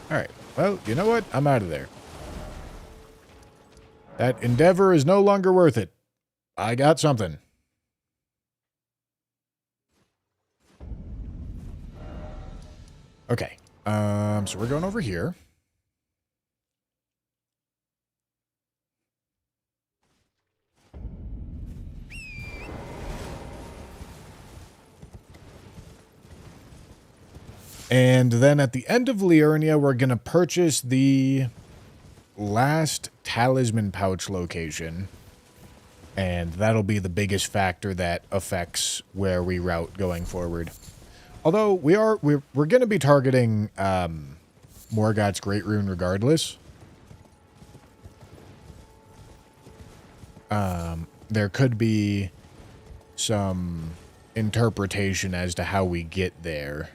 Alright, well, you know what? I'm out of there. That endeavor is no longer worth it. I got something. Okay, so we're going over here. And then at the end of Liurnia, we're going to purchase the last talisman pouch location. And that'll be the biggest factor that affects where we route going forward. Although we're going to be targeting Morgoth's Great Rune regardless. There could be some interpretation as to how we get there.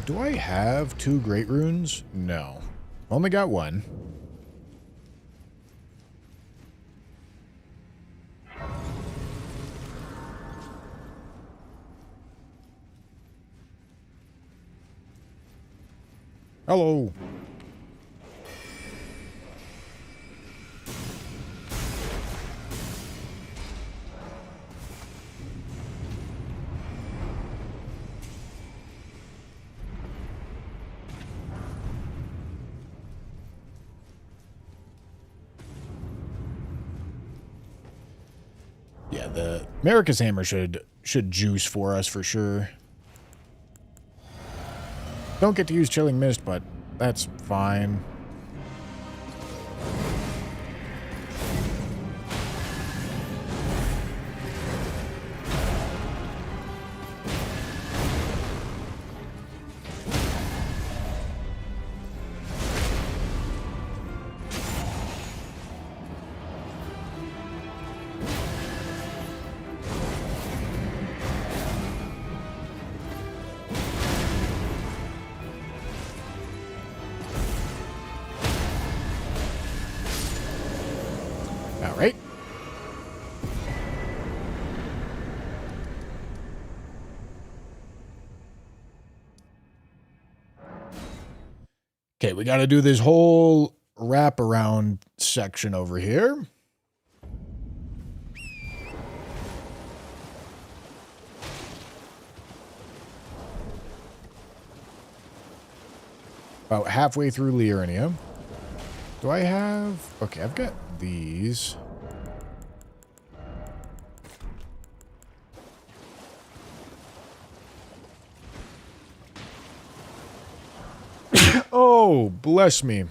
Do I have 2 Great Runes? No. Only got 1. Hello. Yeah, the Maricus Hammer should juice for us for sure. Don't get to use Chilling Mist, but that's fine. All right. Okay, we got to do this whole wraparound section over here. About halfway through Liurnia. Do I have... Okay, I've got these. Oh, bless me.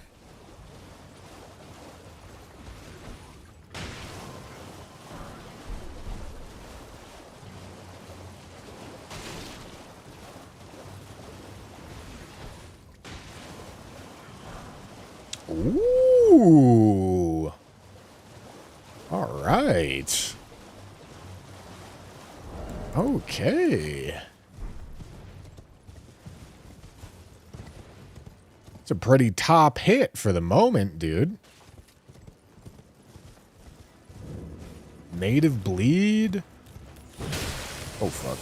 Ooh. All right. Okay. It's a pretty top hit for the moment, dude. Native Bleed. Oh, fuck.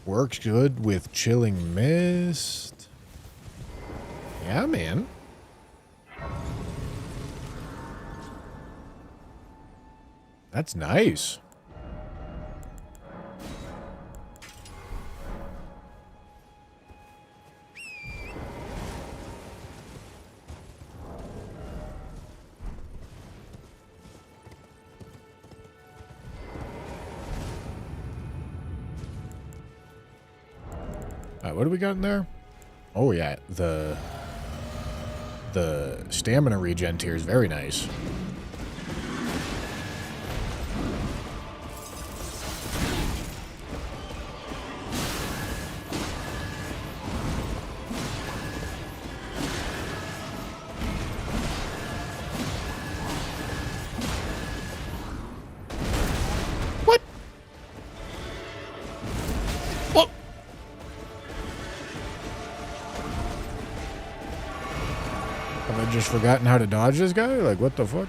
Works good with Chilling Mist. Yeah, man. That's nice. What do we got in there? Oh yeah, the stamina regen tier is very nice. What? What? Have I just forgotten how to dodge this guy? Like, what the fuck?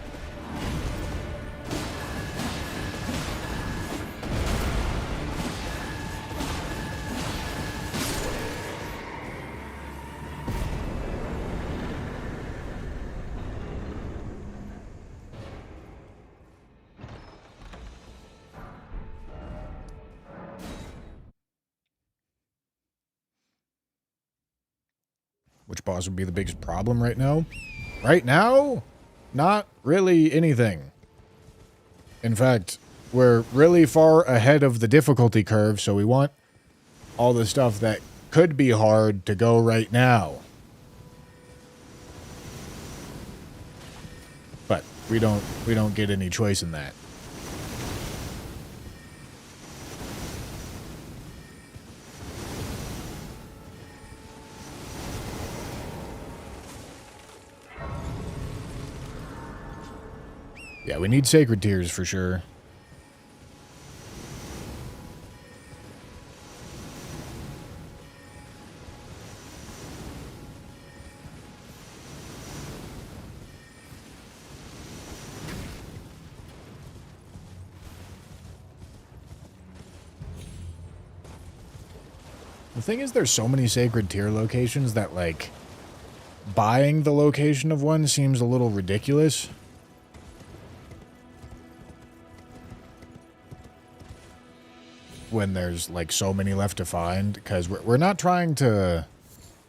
Which boss would be the biggest problem right now? Right now? Not really anything. In fact, we're really far ahead of the difficulty curve, so we want all the stuff that could be hard to go right now. But we don't get any choice in that. Yeah, we need sacred tears for sure. The thing is, there's so many sacred tier locations that, like, buying the location of one seems a little ridiculous. When there's, like, so many left to find, because we're not trying to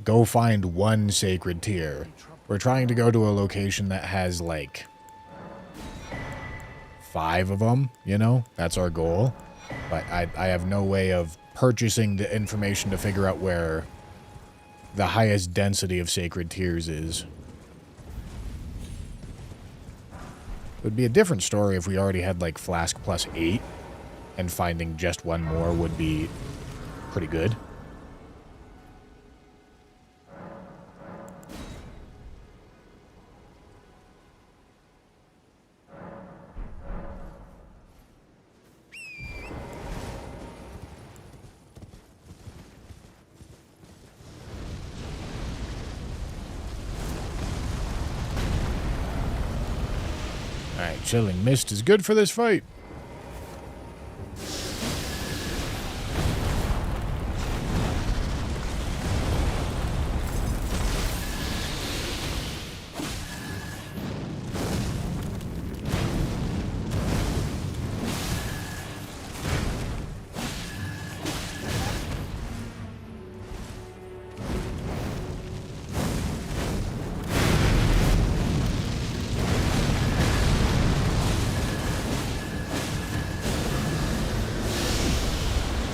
go find one sacred tier. We're trying to go to a location that has, like, 5 of them, you know? That's our goal. But I have no way of purchasing the information to figure out where the highest density of sacred tiers is. It would be a different story if we already had, like, Flask plus 8. And finding just one more would be pretty good. Alright, Chilling Mist is good for this fight.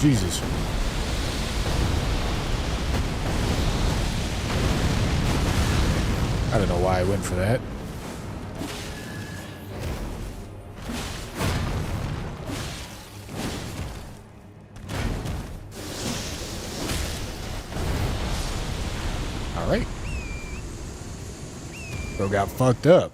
Jesus. I don't know why I went for that. All right. Bro got fucked up.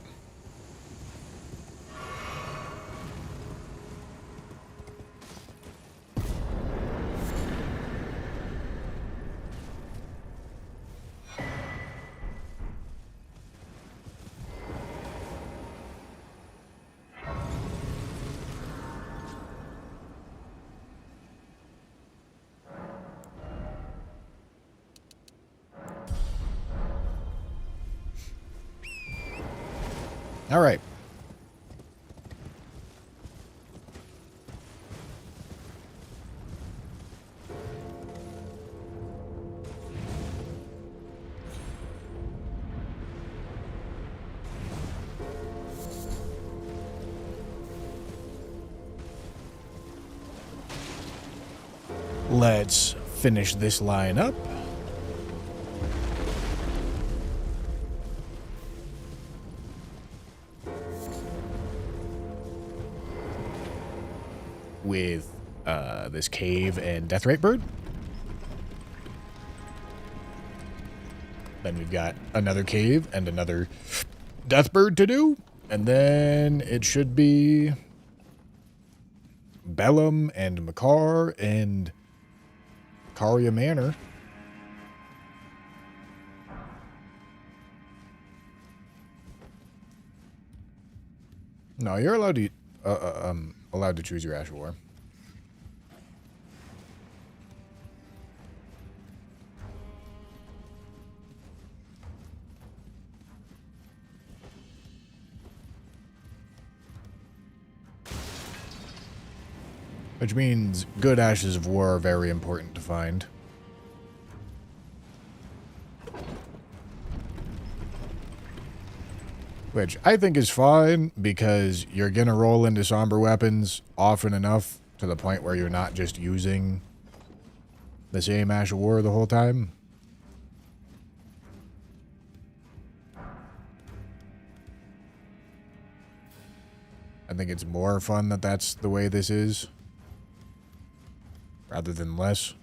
All right. Let's finish this line up. With this cave and Deathrite Bird. Then we've got another cave and another Deathbird to do. And then it should be Bellum and Makar and Karia Manor. No, you're allowed to choose your Ash War. Which means good Ashes of War are very important to find. Which I think is fine because you're going to roll into somber weapons often enough to the point where you're not just using the same Ash of War the whole time. I think it's more fun that that's the way this is rather than less.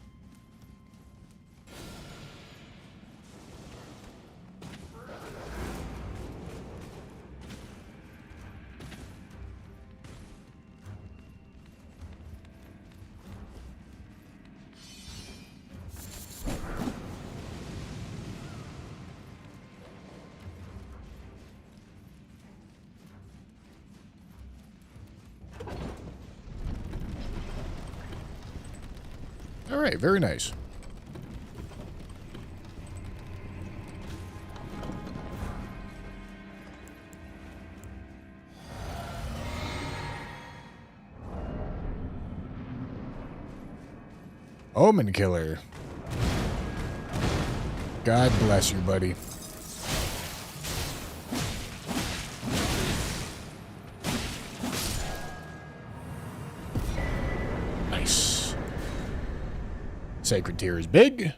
All right, very nice. Omen Killer. God bless you, buddy. Nice. Sacred Tear is big.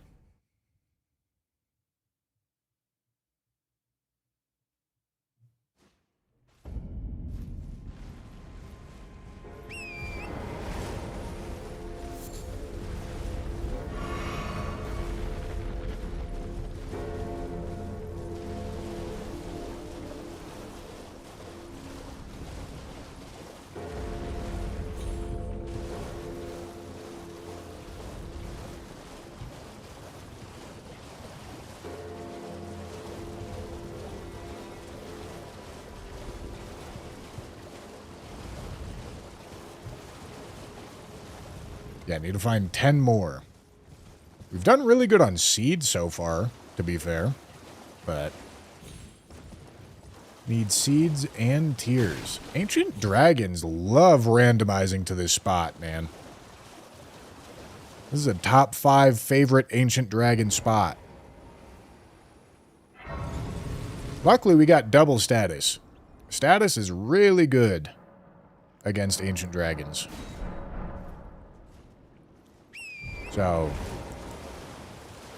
Yeah, I need to find 10 more. We've done really good on seeds so far, to be fair. But need seeds and tears. Ancient dragons love randomizing to this spot, man. This is a top 5 favorite ancient dragon spot. Luckily, we got double status. Status is really good against ancient dragons. So,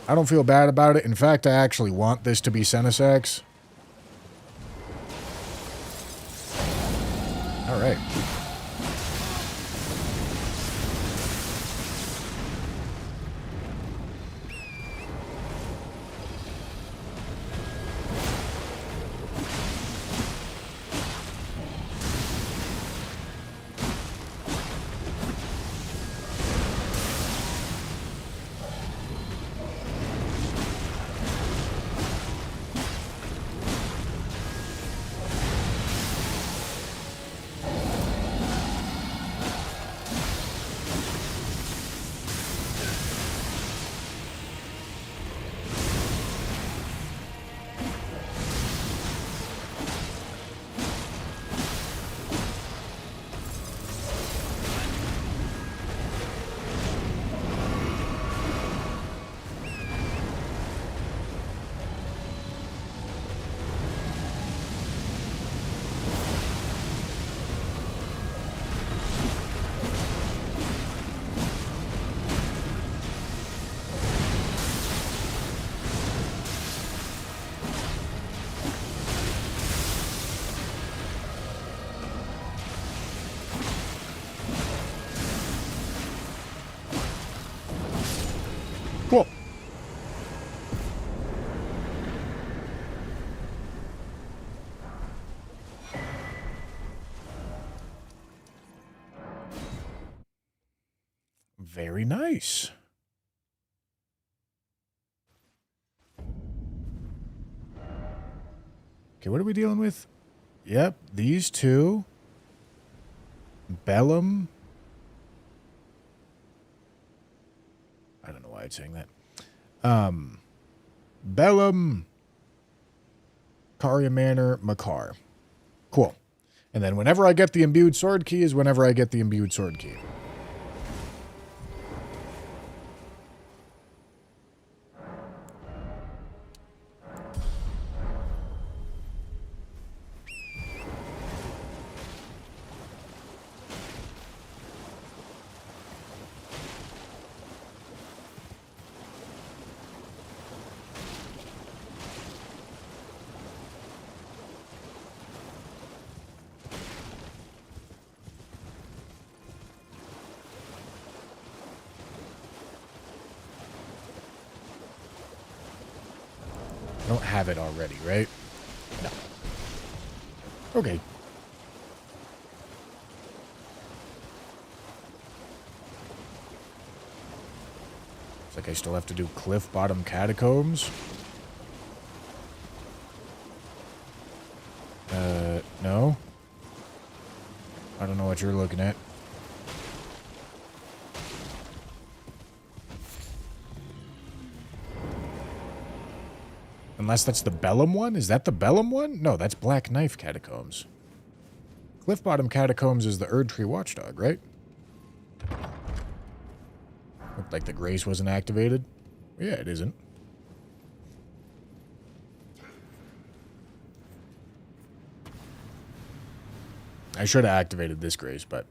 I don't feel bad about it. In fact, I actually want this to be Senesex. All right. Cool. Very nice. Okay, what are we dealing with? Yep, these two. Bellum. I don't know why I'm saying that. Bellum. Caria Manor, Makar. Cool. And then whenever I get the imbued sword key is whenever I get the imbued sword key. don't have it already, right? No. Okay. Looks like I still have to do Cliff Bottom Catacombs. No. I don't know what you're looking at. Unless that's the Bellum one? Is that the Bellum one? No, that's Black Knife Catacombs. Cliff Bottom Catacombs is the Erdtree Watchdog, right? Looked like the Grace wasn't activated. Yeah, it isn't. I should have activated this Grace, but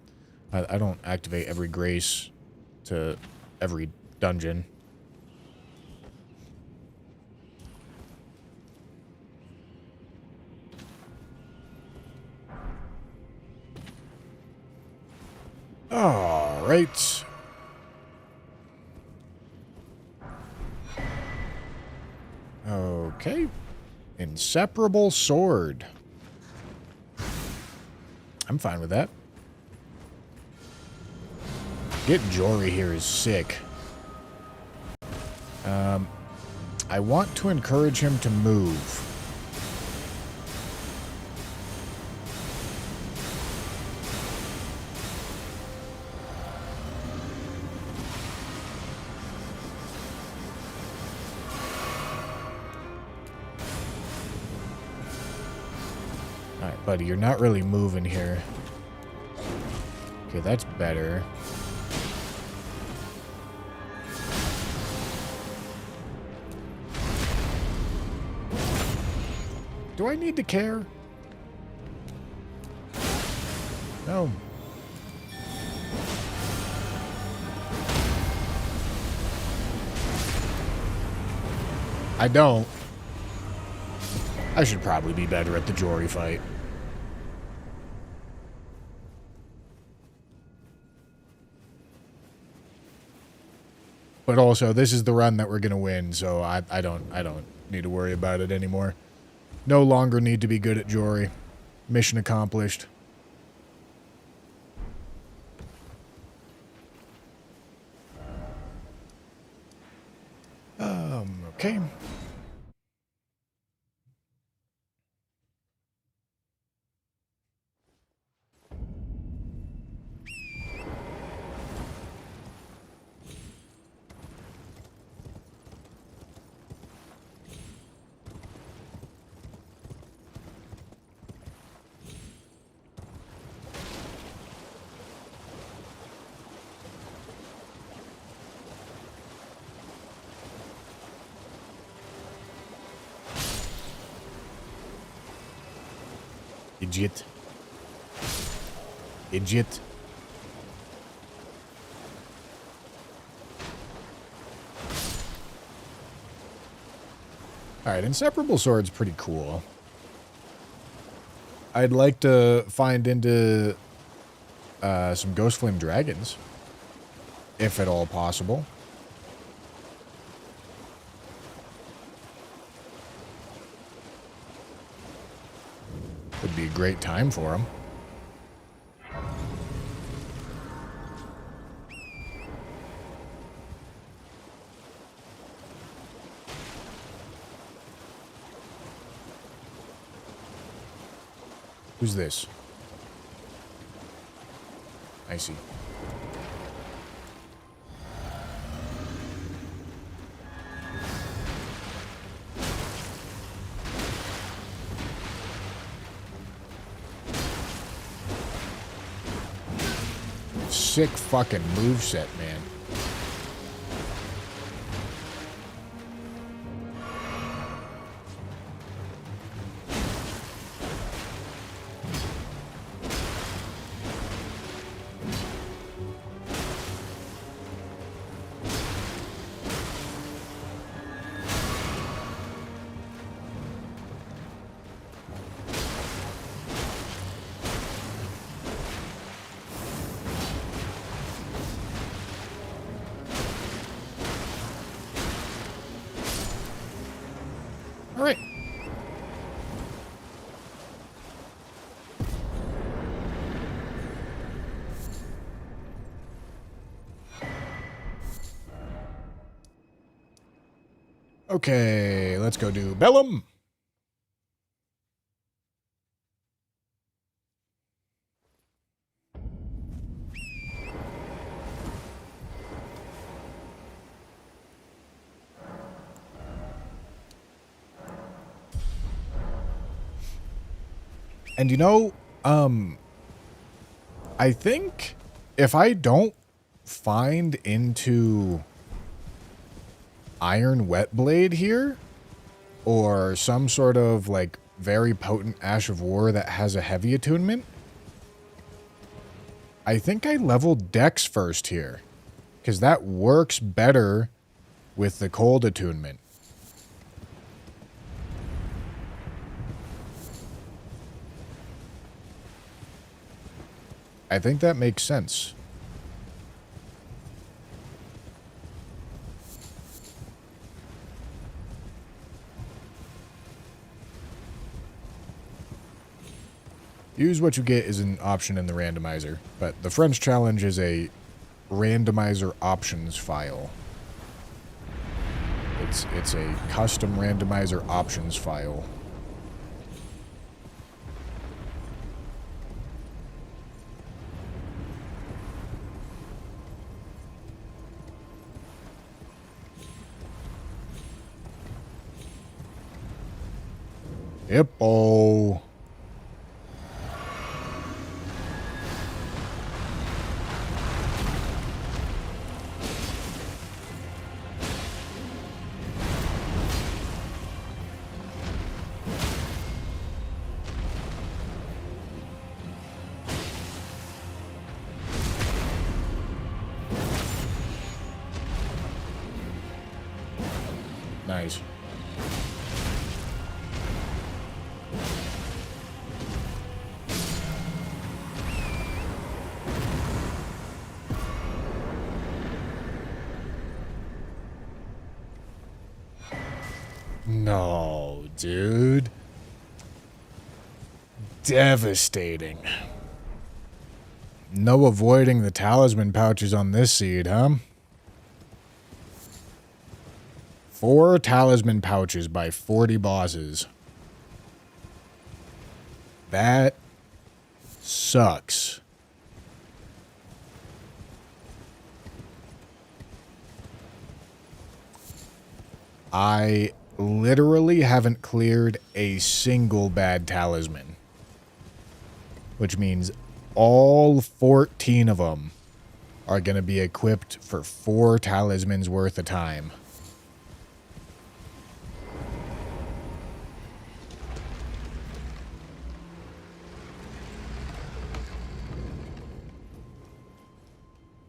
I don't activate every Grace to every dungeon. All right. Okay. Inseparable sword. I'm fine with that. Getting Jory here is sick. I want to encourage him to move. Alright, buddy, you're not really moving here. Okay, that's better. Do I need to care? No. I don't. I should probably be better at the Jory fight. But also, this is the run that we're gonna win, so I don't need to worry about it anymore. No longer need to be good at Jory. Mission accomplished. Okay. Idiot. Idiot. Alright, Inseparable Sword's pretty cool. I'd like to find into some Ghost Flame Dragons. If at all possible. Would be a great time for them. Who's this? I see. Sick fucking moveset, man. Okay, let's go do Bellum. And you know, I think if I don't find into Iron Wet Blade here, or some sort of like very potent Ash of War that has a heavy attunement, I think I leveled Dex first here, because that works better with the cold attunement. I think that makes sense. Use what you get is an option in the randomizer, but the French challenge is a randomizer options file. It's a custom randomizer options file. Hippo. Nice. No, dude. Devastating. No avoiding the talisman pouches on this seed, huh? 4 talisman pouches by 40 bosses. That sucks. I literally haven't cleared a single bad talisman, which means all 14 of them are going to be equipped for 4 talismans worth of time.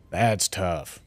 That's tough.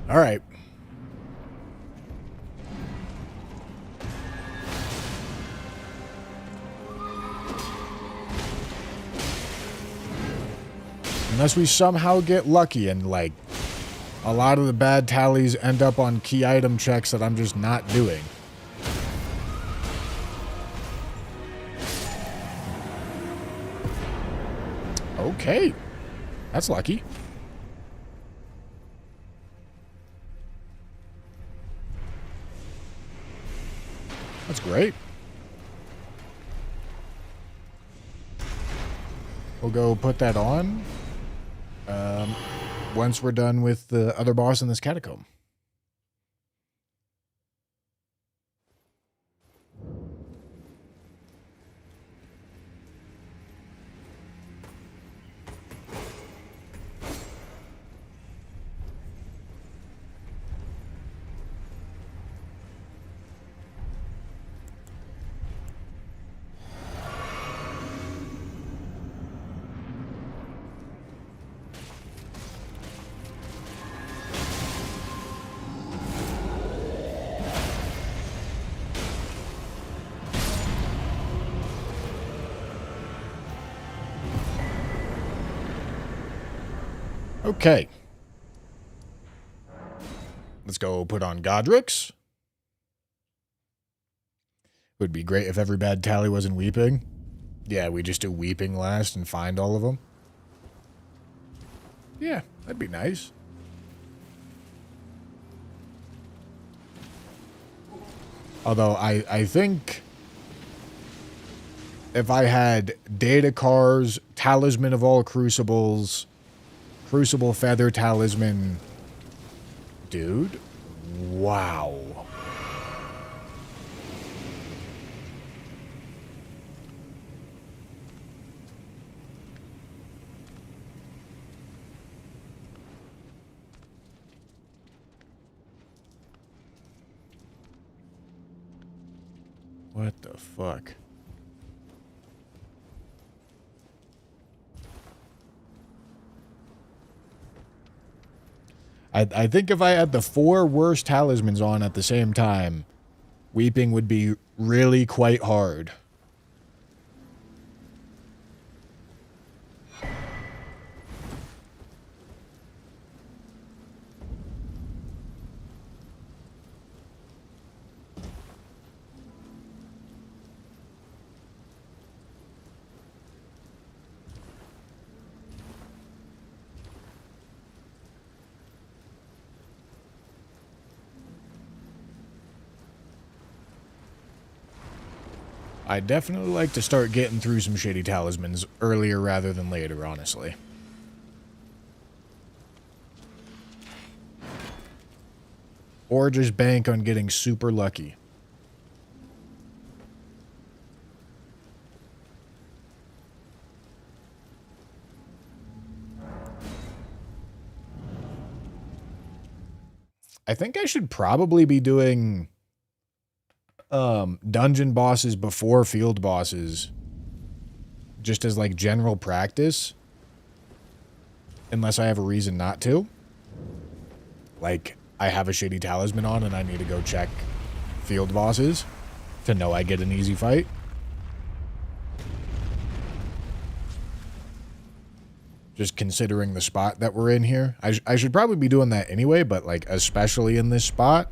All right. Unless we somehow get lucky and, like, a lot of the bad tallies end up on key item checks that I'm just not doing. Okay. That's lucky. That's great. We'll go put that on once we're done with the other boss in this catacomb. Okay. Let's go put on Godric's. Would be great if every bad tally wasn't weeping. Yeah, we just do weeping last and find all of them. Yeah, that'd be nice. Although I think if I had Data Cars, Talisman of all Crucibles, Crucible Feather Talisman... Dude, wow. What the fuck? I think if I had the 4 worst talismans on at the same time, weeping would be really quite hard. I'd definitely like to start getting through some shitty talismans earlier rather than later, honestly. Or just bank on getting super lucky. I think I should probably be doing dungeon bosses before field bosses, just as like general practice, unless I have a reason not to. Like I have a shitty talisman on and I need to go check field bosses to know I get an easy fight. Just considering the spot that we're in here. I should probably be doing that anyway, but like especially in this spot.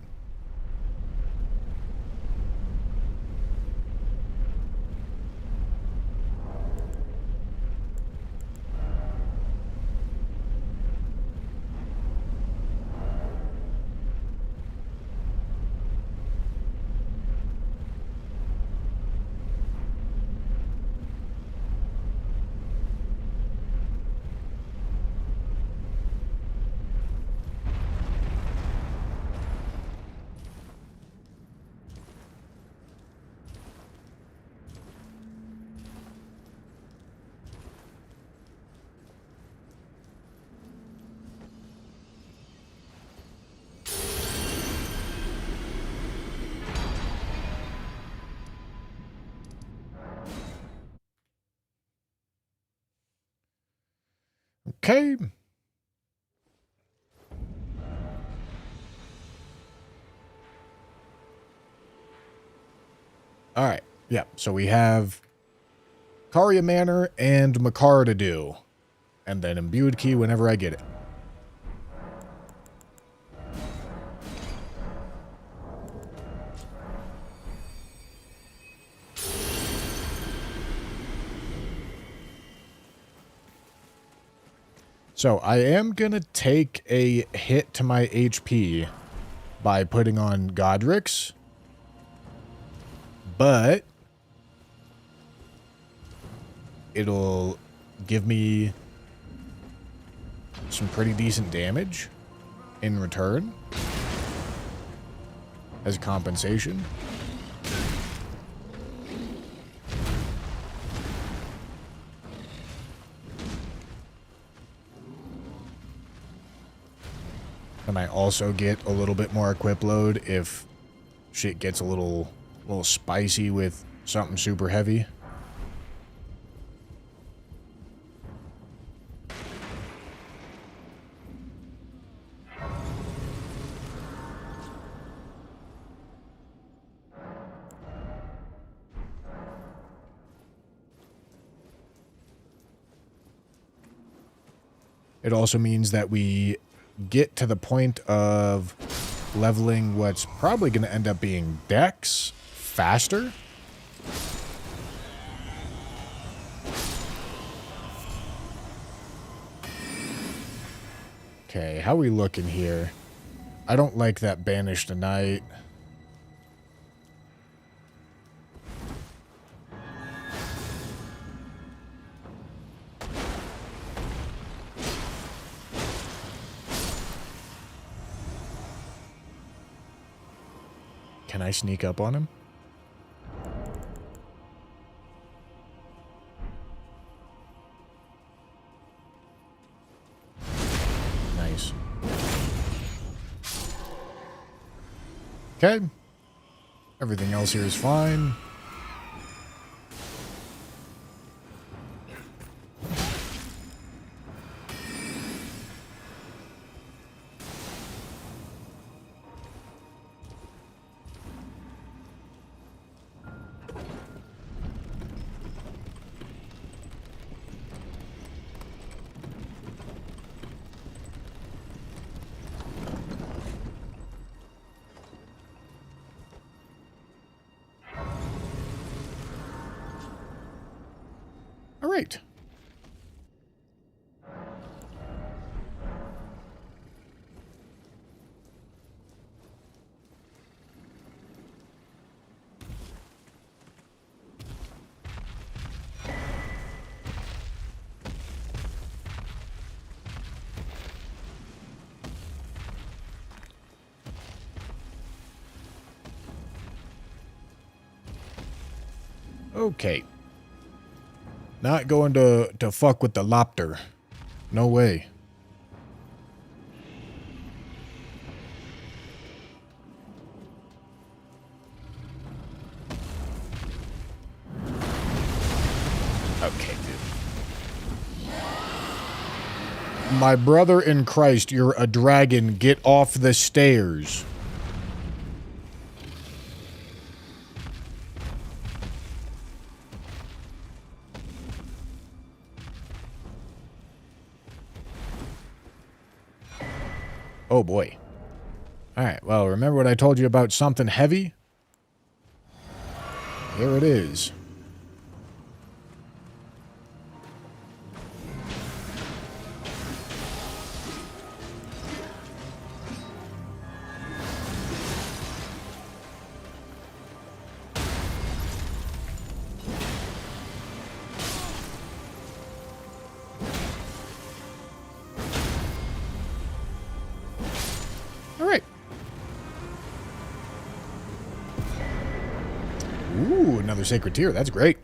Okay. All right. Yeah. So we have Karya Manor and Makar to do. And then Imbued Key whenever I get it. So I am going to take a hit to my HP by putting on Godric's. But it'll give me some pretty decent damage in return as compensation. And I also get a little bit more equip load if shit gets a little spicy with something super heavy. It also means that we get to the point of leveling what's probably going to end up being Dex faster. Okay, how we looking here? I don't like that Banish tonight. Can I sneak up on him? Nice. Okay. Everything else here is fine. All right. Okay. Not going to fuck with the lobster. No way. Okay, dude. My brother in Christ, you're a dragon. Get off the stairs. Oh boy. Alright, well, remember what I told you about something heavy? Here it is. Alright. Ooh, another sacred tear. That's great.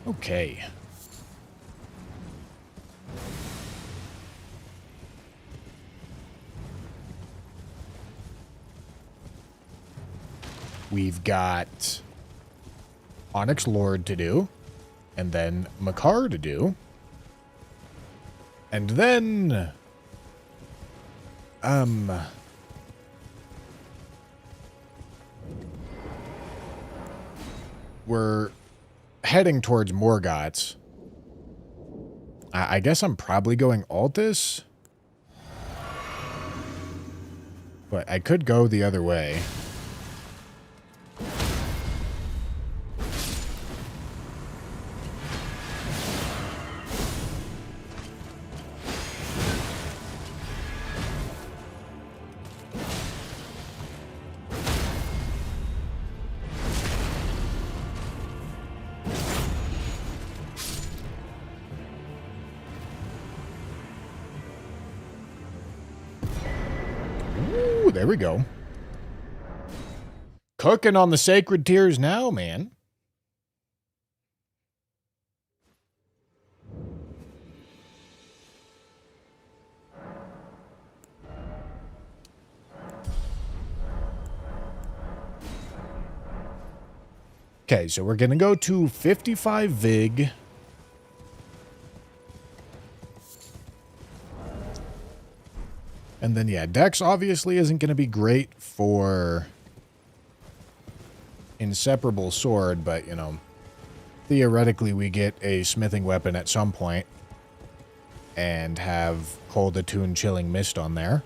Okay. We've got Onyx Lord to do, and then Makar to do, and then we're heading towards Morgoth's. I guess I'm probably going Altus, but I could go the other way. Ooh, there we go. cooking on the sacred tiers now, man. Okay, so we're going to go to 55 Vig. And then, yeah, Dex obviously isn't going to be great for Inseparable Sword, but, you know, theoretically we get a smithing weapon at some point and have Cold Attuned Chilling Mist on there.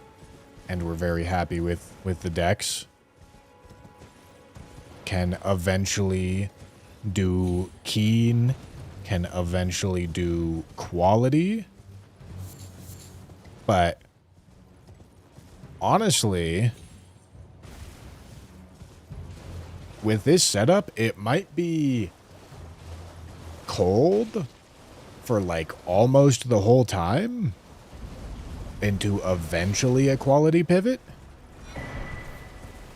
And we're very happy with the Dex. Can eventually do Keen, can eventually do Quality, but honestly, with this setup, it might be Cold for like almost the whole time into eventually a Quality pivot.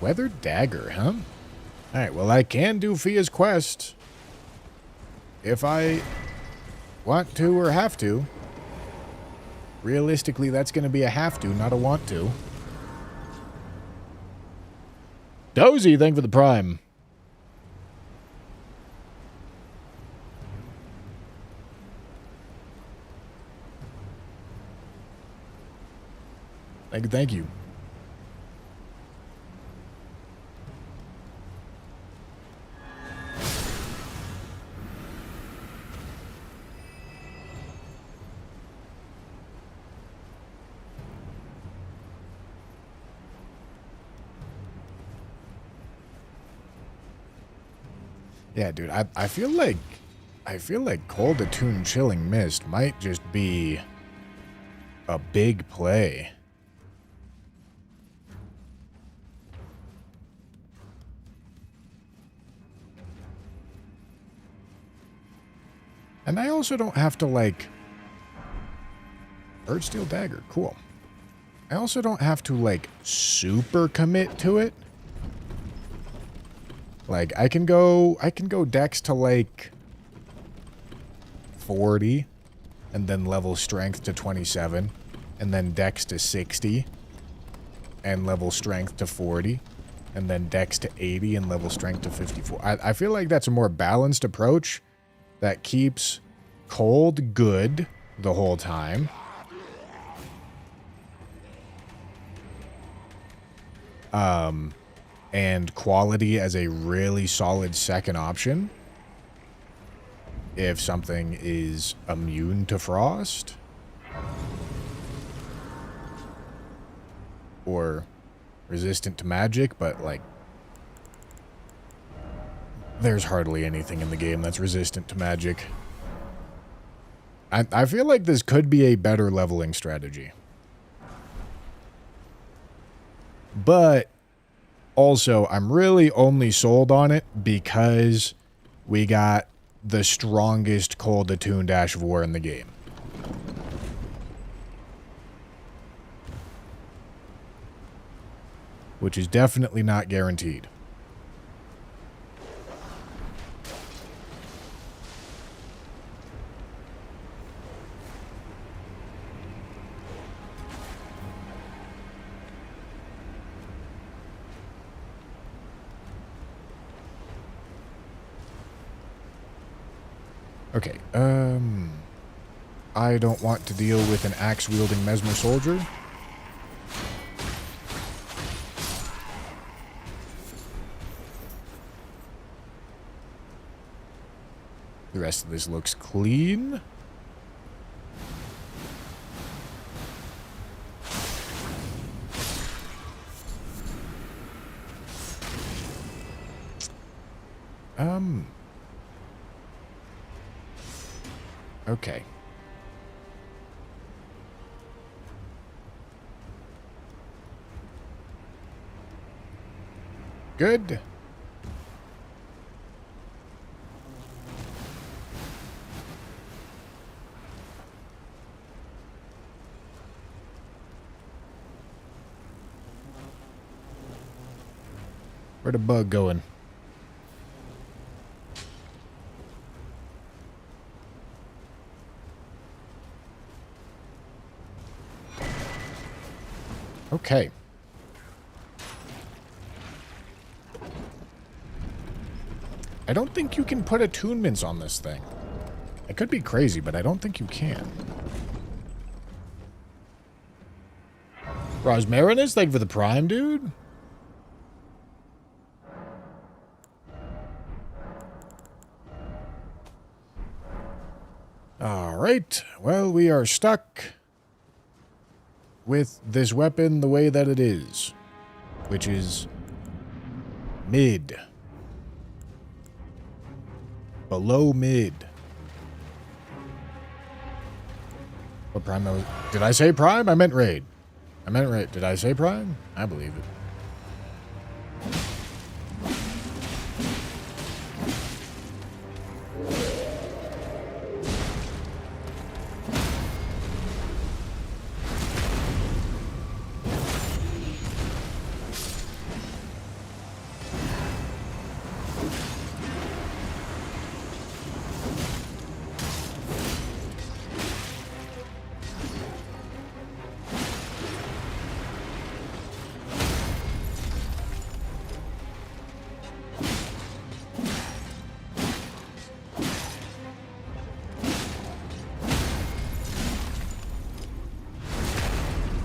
Weathered Dagger, huh? Alright, well, I can do Fia's quest if I want to or have to. Realistically, that's going to be a have to, not a want to. Dozy, thank you for the prime. Thank you. Yeah, dude, I feel like Cold Attuned Chilling Mist might just be a big play. And I also don't have to, like... Birdsteel Dagger, cool. I also don't have to, like, super commit to it. Like, I can go Dex to, like, 40, and then level Strength to 27, and then Dex to 60, and level Strength to 40, and then Dex to 80, and level Strength to 54. I feel like that's a more balanced approach that keeps Cold good the whole time. And Quality as a really solid second option if something is immune to Frost or resistant to magic, but like there's hardly anything in the game that's resistant to magic. I feel like this could be a better leveling strategy. But also, I'm really only sold on it because we got the strongest Cold Attuned Ash of War in the game. Which is definitely not guaranteed. Okay, I don't want to deal with an axe-wielding Mesmer soldier. The rest of this looks clean. Okay. Good. Where'd the bug going? Okay. I don't think you can put attunements on this thing. I could be crazy, but I don't think you can. Rosmarinus, thank you for the prime, dude. Alright, well, we are stuck with this weapon the way that it is, which is mid. Below mid. What prime was? Did I say prime? I meant raid. I meant raid. Did I say prime? I believe it.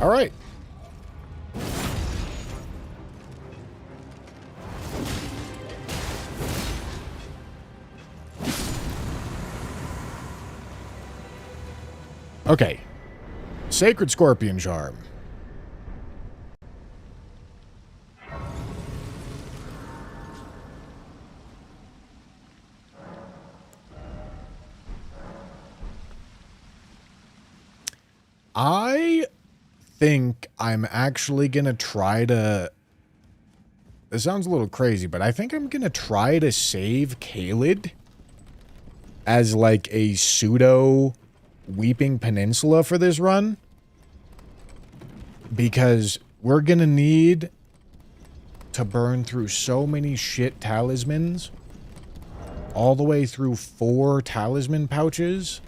All right. Okay. Sacred Scorpion Charm. I think I'm actually gonna try to... This sounds a little crazy, but I think I'm gonna try to save Caelid as like a pseudo Weeping Peninsula for this run. Because we're gonna need to burn through so many shit talismans. All the way through 4 talisman pouches.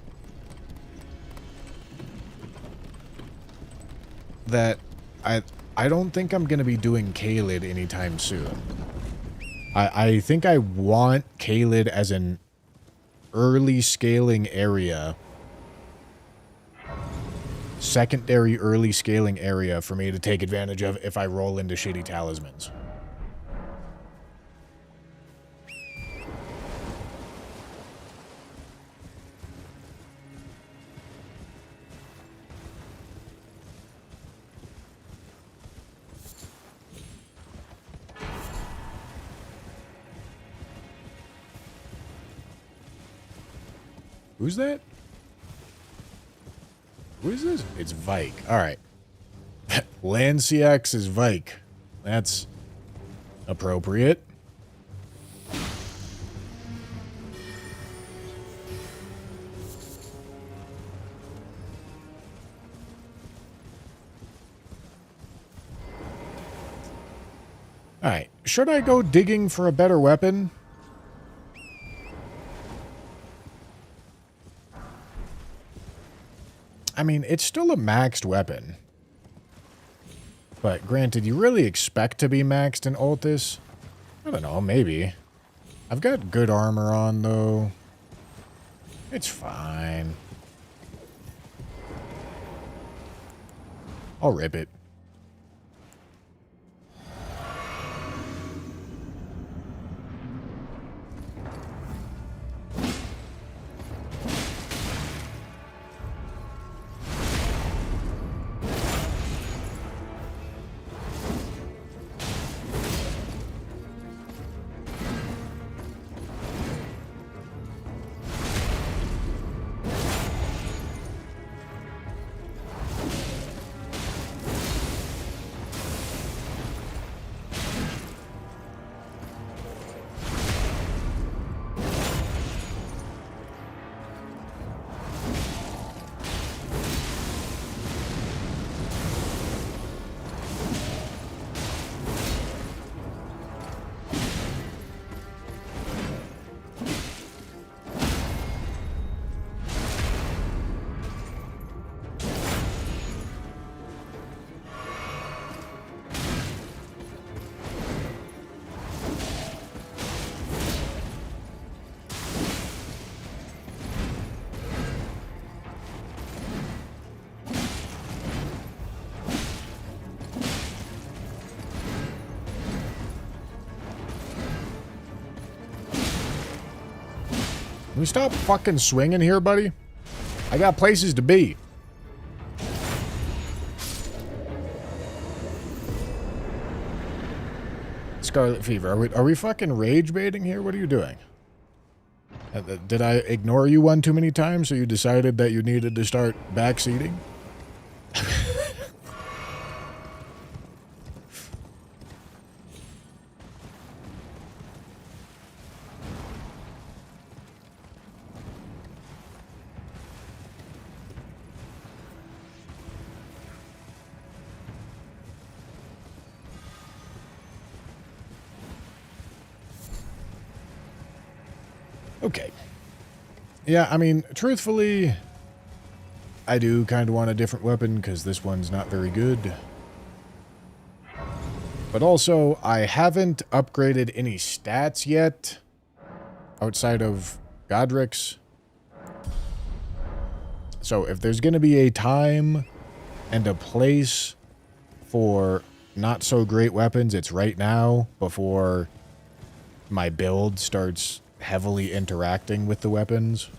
That I don't think I'm going to be doing Caelid anytime soon. I think I want Caelid as an early scaling area. Secondary early scaling area for me to take advantage of if I roll into shitty talismans. Who's that? Who is this? It's Vike. Alright. Lanciax is Vike. That's appropriate. Alright. Should I go digging for a better weapon? I mean, it's still a maxed weapon. But granted, you really expect to be maxed in Ultis? I don't know, maybe. I've got good armor on, though. It's fine. I'll rip it. Can we stop fucking swinging here, buddy? I got places to be. Scarlet Fever. Are we fucking rage baiting here? What are you doing? Did I ignore you one too many times so you decided that you needed to start backseating? Okay. Yeah, I mean, truthfully, I do kind of want a different weapon because this one's not very good. But also, I haven't upgraded any stats yet outside of Godric's. So if there's going to be a time and a place for not so great weapons, it's right now before my build starts heavily interacting with the weapons.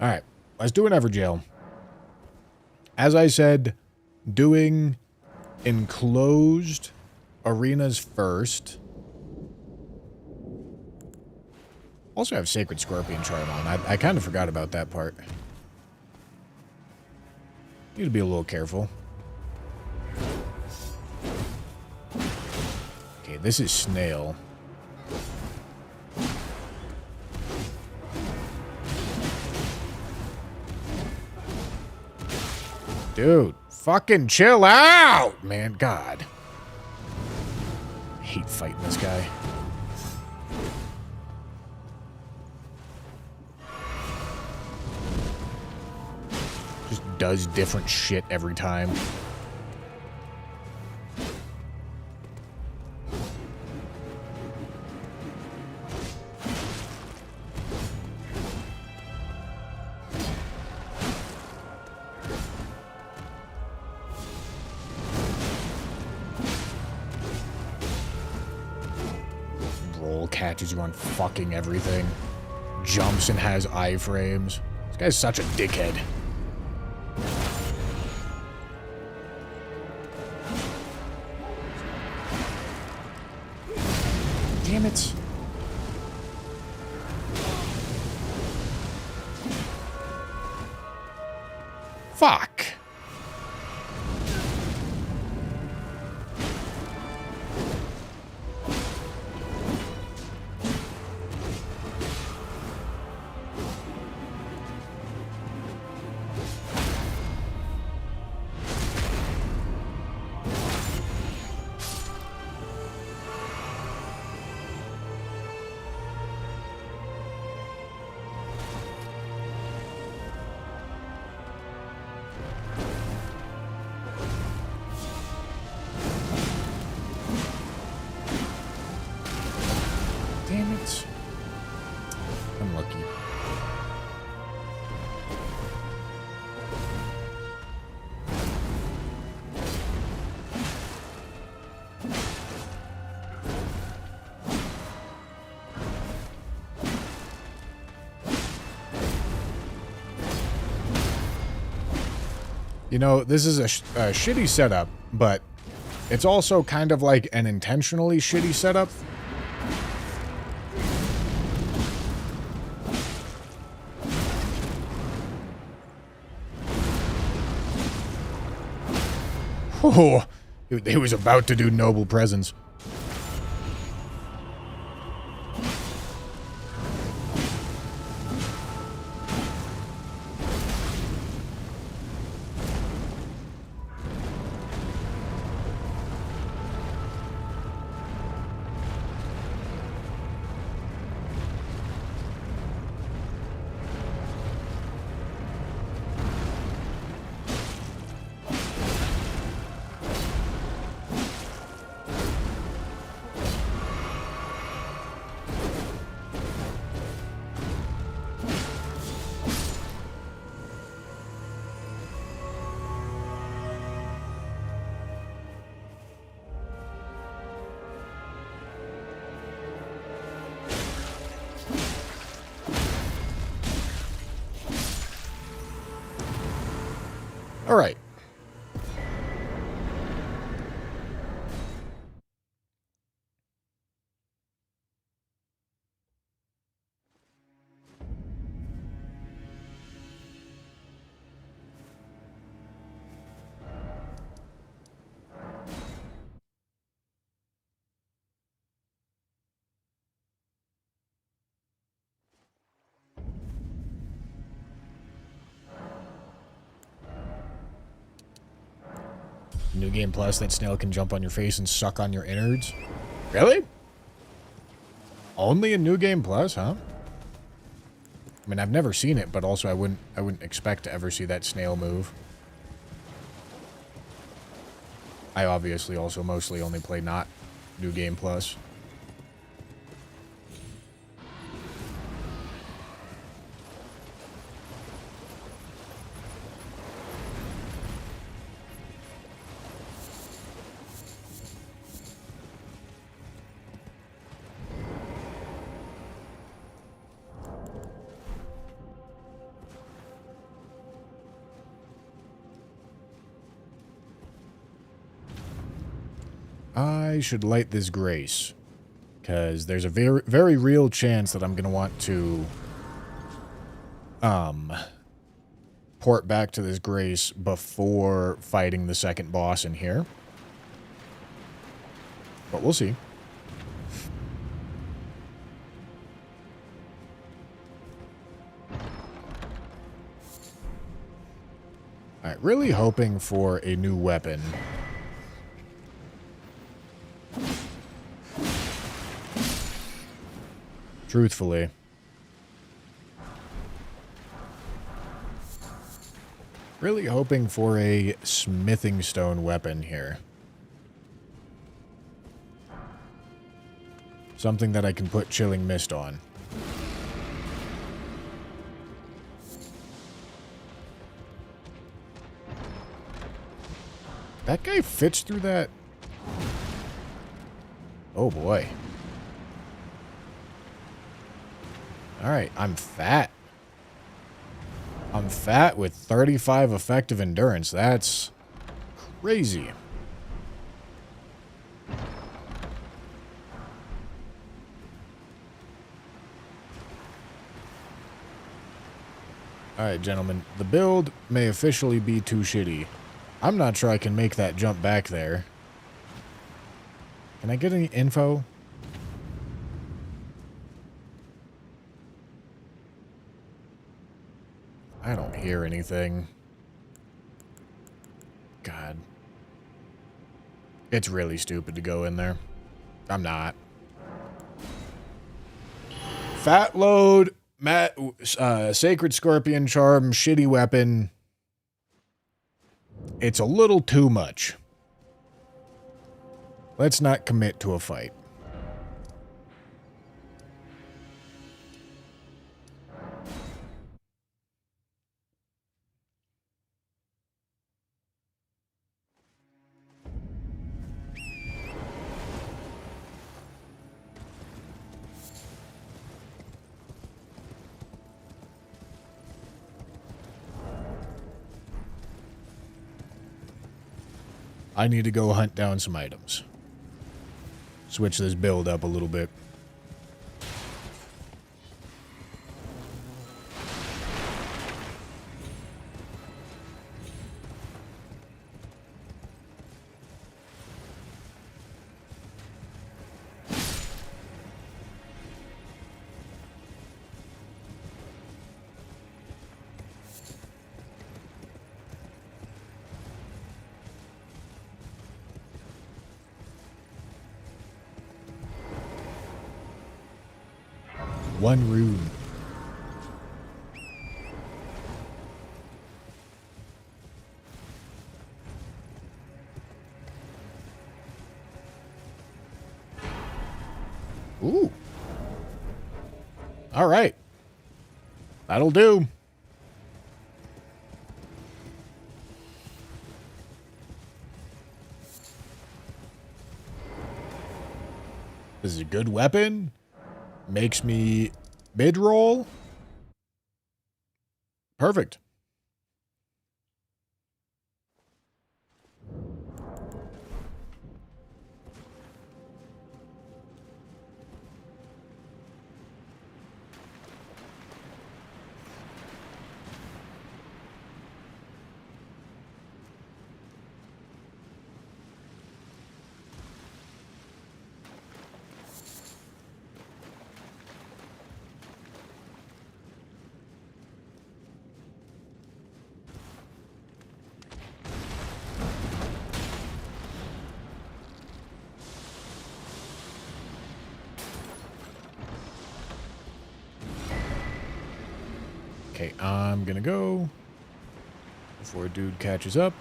Alright, let's do an Everjail. As I said, doing enclosed arenas first. Also have Sacred Scorpion Charm on. I kind of forgot about that part. Need to be a little careful. Okay, this is Snail. Dude, fucking chill out, man. God. I hate fighting this guy. Just does different shit every time. Catches you on fucking everything. Jumps and has iframes. This guy's such a dickhead. Damn it. Fuck. Damn it. Unlucky. You know, this is a shitty setup, but it's also kind of like an intentionally shitty setup. Oh, he was about to do Noble Presence. All right. New Game Plus, that snail can jump on your face and suck on your innards. Really? Only in New Game Plus, huh? I mean, I've never seen it, but also I wouldn't expect to ever see that snail move. I obviously also mostly only play not New Game Plus. I should light this grace, because there's a very, very real chance that I'm going to want to port back to this grace before fighting the second boss in here. But we'll see. Alright, really hoping for a new weapon. Truthfully. Really hoping for a smithing stone weapon here. Something that I can put Chilling Mist on. That guy fits through that. Oh boy. Alright, I'm fat. I'm fat with 35 effective endurance. That's crazy. Alright, gentlemen. The build may officially be too shitty. I'm not sure I can make that jump back there. Can I get any info? I don't hear anything. God. It's really stupid to go in there. I'm not. Fat load, Sacred Scorpion Charm, shitty weapon. It's a little too much. Let's not commit to a fight. I need to go hunt down some items. Switch this build up a little bit. One rune. Ooh. All right. That'll do. This is a good weapon. Makes me mid-roll. Perfect. Okay, I'm gonna go before a dude catches up.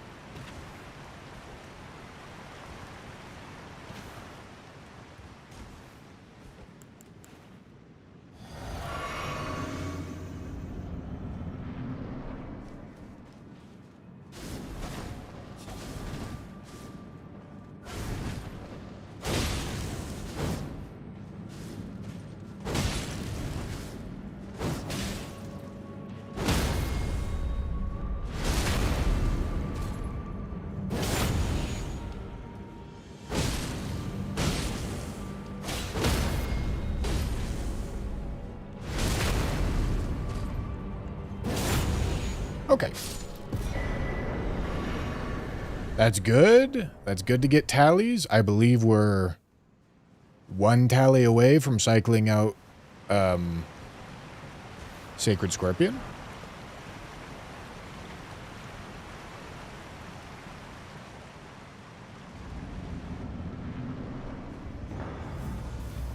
Okay. That's good. That's good to get tallies. I believe we're one tally away from cycling out Sacred Scorpion.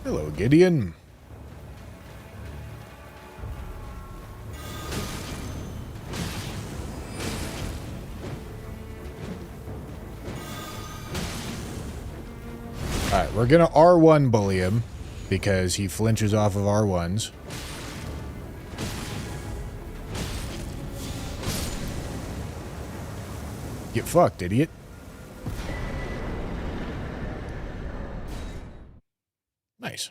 Hello, Gideon. Alright, we're gonna R1 bully him because he flinches off of R1s. Get fucked, idiot. Nice.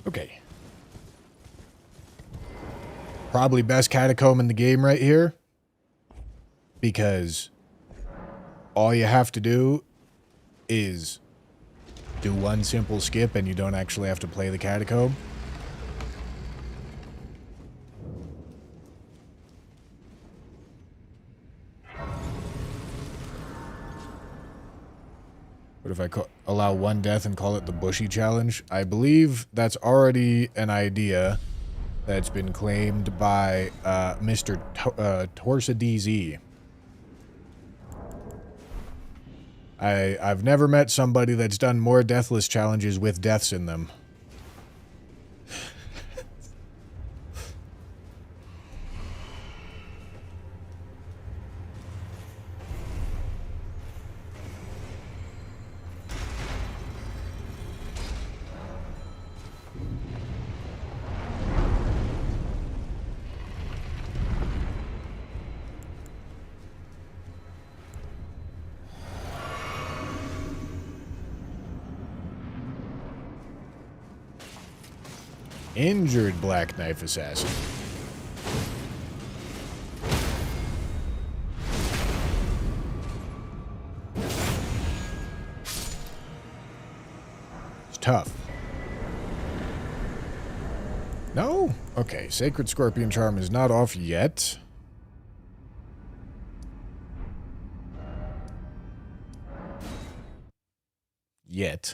Okay. Probably best catacomb in the game right here. Because all you have to do is do one simple skip and you don't actually have to play the catacomb. What if I allow one death and call it the Bushy Challenge? I believe that's already an idea that's been claimed by Mr. Torsa DZ. I've never met somebody that's done more deathless challenges with deaths in them. Injured Black Knife Assassin. It's tough. No? Okay, Sacred Scorpion Charm is not off yet. Yet.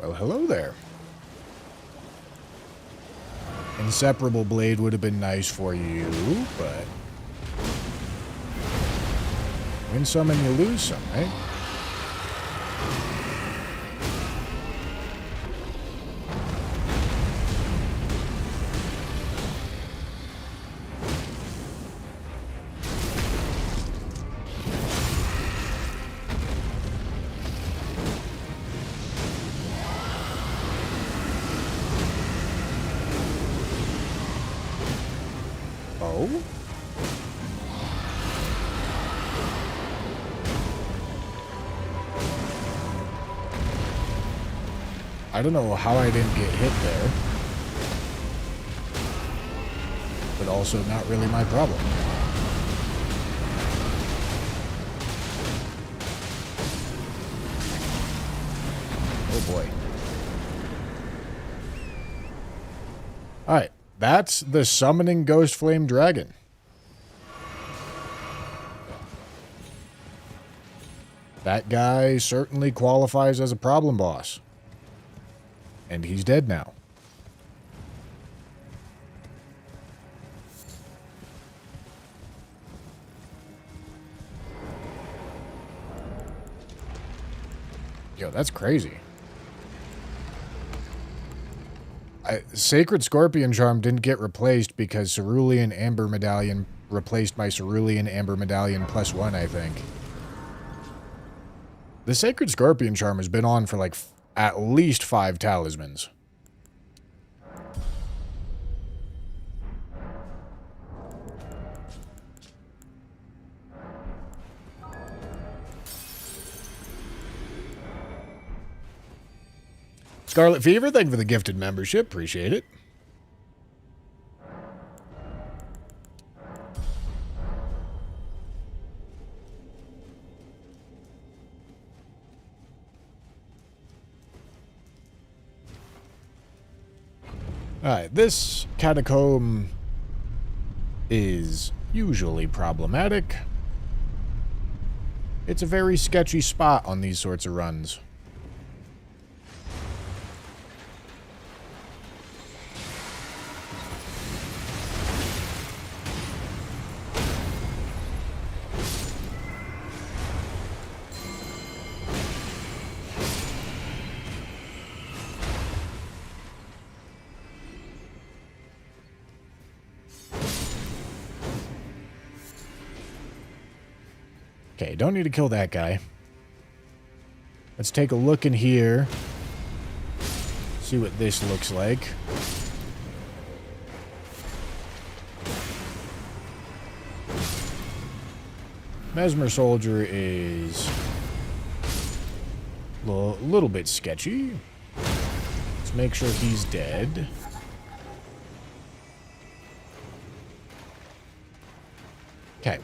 Well, hello there. Inseparable Blade would have been nice for you, but... win some and you lose some, right? No? I don't know how I didn't get hit there. But also not really my problem. Oh boy. Alright, that's the Summoning Ghost Flame Dragon. That guy certainly qualifies as a problem boss. And he's dead now. Yo, that's crazy. Sacred Scorpion Charm didn't get replaced because Cerulean Amber Medallion replaced my Cerulean Amber Medallion +1, I think. The Sacred Scorpion Charm has been on for like at least 5 talismans. Scarlet Fever, thank you for the gifted membership. Appreciate it. Alright, this catacomb is usually problematic. It's a very sketchy spot on these sorts of runs. Okay, don't need to kill that guy. Let's take a look in here. See what this looks like. Mesmer Soldier is a little bit sketchy. Let's make sure he's dead. Okay.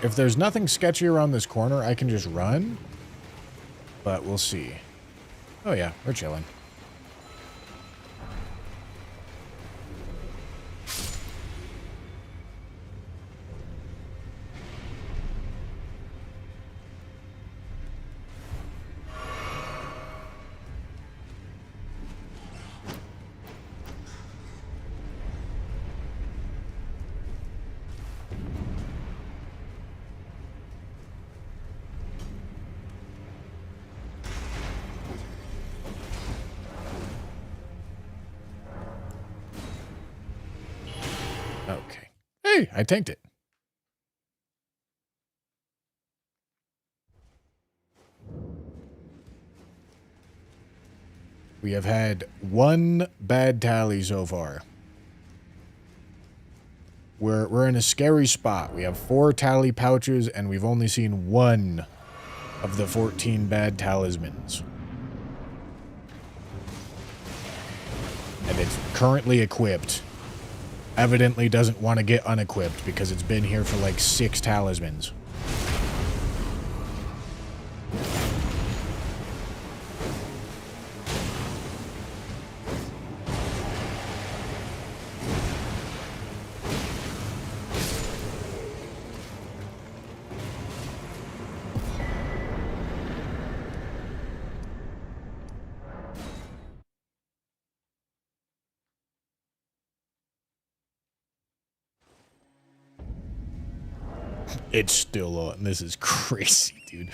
If there's nothing sketchy around this corner, I can just run. But we'll see. Oh yeah, we're chilling. Okay. Hey, I tanked it. We have had one bad tally so far. We're in a scary spot. We have 4 tally pouches, and we've only seen 1 of the 14 bad talismans. And it's currently equipped. Evidently doesn't want to get unequipped because it's been here for like 6 talismans. It's still on. This is crazy, dude.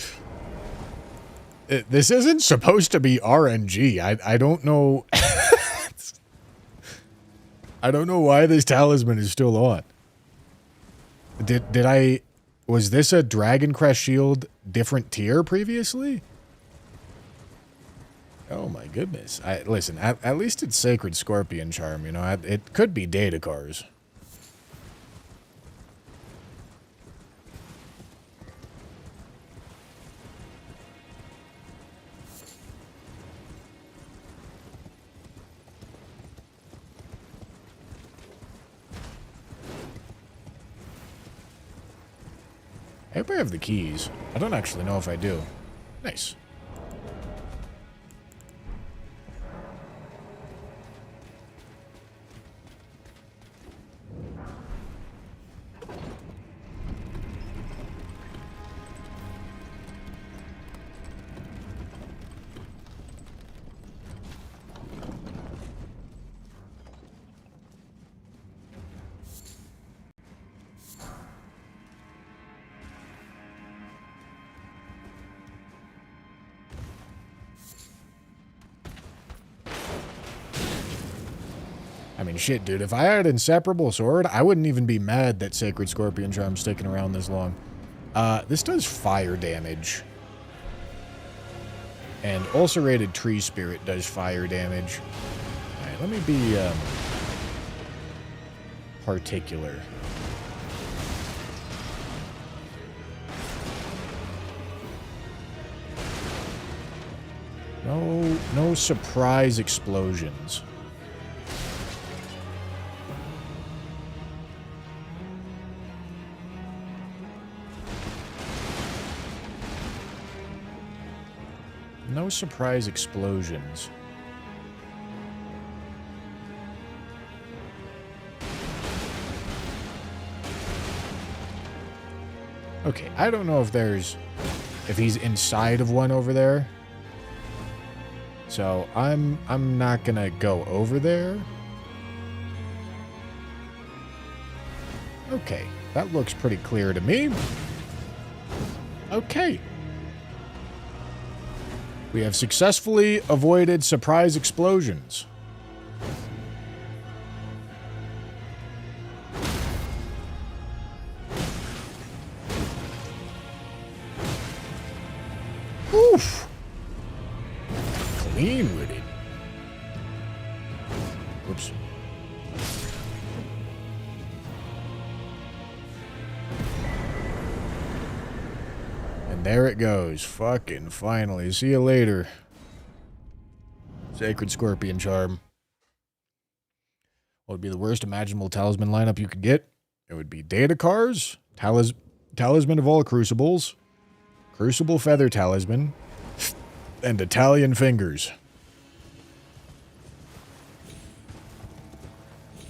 This isn't supposed to be RNG. I don't know. I don't know why this talisman is still on. Was this a Dragon Crest Shield different tier previously? Oh my goodness. Listen, at least it's Sacred Scorpion Charm, you know. It could be Data Cars. I hope I have the keys. I don't actually know if I do. Nice. I mean, shit, dude. If I had an inseparable sword, I wouldn't even be mad that Sacred Scorpion Charm's sticking around this long. This does fire damage. And Ulcerated Tree Spirit does fire damage. Alright, let me be, particular. No surprise explosions. No surprise explosions. Okay, I don't know if he's inside of one over there. So I'm not gonna go over there. Okay, that looks pretty clear to me. Okay. We have successfully avoided surprise explosions. Oof. Clean with it. Whoops. And there it goes. Fucking finally. See you later. Sacred Scorpion Charm. What would be the worst imaginable talisman lineup you could get? It would be Data Cars, Talisman of all Crucibles, Crucible Feather Talisman, and Italian Fingers.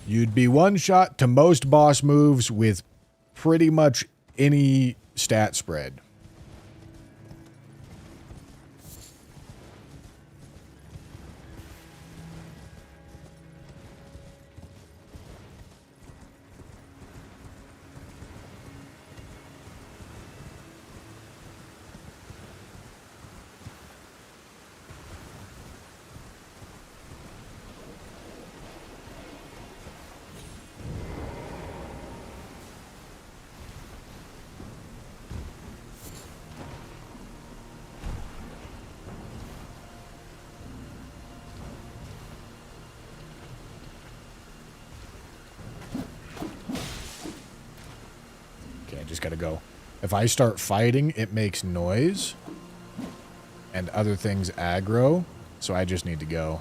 You'd be one shot to most boss moves with pretty much any stat spread. Just gotta go. If I start fighting, it makes noise. And other things aggro. So I just need to go.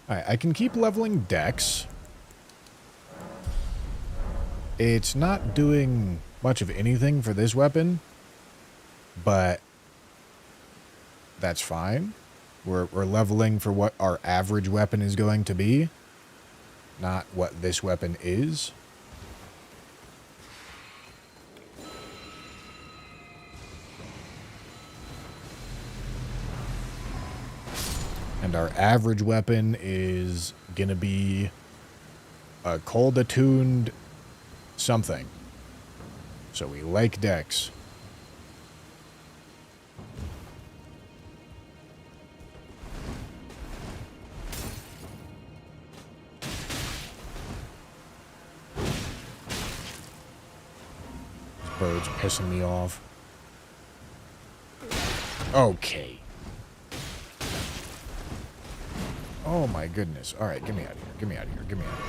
Alright, I can keep leveling Dex. It's not doing much of anything for this weapon, but that's fine. We're leveling for what our average weapon is going to be, not what this weapon is. And our average weapon is gonna be a cold attuned something. So we like dex. This bird's pissing me off. Okay. Oh my goodness. Alright, get me out of here. Get me out of here. Get me out of here.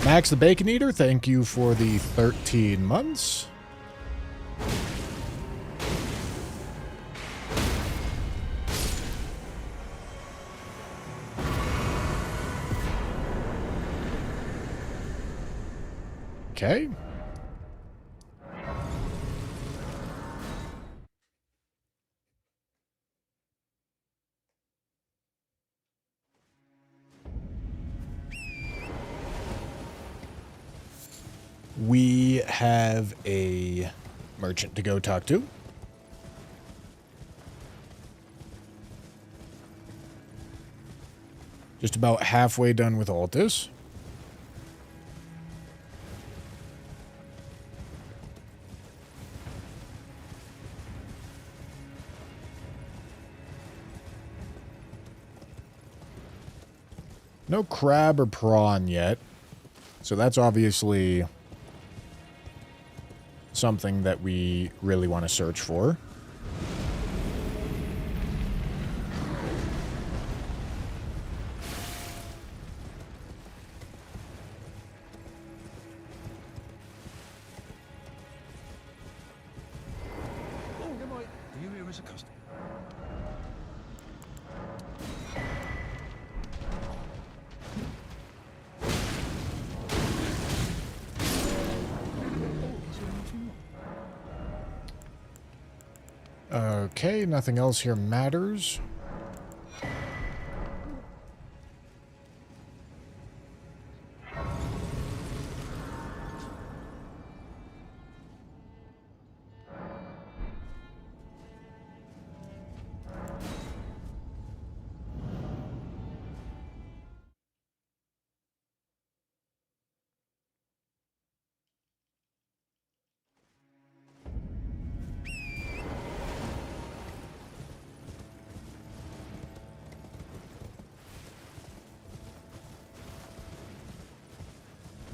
Max the Bacon Eater, thank you for the 13 months. Okay. We have a merchant to go talk to. Just about halfway done with all this. No crab or prawn yet. So that's obviously something that we really want to search for. Oh, good night. Are you here as a customer? Okay, nothing else here matters.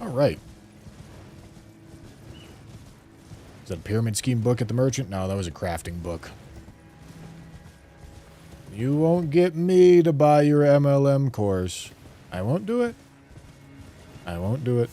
All right. Is that a pyramid scheme book at the merchant? No, that was a crafting book. You won't get me to buy your MLM course. I won't do it. I won't do it.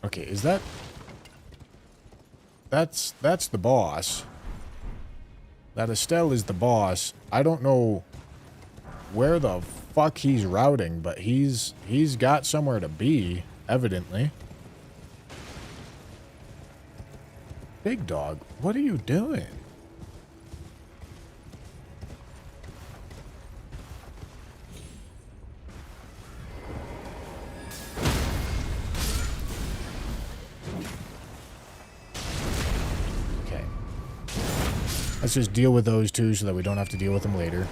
Okay, is that... That's the boss. That Estelle is the boss. I don't know where the fuck he's routing, but he's got somewhere to be, evidently. Big dog, what are you doing? Let's just deal with those two so that we don't have to deal with them later.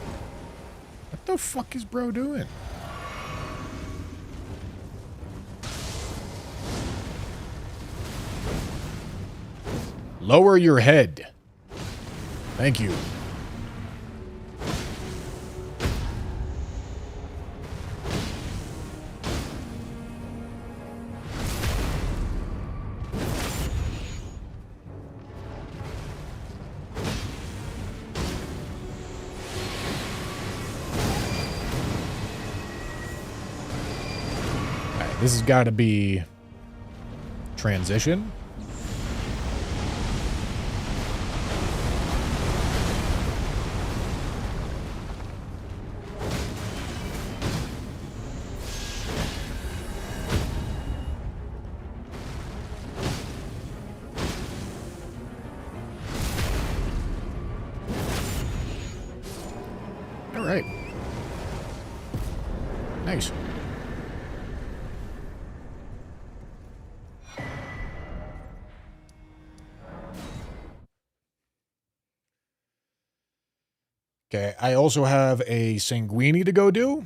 What the fuck is bro doing? Lower your head. Thank you. Alright, this has got to be transition. All right. Nice. Okay, I also have a Sanguini to go do.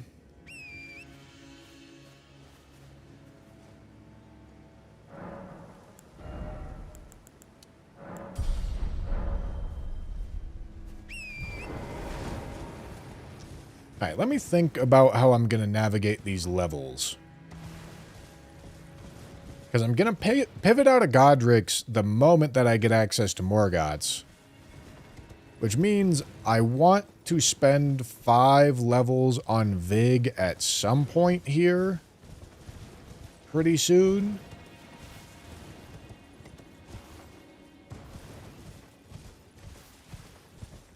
Alright, let me think about how I'm going to navigate these levels. Because I'm going to pivot out of Godric's the moment that I get access to Morgoth's. Which means I want to spend 5 levels on Vig at some point here. Pretty soon.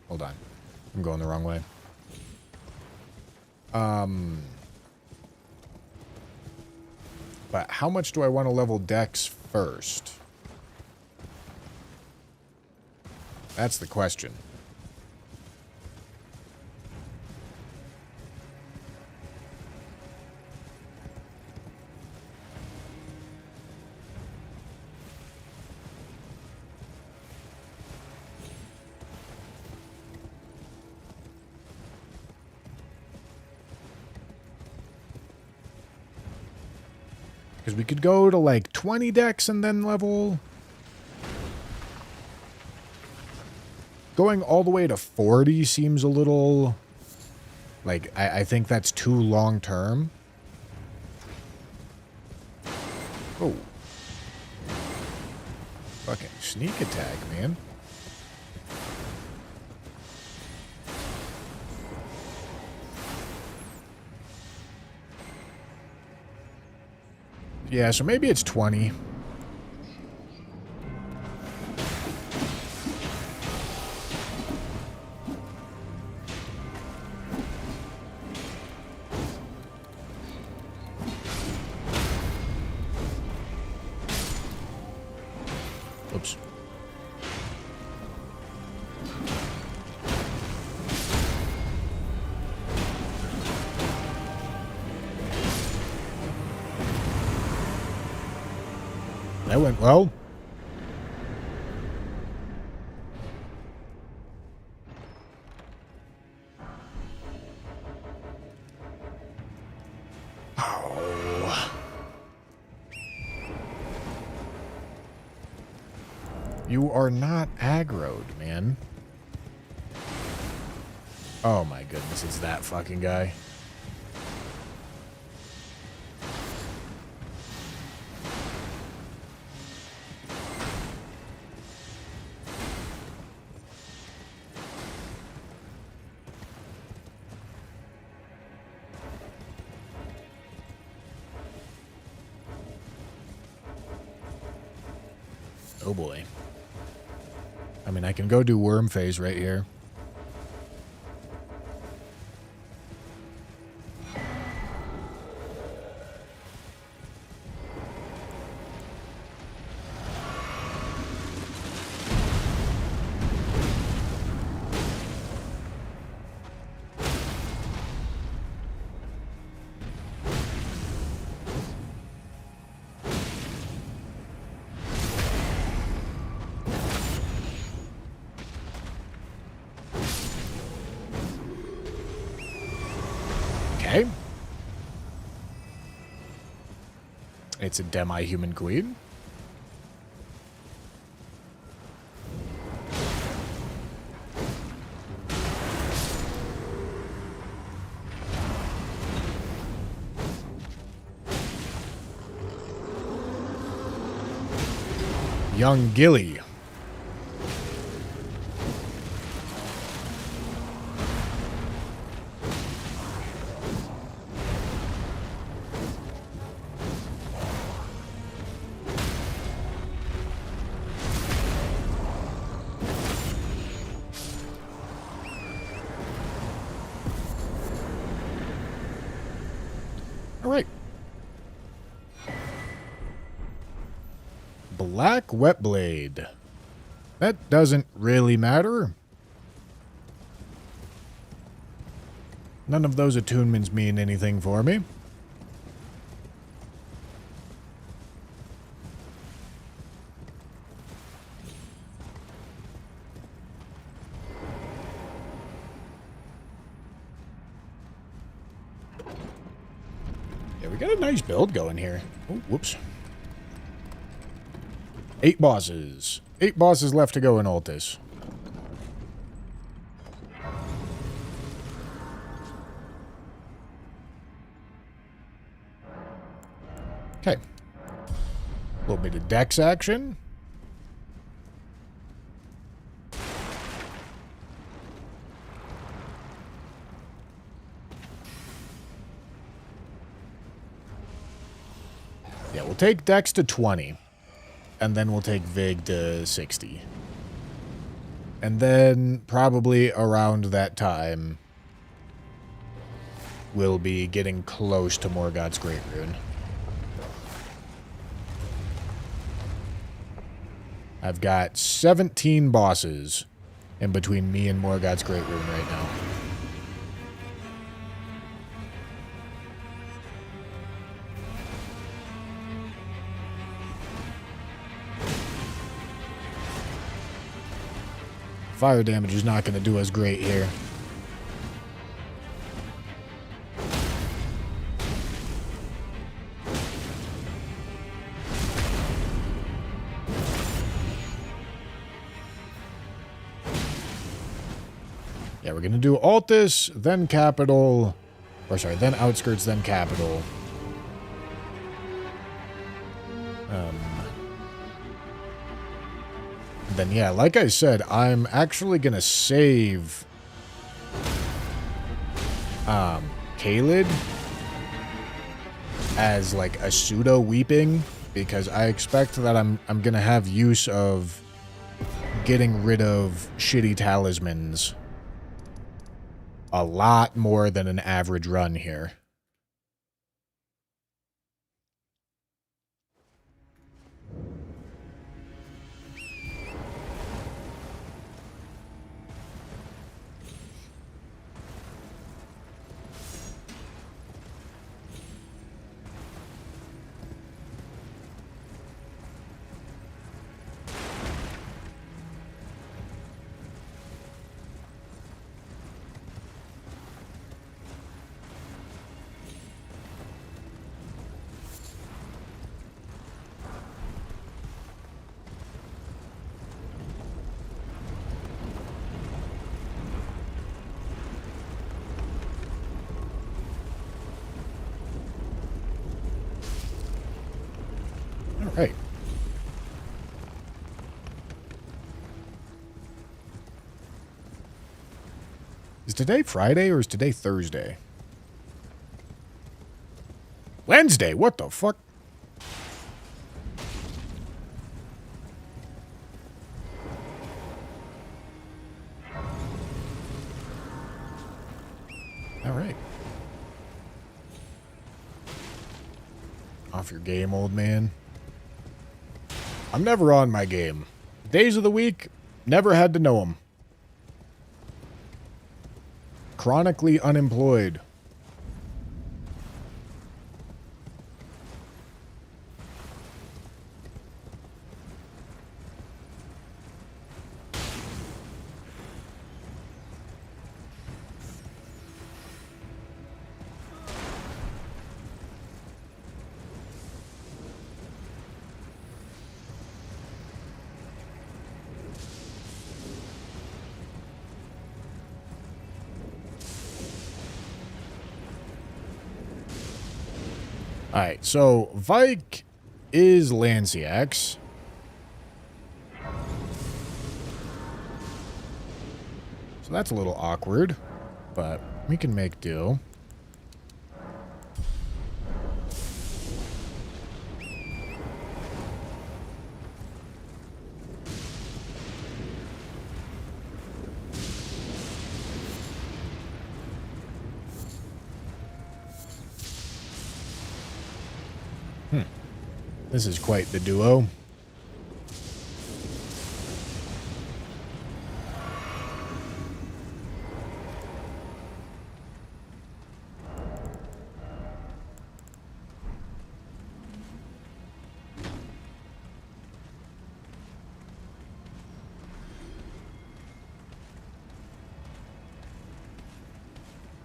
Hold on. I'm going the wrong way. But how much do I want to level Dex first? That's the question. Because we could go to like 20 decks and then level. Going all the way to 40 seems a little... Like, I think that's too long term. Oh. Fucking sneak attack, man. Yeah, so maybe it's 20. Oops. That went well. Oh. You are not aggroed, man. Oh my goodness, it's that fucking guy. Oh boy. I mean, I can go do worm phase right here. Okay. It's a demi-human queen. young Gilly. All right. Black Wet Blade. That doesn't really matter. None of those attunements mean anything for me. Yeah, we got a nice build going here. Oh, whoops. 8 bosses. 8 bosses left to go in Altus. Okay. A little bit of dex action. Yeah, we'll take dex to 20. And then we'll take Vig to 60. And then, probably around that time, we'll be getting close to Morgoth's Great Rune. I've got 17 bosses in between me and Morgoth's Great Rune right now. Fire damage is not going to do us great here. Yeah, we're going to do Altus, then Capital. Or sorry, then Outskirts, then Capital. Then yeah, like I said, I'm actually gonna save Kaled as like a pseudo weeping, because I expect that I'm gonna have use of getting rid of shitty talismans a lot more than an average run here. Right. Is today Friday or is today Thursday? Wednesday, what the fuck? All right. Off your game, old man. I'm never on my game. Days of the week, never had to know them. Chronically unemployed. Alright, so Vike is Lanciax. So that's a little awkward, but we can make do. This is quite the duo.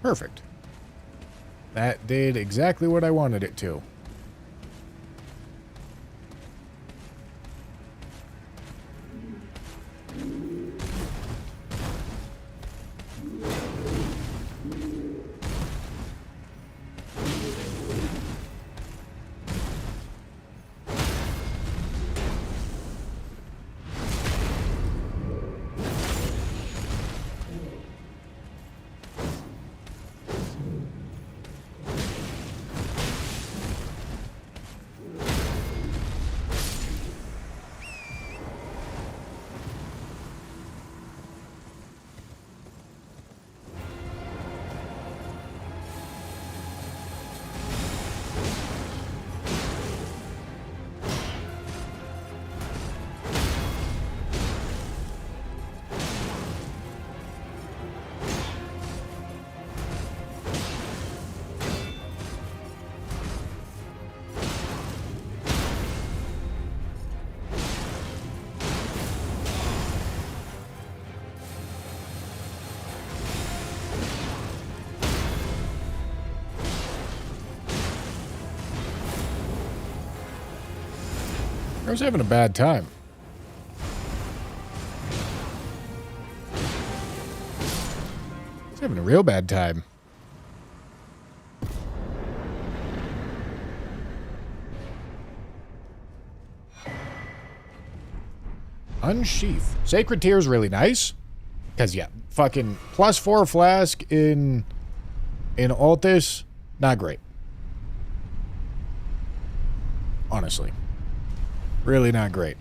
Perfect. That did exactly what I wanted it to. I was having a bad time. I was having a real bad time. Unsheath. Sacred Tear is really nice. Because, yeah, fucking +4 flask in Altis, not great. Honestly. Really not great.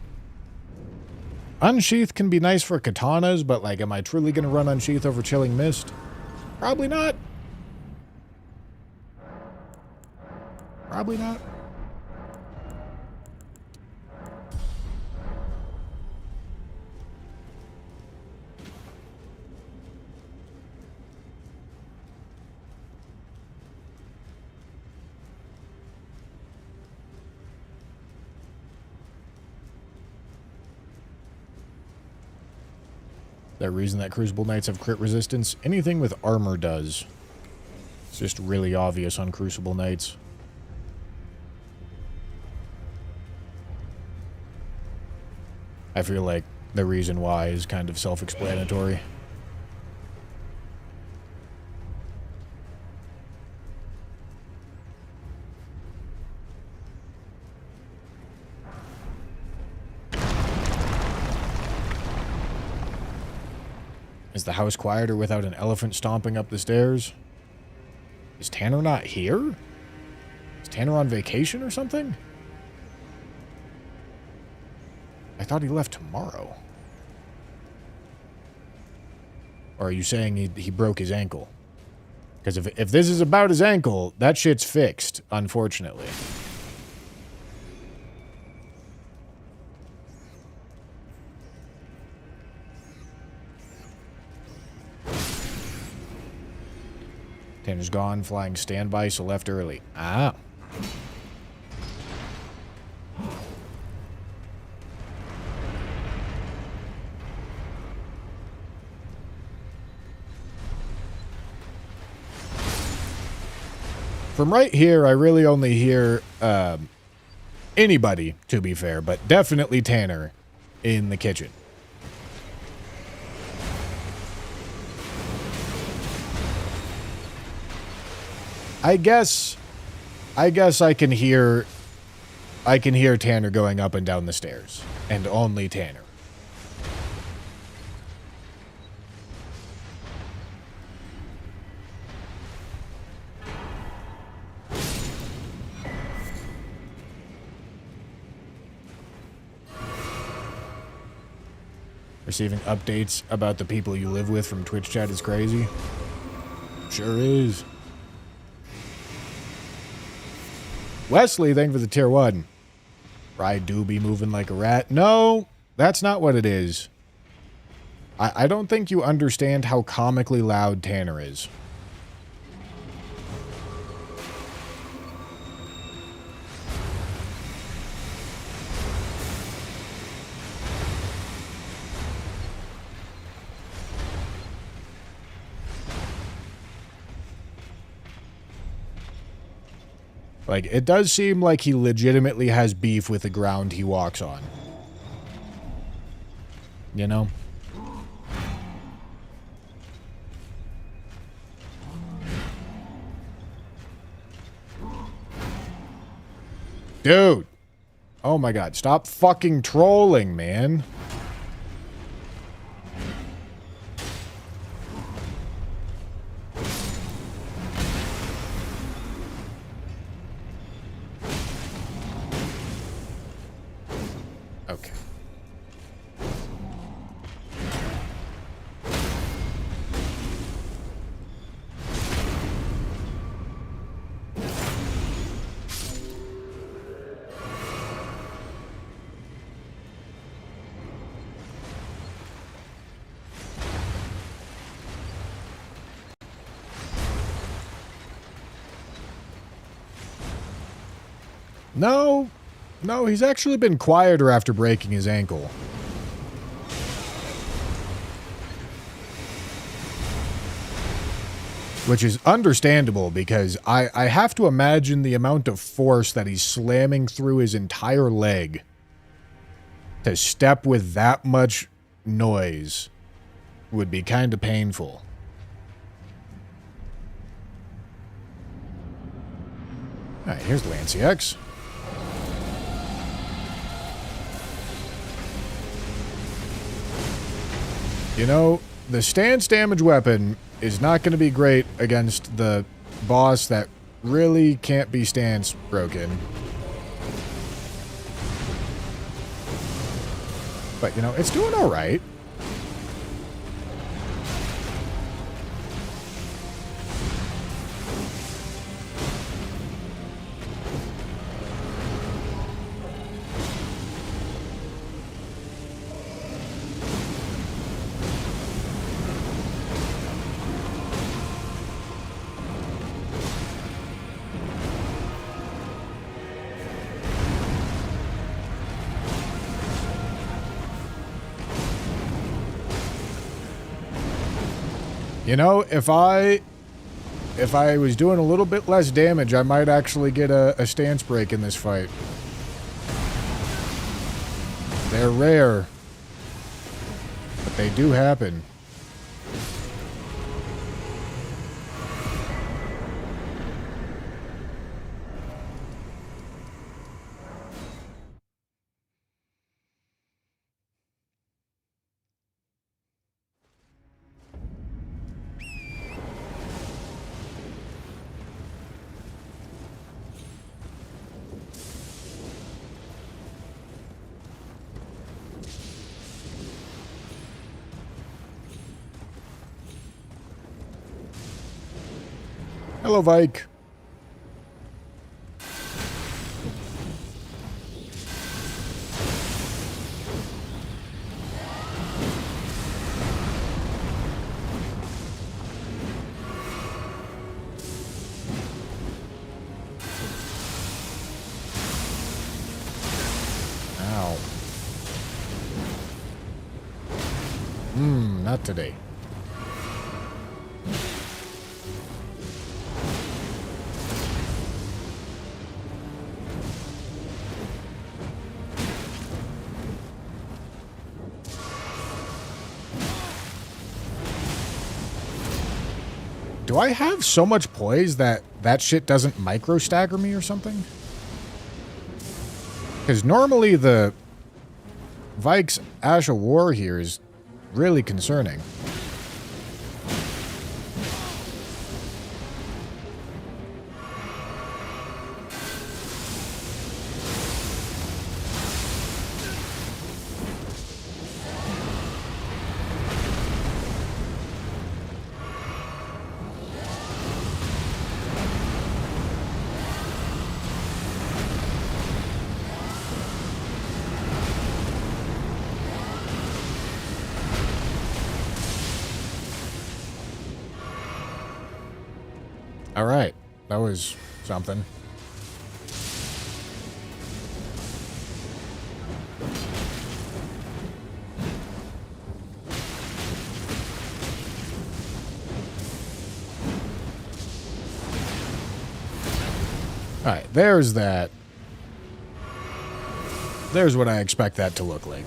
Unsheath can be nice for katanas, but, like, am I truly going to run Unsheath over Chilling Mist? Probably not. Probably not. The reason that Crucible Knights have crit resistance, anything with armor does. It's just really obvious on Crucible Knights. I feel like the reason why is kind of self-explanatory. Is the house quieter without an elephant stomping up the stairs? Is Tanner not here? Is Tanner on vacation or something? I thought he left tomorrow. Or are you saying he broke his ankle? Because if this is about his ankle, that shit's fixed, unfortunately. Tanner's gone, flying standby, so left early. Ah. From right here, I really only hear anybody, to be fair, but definitely Tanner in the kitchen. I guess I can hear Tanner going up and down the stairs, and only Tanner. Receiving updates about the people you live with from Twitch chat is crazy. Sure is. Wesley, thank you for the tier 1. I do be moving like a rat. No, that's not what it is. I don't think you understand how comically loud Tanner is. Like, it does seem like he legitimately has beef with the ground he walks on. You know? Dude! Oh my god, stop fucking trolling, man. Okay. No, no, he's actually been quieter after breaking his ankle. Which is understandable because I have to imagine the amount of force that he's slamming through his entire leg to step with that much noise would be kind of painful. Alright, here's Lancey X. You know, the stance damage weapon is not going to be great against the boss that really can't be stance broken. But, you know, it's doing alright. You know, if I was doing a little bit less damage, I might actually get a stance break in this fight. They're rare, but they do happen. Hello, Vike. Ow. Not today. Do I have so much poise that that shit doesn't micro stagger me or something? Because normally the Vike's Ash of War here is really concerning. All right. That was something. All right, there's that. There's what I expect that to look like.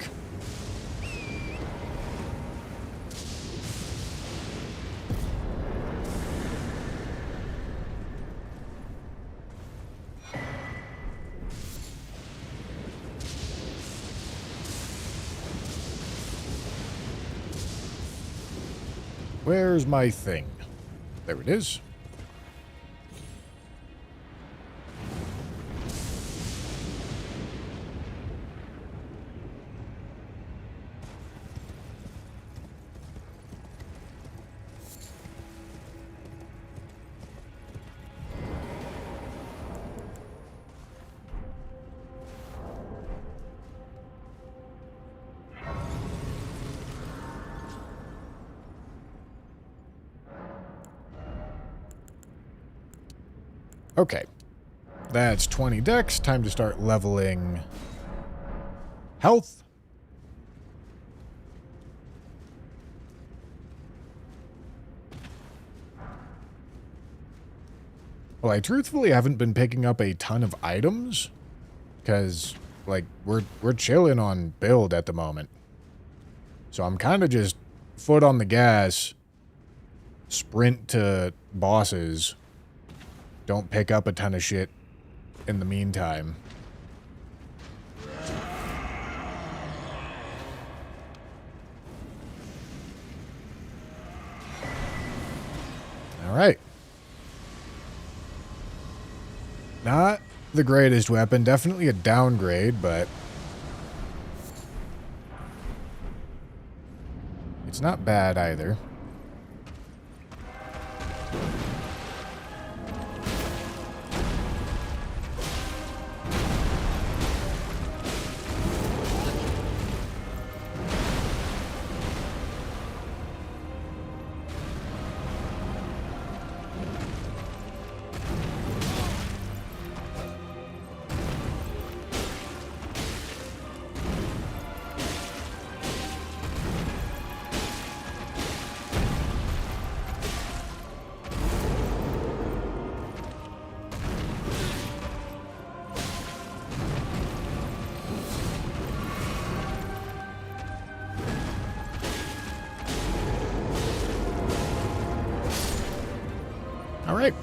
Where's my thing? There it is. Okay. That's 20 dex. Time to start leveling health. Well, I truthfully haven't been picking up a ton of items because, like, we're chilling on build at the moment. So I'm kind of just foot on the gas, sprint to bosses. Don't pick up a ton of shit in the meantime. All right. Not the greatest weapon. Definitely a downgrade, but it's not bad either. All right.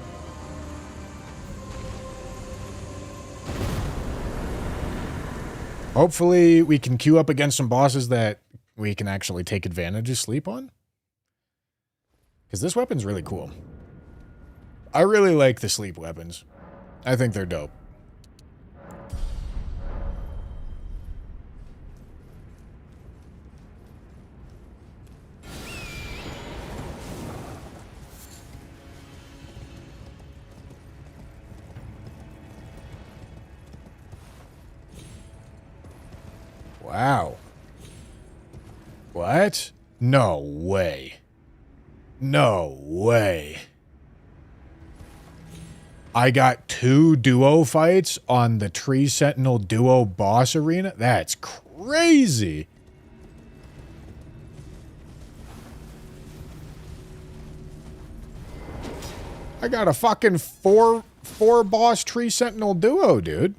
Hopefully we can queue up against some bosses that we can actually take advantage of sleep on. Because this weapon's really cool. I really like the sleep weapons. I think they're dope. Wow. What? No way. No way. I got 2 duo fights on the Tree Sentinel duo boss arena? That's crazy. I got a fucking four boss Tree Sentinel duo, dude.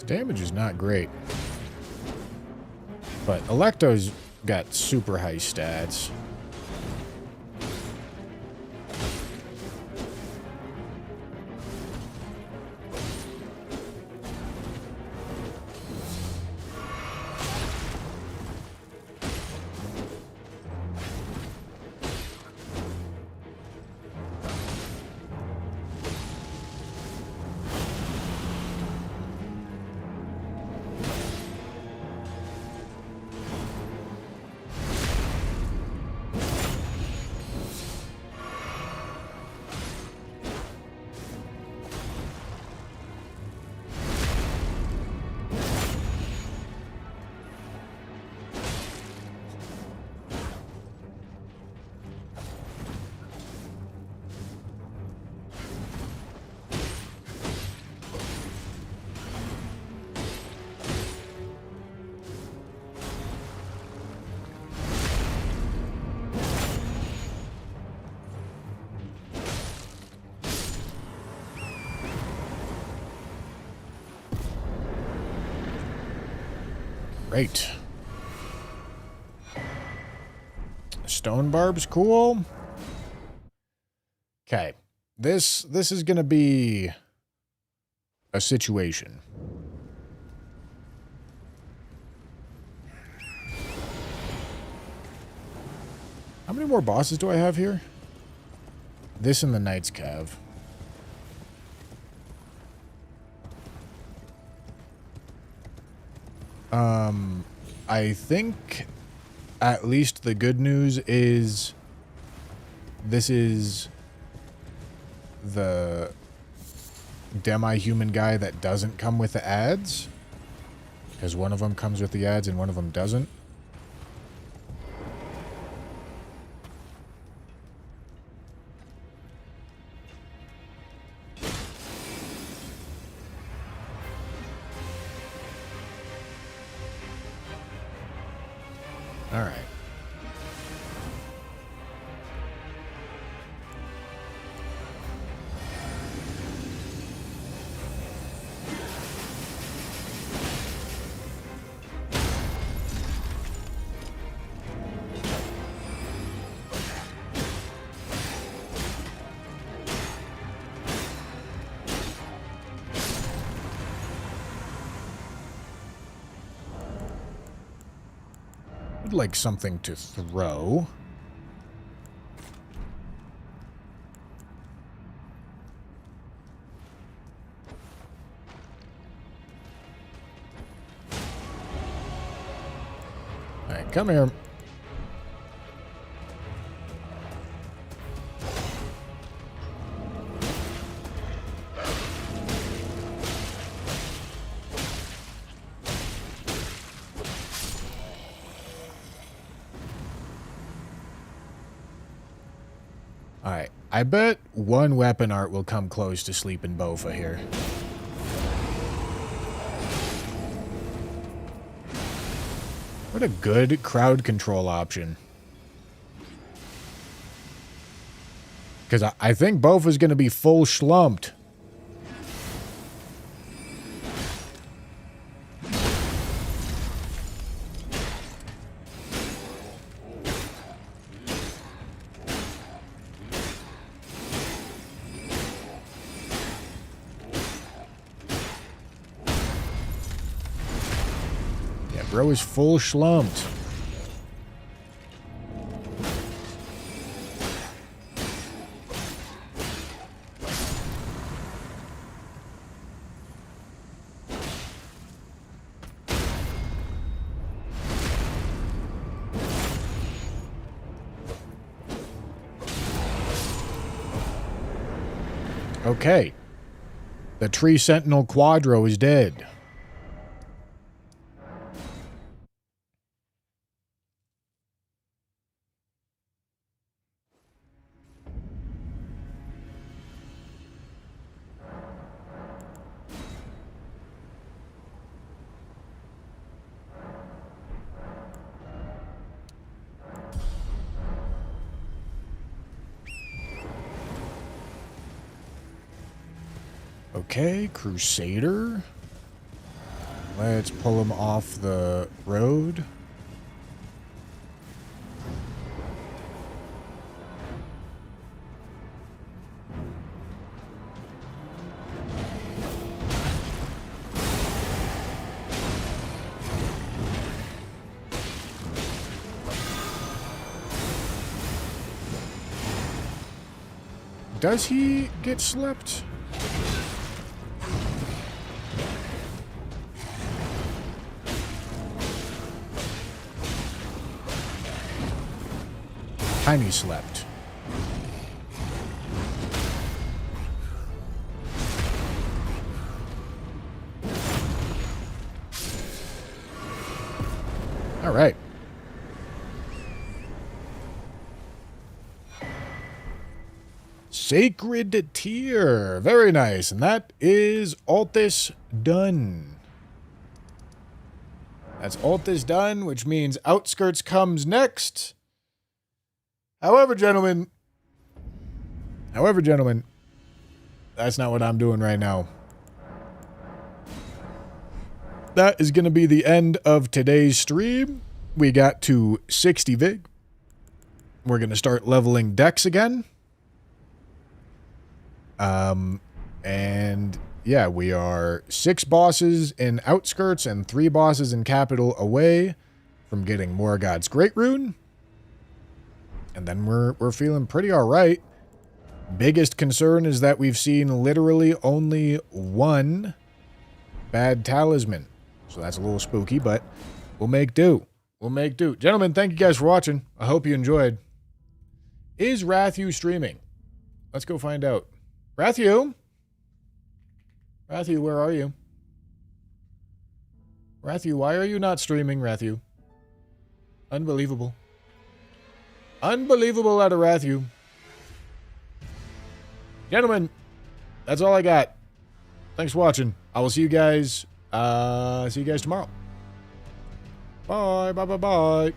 Damage is not great. But Electo's got super high stats. Great. Stone barb's cool. Okay. This is going to be a situation. How many more bosses do I have here? This and the Knight's Cave. I think at least the good news is this is the demi-human guy that doesn't come with the ads. Because one of them comes with the ads and one of them doesn't. All right. Would like something to throw. All right, come here. Alright, I bet one weapon art will come close to sleeping Bofa here. What a good crowd control option. Because I think Bofa's going to be full schlumped. Bro is full schlumped. Okay. The Tree Sentinel Quadro is dead. Okay, Crusader. Let's pull him off the road. Does he get slept? Tiny slept. All right. Sacred Tier. Very nice. And that is Altis done. That's Altis done, which means Outskirts comes next. However, gentlemen, that's not what I'm doing right now. that is going to be the end of today's stream. We got to 60 vig. We're going to start leveling decks again. And yeah, we are 6 bosses in Outskirts and 3 bosses in Capital away from getting Morgoth's Great Rune. And then we're feeling pretty all right. Biggest concern is that we've seen literally only 1 bad talisman. So that's a little spooky, but we'll make do. We'll make do. Gentlemen, thank you guys for watching. I hope you enjoyed. Is Rathu streaming? Let's go find out. Rathu? Rathu, where are you? Rathu, why are you not streaming, Rathu? Unbelievable. Unbelievable out of Rathu. Gentlemen, that's all I got. Thanks for watching. I will see you guys tomorrow. Bye, bye, bye, bye.